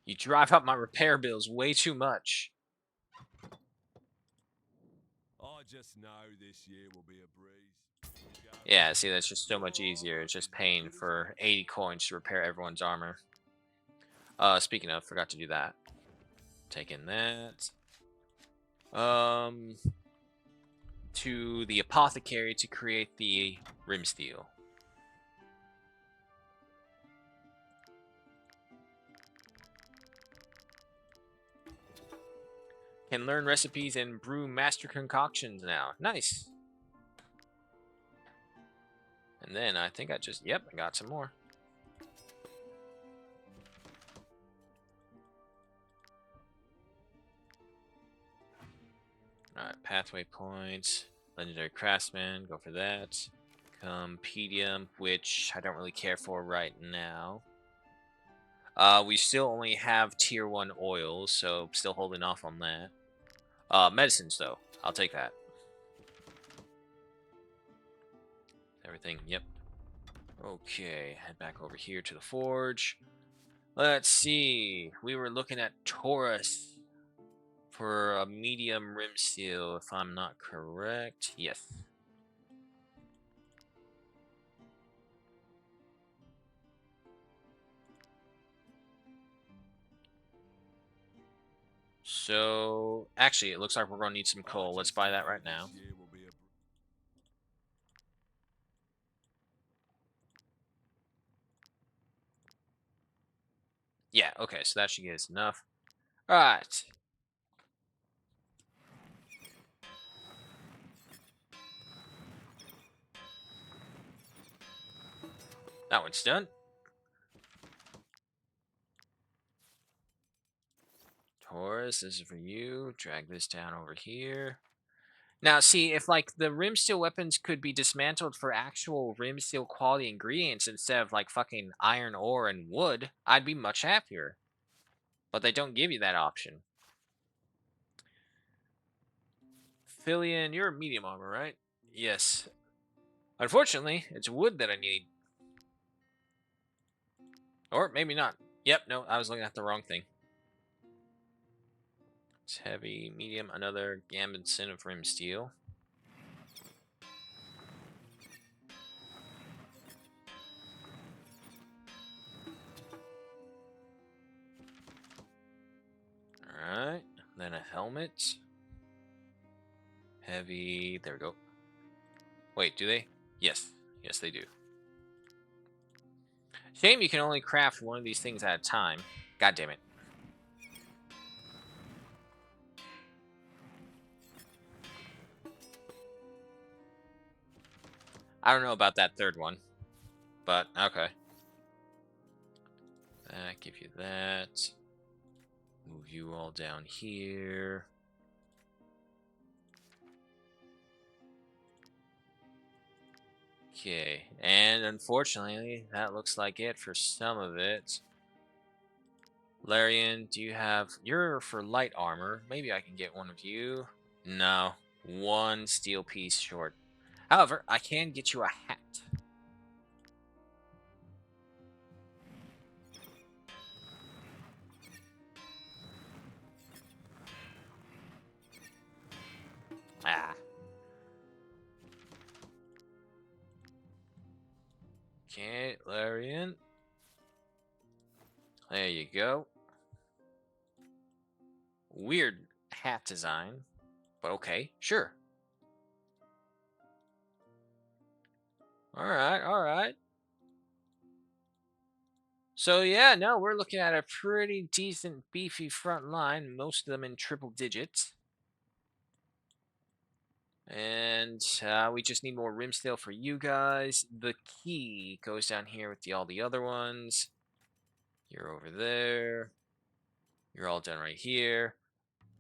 You drive up my repair bills way too much. I just know this year will be a breeze. Yeah, see, that's just so much easier. It's just paying for 80 coins to repair everyone's armor. Speaking of, forgot to do that. Taking that. To the apothecary to create the rim steel. Can learn recipes and brew master concoctions now. Nice. And then I think I just, yep, I got some more. Alright, pathway points. Legendary craftsman, go for that. Compendium, which I don't really care for right now. We still only have tier 1 oils, so still holding off on that. Medicines, though. I'll take that. Everything, yep. Okay, head back over here to the forge. Let's see. We were looking at Taurus for a medium rim seal, if I'm not correct. Yes. So, actually, it looks like we're going to need some coal. Let's buy that right now. Yeah, okay, so that should get us enough. Alright. That one's done. Taurus, this is for you. Drag this down over here. Now, see, if, like, the rim steel weapons could be dismantled for actual rim steel quality ingredients instead of, like, fucking iron ore and wood, I'd be much happier. But they don't give you that option. Filian, you're medium armor, right? Yes. Unfortunately, it's wood that I need. Or maybe not. Yep, no, I was looking at the wrong thing. It's heavy, medium, another gambit of rim steel. Alright, then a helmet. Heavy, there we go. Wait, do they? Yes, yes they do. Shame you can only craft one of these things at a time. God damn it. I don't know about that third one, but okay. That, give you that. Move you all down here. Okay, and unfortunately, that looks like it for some of it. Larian, do you have... You're for light armor. Maybe I can get one of you. No, one steel piece short. However, I can get you a hat. Ah. Okay, Larian. There you go. Weird hat design, but okay, sure. Alright, alright. So yeah, no, we're looking at a pretty decent, beefy front line, most of them in triple digits. And we just need more rim steel for you guys. The key goes down here with all the other ones. You're over there. You're all done right here.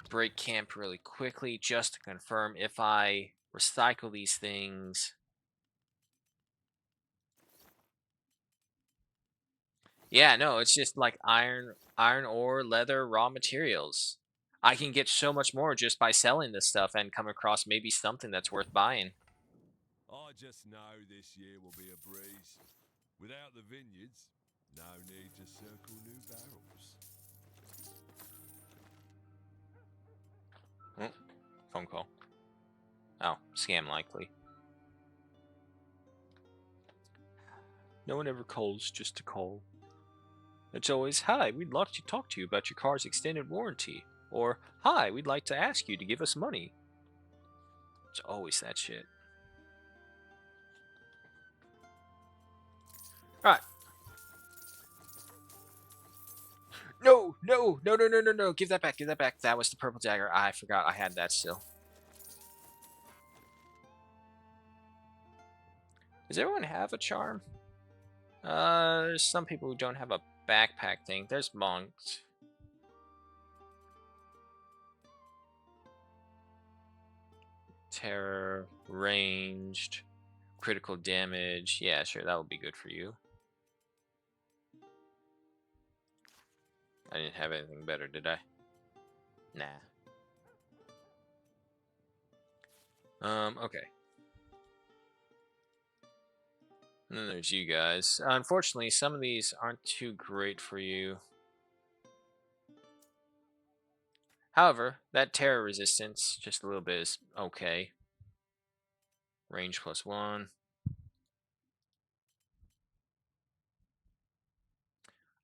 Break camp really quickly just to confirm if I recycle these things. Yeah, no, it's just like iron ore, leather, raw materials. I can get so much more just by selling this stuff and come across maybe something that's worth buying. I just know this year will be a breeze. Without the vineyards, no need to circle new barrels. Oh, phone call. Oh, scam likely. No one ever calls just to call. It's always, hi, we'd love to talk to you about your car's extended warranty. Or, hi, we'd like to ask you to give us money. It's always that shit. Alright. No, no, no, no, no, no, no. Give that back, give that back. That was the purple dagger. I forgot I had that still. Does everyone have a charm? There's some people who don't have a backpack thing. There's monks. Terror, ranged, critical damage. Yeah, sure, that would be good for you. I didn't have anything better, did I? Nah. Okay. And then there's you guys. Unfortunately, some of these aren't too great for you. However, that terror resistance, just a little bit, is okay. Range +1.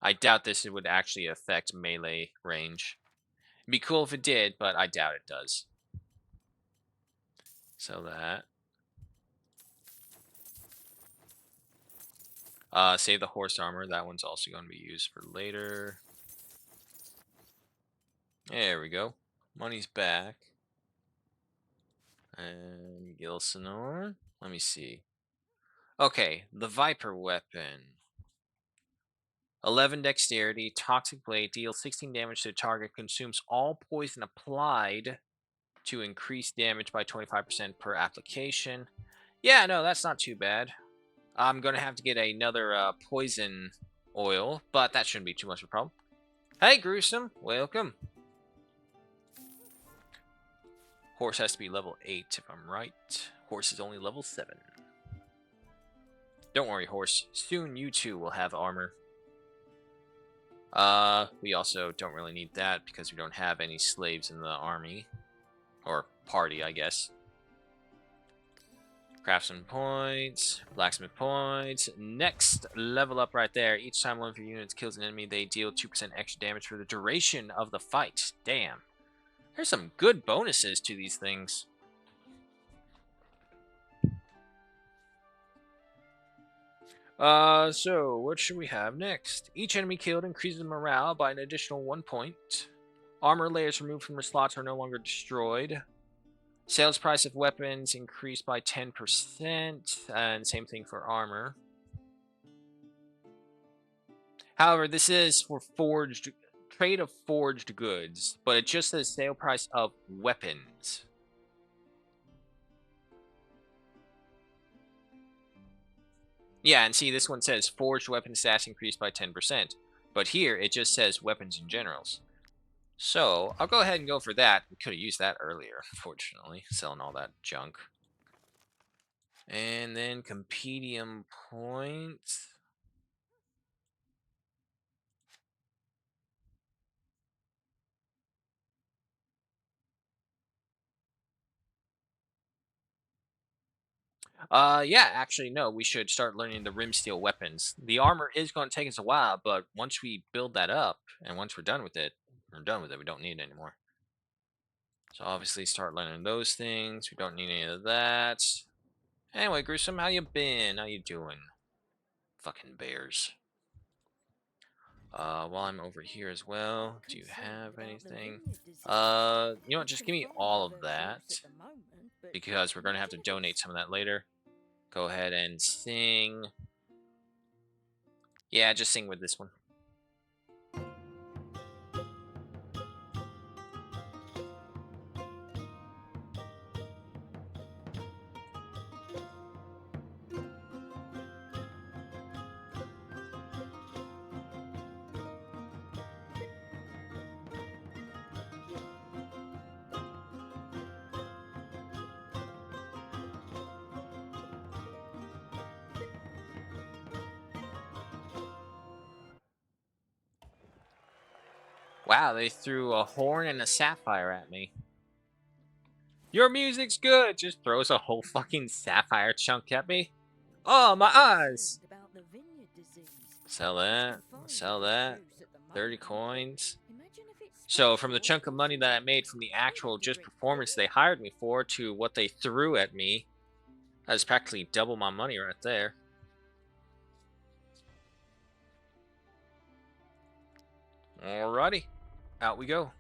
I doubt this would actually affect melee range. It'd be cool if it did, but I doubt it does. So that. Save the horse armor. That one's also going to be used for later. There we go. Money's back. And Gilsanor. Let me see. Okay, the Viper weapon. 11 dexterity, toxic blade, deals 16 damage to the target, consumes all poison applied to increase damage by 25% per application. Yeah, no, that's not too bad. I'm going to have to get another poison oil, but that shouldn't be too much of a problem. Hey, Gruesome, welcome. Horse has to be level 8 if I'm right. Horse is only level 7. Don't worry, horse. Soon you too will have armor. We also don't really need that because we don't have any slaves in the army. Or party, I guess. Craftsman points, blacksmith points. Next level up right there. Each time one of your units kills an enemy, they deal 2% extra damage for the duration of the fight. Damn. There's some good bonuses to these things. So what should we have next? Each enemy killed increases morale by an additional 1 point. Armor layers removed from their slots are no longer destroyed. Sales price of weapons increased by 10%, and same thing for armor. However, this is for trade of forged goods, but it just says sale price of weapons. Yeah, and see, this one says forged weapon stats increased by 10%, but here it just says weapons in generals. So I'll go ahead and go for that. We could have used that earlier, unfortunately, selling all that junk. And then compendium points. Yeah, actually, no, we should start learning the rim steel weapons. The armor is going to take us a while, but once we build that up, and once we're done with it, we don't need it anymore. So obviously start learning those things. We don't need any of that. Anyway, Gruesome, how you been? How you doing? Fucking bears. While I'm over here as well, do you have anything? You know what, just give me all of that, because we're going to have to donate some of that later. Go ahead and sing. Yeah, just sing with this one. Wow, they threw a horn and a sapphire at me. Your music's good! Just throws a whole fucking sapphire chunk at me. Oh, my eyes! Sell that. Sell that. 30 coins. So, from the chunk of money that I made from the actual just performance they hired me for to what they threw at me, that's practically double my money right there. Alrighty. Out we go.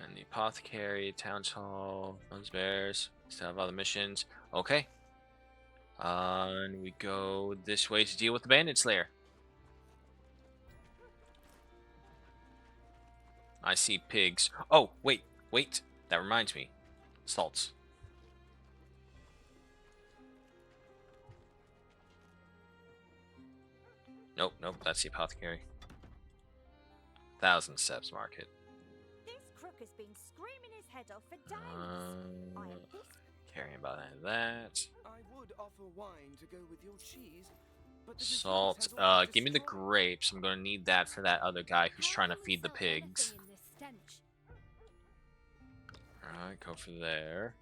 And the apothecary, town hall, Buns Bears, still have other missions. Okay. And we go this way to deal with the bandit slayer. I see pigs. Oh, wait. That reminds me. Salts. Nope, that's the apothecary. 1,000 Steps Market. This crook has been screaming his head off for days. Caring about any of that. I would offer wine to go with your cheese, but the Salt. Give me the grapes. I'm gonna need that for that other guy who's trying to feed the pigs. Alright, go for there.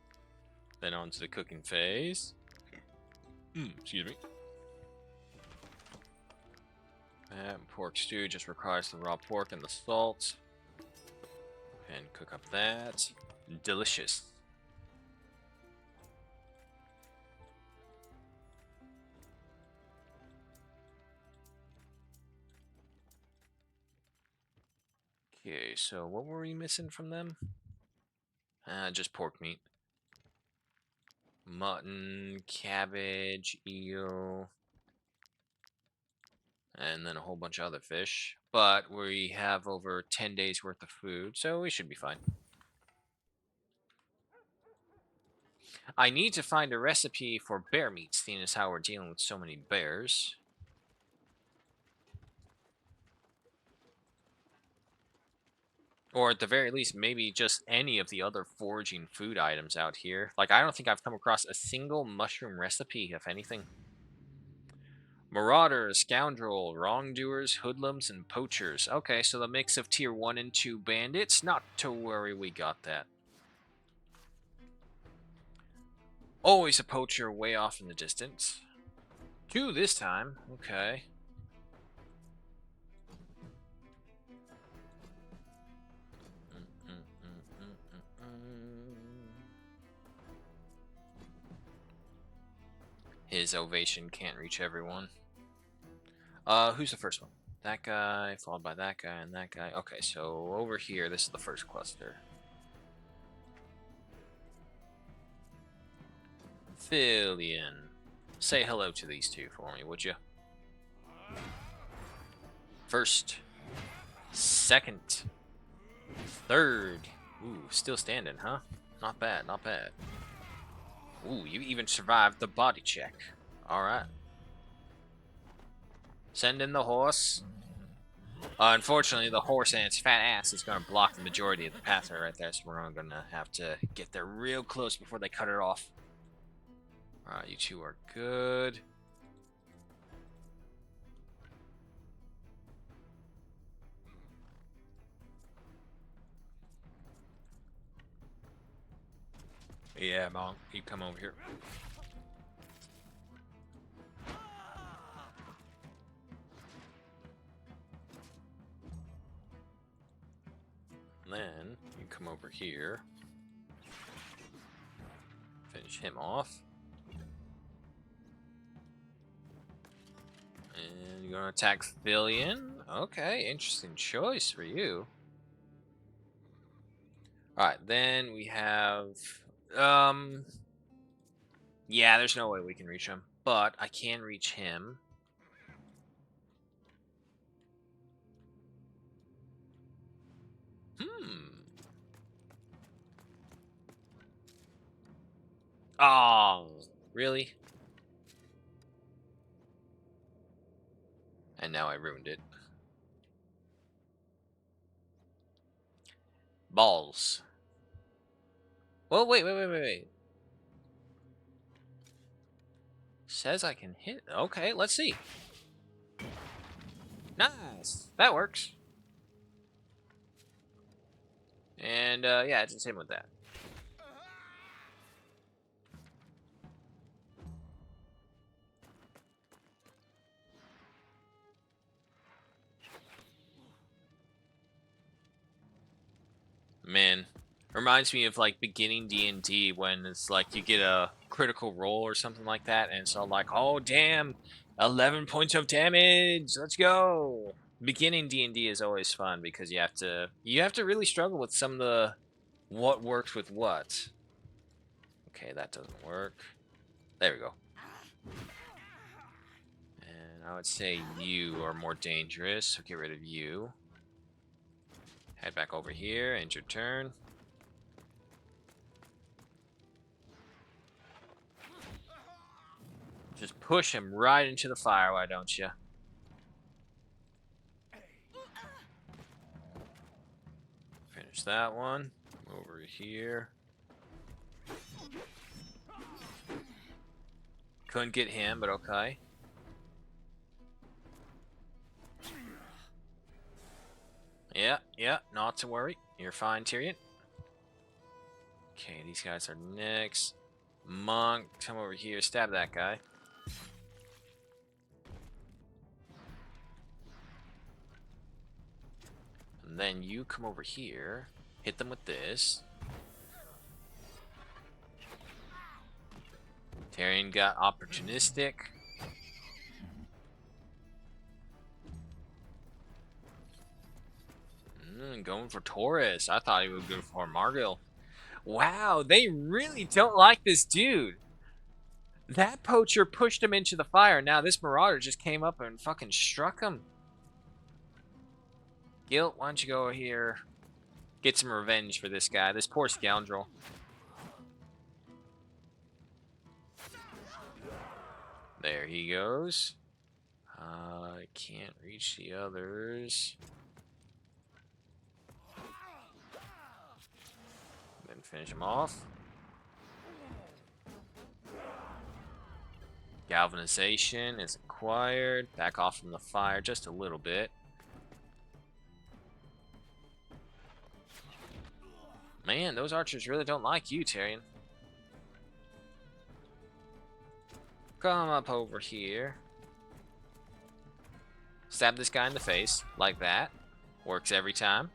Then on to the cooking phase. Excuse me. And pork stew just requires the raw pork and the salt. And cook up that. Delicious. Okay, so what were we missing from them? Just pork meat. Mutton, cabbage, eel, and then a whole bunch of other fish. But we have over 10 days worth of food, so we should be fine. I need to find a recipe for bear meat, seeing as how we're dealing with so many bears. Or at the very least, maybe just any of the other foraging food items out here. Like, I don't think I've come across a single mushroom recipe, if anything. Marauders, scoundrel, wrongdoers, hoodlums, and poachers. Okay, so the mix of tier 1 and 2 bandits. Not to worry, we got that. Always a poacher way off in the distance. 2 this time. Okay. His ovation can't reach everyone. Who's the first one? That guy, followed by that guy, and that guy. Okay, so over here, this is the first cluster. Fillion. Say hello to these two for me, would you? First. Second. Third. Ooh, still standing, huh? Not bad, not bad. Ooh, you even survived the body check. Alright. Send in the horse. Unfortunately, the horse and its fat ass is going to block the majority of the pathway right there, so we're going to have to get there real close before they cut it off. Alright, you two are good. Yeah, Monk, you come over here. And then you come over here. Finish him off. And you're gonna attack Fillion. Okay, interesting choice for you. Alright, then we have yeah, there's no way we can reach him. But I can reach him. Oh, really? And now I ruined it. Balls. Well, wait. Says I can hit. Okay, let's see. Nice. That works. And, yeah, just him with that. Man, reminds me of like beginning D&D when it's like you get a critical roll or something like that, and so like, oh damn, 11 points of damage, let's go. Beginning D&D is always fun because you have to really struggle with some of the what works with what. Okay, that doesn't work. There we go. And I would say you are more dangerous, so get rid of you. Head back over here, end your turn. Just push him right into the fire, why don't you? Finish that one. Over here. Couldn't get him, but okay. Yeah, not to worry. You're fine, Tyrion. Okay, these guys are next. Monk, come over here, stab that guy. And then you come over here, hit them with this. Tyrion got opportunistic. Going for Taurus. I thought he would go for Margil. Wow, they really don't like this dude. That poacher pushed him into the fire. Now this marauder just came up and fucking struck him. Guilt, why don't you go here? Get some revenge for this guy. This poor scoundrel. There he goes. I can't reach the others. Then finish him off. Galvanization is required. Back off from the fire just a little bit. Man, those archers really don't like you, Tyrion. Come up over here. Stab this guy in the face, like that. Works every time.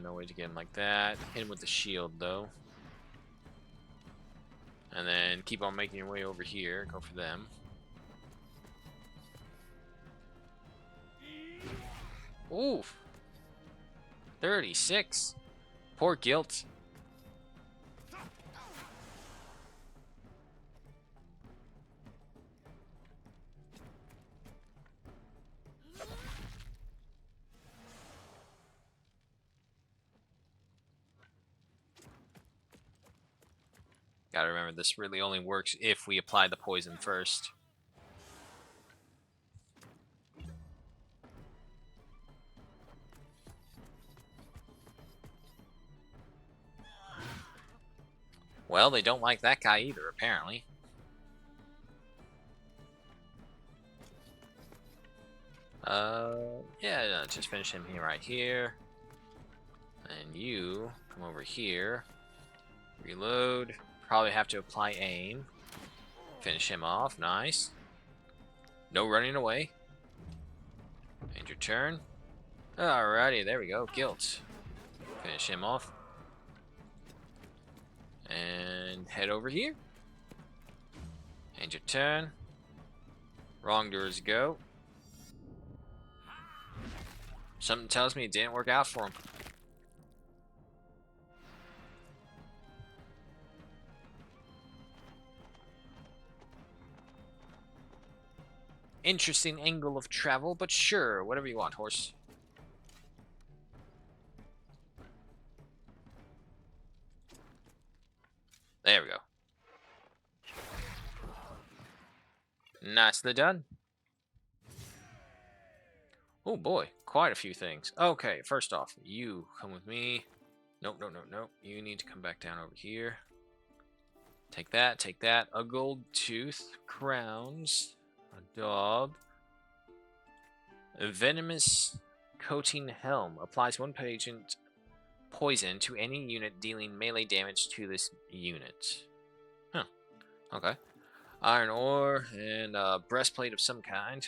No way to get him like that. Hit him with the shield, though. And then keep on making your way over here. Go for them. Oof. 36. Poor Guilt. Gotta remember, this really only works if we apply the poison first. Well, they don't like that guy either, apparently. Yeah, just finish him here, right here. And you come over here. Reload. Probably have to apply aim. Finish him off. Nice. No running away. End your turn. Alrighty, there we go. Guilt. Finish him off. And head over here. End your turn. Wrongdoers go. Something tells me it didn't work out for him. Interesting angle of travel, but sure, whatever you want, horse. There we go. Nicely done. Oh boy, quite a few things. Okay, first off, you come with me. Nope, nope, nope, nope. You need to come back down over here. Take that, take that. A gold tooth, crowns, a daub. A venomous coating helm. Applies one patient poison to any unit dealing melee damage to this unit. Huh. Okay. Iron ore and a breastplate of some kind.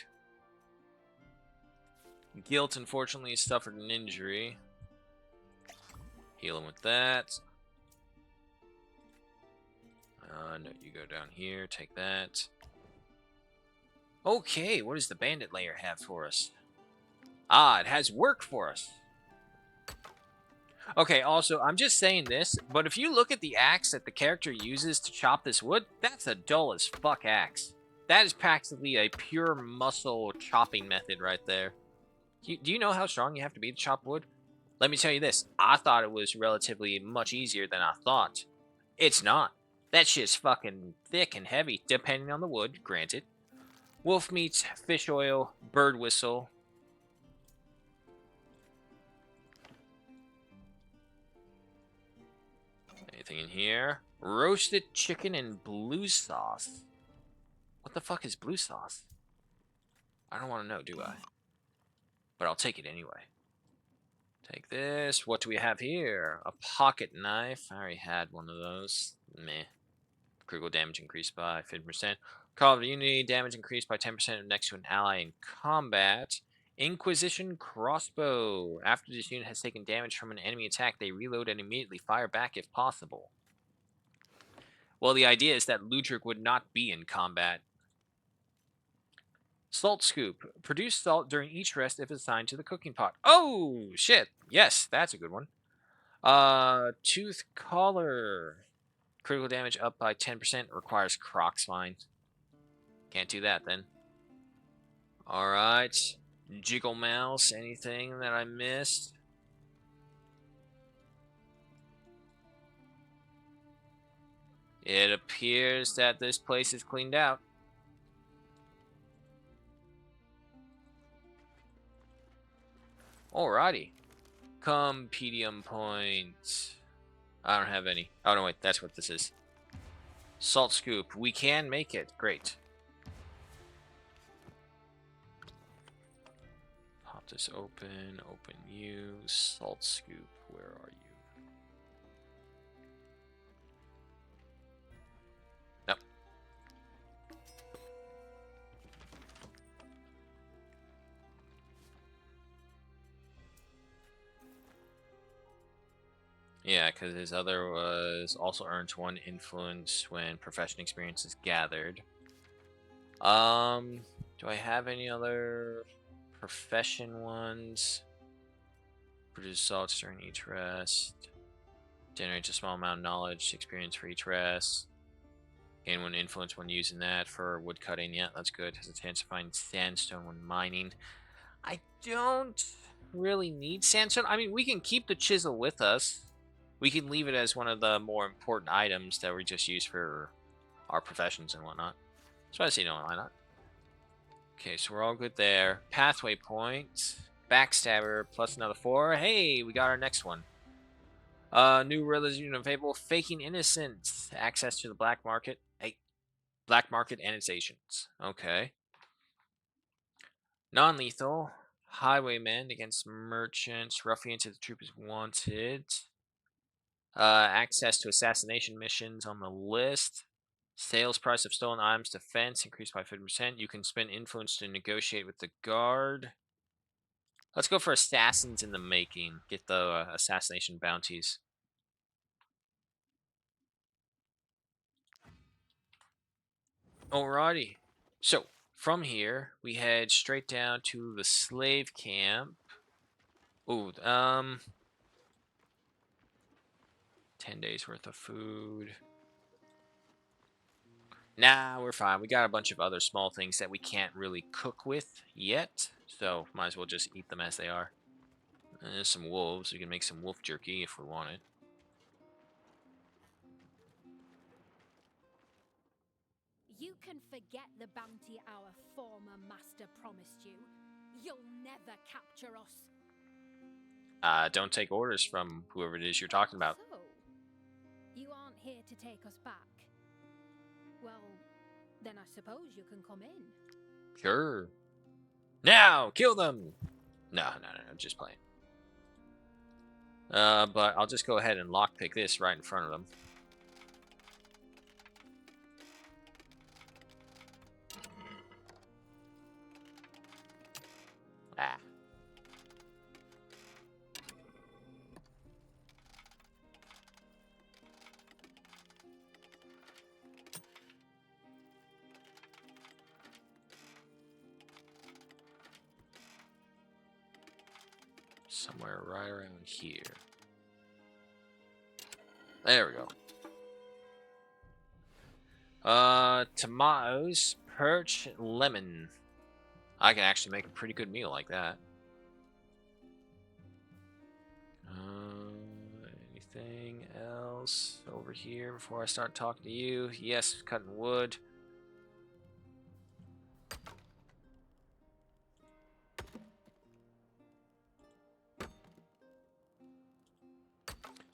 Guilt, unfortunately, suffered an injury. Heal him with that. No, you go down here, take that. Okay, what does the bandit layer have for us? Ah, it has work for us. Okay, also, I'm just saying this, but if you look at the axe that the character uses to chop this wood, that's a dull as fuck axe. That is practically a pure muscle chopping method right there. Do you know how strong you have to be to chop wood? Let me tell you this, I thought it was relatively much easier than I thought. It's not. That shit's fucking thick and heavy, depending on the wood, granted. Wolf meat, fish oil, bird whistle. Anything in here? Roasted chicken and blue sauce. What the fuck is blue sauce? I don't want to know, do I? But I'll take it anyway. Take this. What do we have here? A pocket knife. I already had one of those. Meh. Critical damage increased by 50%. Call of Unity. Damage increased by 10% next to an ally in combat. Inquisition crossbow. After this unit has taken damage from an enemy attack, they reload and immediately fire back if possible. Well, the idea is that Ludric would not be in combat. Salt scoop. Produce salt during each rest if assigned to the cooking pot. Oh, shit. Yes, that's a good one. Tooth collar. Critical damage up by 10%. Requires croc spine. Can't do that then. Alright. Jiggle mouse. Anything that I missed? It appears that this place is cleaned out. Alrighty. Compendium points. I don't have any. Oh no, wait, that's what this is. Salt scoop. We can make it. Great. Pop this open. Open you. Salt scoop. Where are you? Nope. Yeah, because his other was also earns 1 influence when profession experience is gathered. Do I have any other profession ones? Produce salts during each rest. Generates a small amount of knowledge experience for each rest. Gain 1 influence when using that for wood cutting. Yeah, that's good. Has a chance to find sandstone when mining. I don't really need sandstone. I mean, we can keep the chisel with us. We can leave it as one of the more important items that we just use for our professions and whatnot. So I see no why not. Okay, so we're all good there. Pathway point. Backstabber plus another 4. Hey, we got our next one. New religion of fable. Faking innocence. Access to the black market. Hey, black market and its agents. Okay. Non-lethal. Highwaymen against merchants. Ruffians if the troop is wanted. Access to assassination missions on the list. Sales price of stolen items defense increased by 50%. You can spend influence to negotiate with the guard. Let's go for assassins in the making. Get the assassination bounties. Alrighty. So, from here, we head straight down to the slave camp. Ooh, 10 days worth of food. Nah, we're fine. We got a bunch of other small things that we can't really cook with yet. So, might as well just eat them as they are. There's some wolves. We can make some wolf jerky if we want it. You can forget the bounty our former master promised you. You'll never capture us. Don't take orders from whoever it is you're talking about. So, you aren't here to take us back. Well, then I suppose you can come in. Sure. Now, kill them! No, just playing. But I'll just go ahead and lockpick this right in front of them. Ah. Somewhere right around here. There we go. Tomatoes, perch, lemon. I can actually make a pretty good meal like that. Anything else over here before I start talking to you? Yes, cutting wood.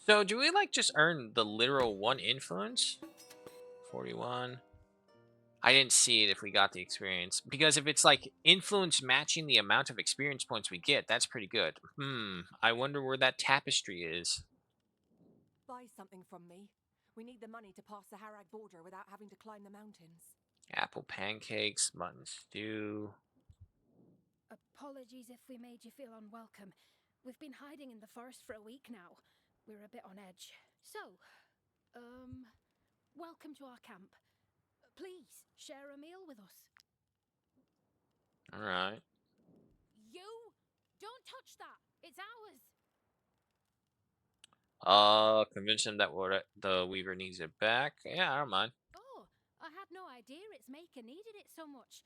So, do we like just earn the literal 1 influence? 41. I didn't see it if we got the experience. Because if it's like influence matching the amount of experience points we get, that's pretty good. I wonder where that tapestry is. Buy something from me. We need the money to pass the Harag border without having to climb the mountains. Apple pancakes, mutton stew. Apologies if we made you feel unwelcome. We've been hiding in the forest for a week now. We're a bit on edge. So, welcome to our camp. Please, share a meal with us. Alright. You! Don't touch that! It's ours! Convince him that the Weaver needs it back. Yeah, I don't mind. Oh, I had no idea its maker needed it so much.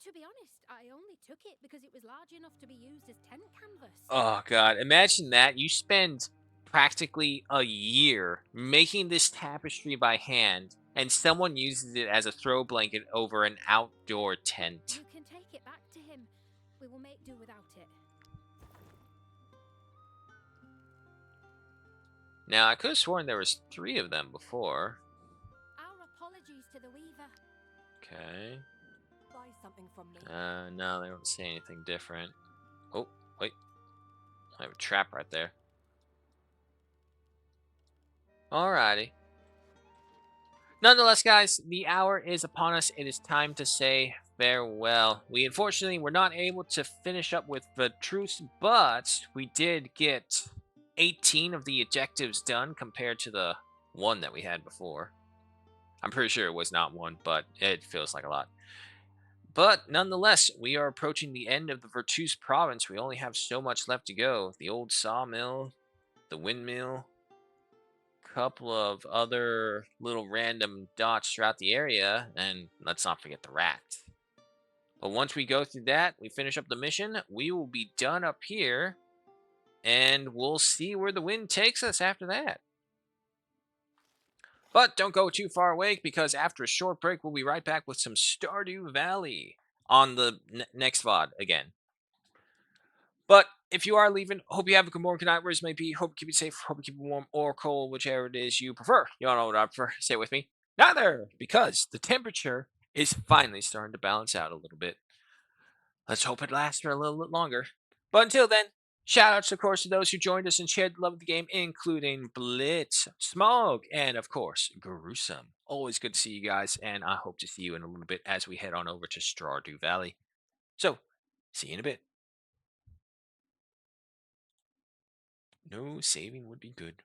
To be honest, I only took it because it was large enough to be used as tent canvas. Oh, God. Imagine that. You spend practically a year making this tapestry by hand, and someone uses it as a throw blanket over an outdoor tent. You can take it back to him. We will make do without it. Now, I could have sworn there was 3 of them before. Our apologies to the Weaver. Okay. Buy something from me. No, they don't say anything different. Oh, wait. I have a trap right there. Alrighty. Nonetheless, guys, the hour is upon us. It is time to say farewell. We unfortunately were not able to finish up with the truce, but we did get 18 of the objectives done compared to the 1 that we had before. I'm pretty sure it was not 1, but it feels like a lot. But nonetheless, we are approaching the end of the Virtus province. We only have so much left to go. The old sawmill, the windmill, couple of other little random dots throughout the area, and let's not forget the rat. But once we go through that, we finish up the mission, we will be done up here, and we'll see where the wind takes us after that. But don't go too far away, because after a short break, we'll be right back with some Stardew Valley on the next VOD again. But if you are leaving, hope you have a good morning, good night, whereas it may be. Hope you keep it safe, hope you keep it warm or cold, whichever it is you prefer. You all know what I prefer. Say it with me. Neither, because the temperature is finally starting to balance out a little bit. Let's hope it lasts for a little bit longer. But until then, shout outs, of course, to those who joined us and shared the love of the game, including Blitz, Smog, and of course, Gruesome. Always good to see you guys, and I hope to see you in a little bit as we head on over to Stardew Valley. So, see you in a bit. No saving would be good.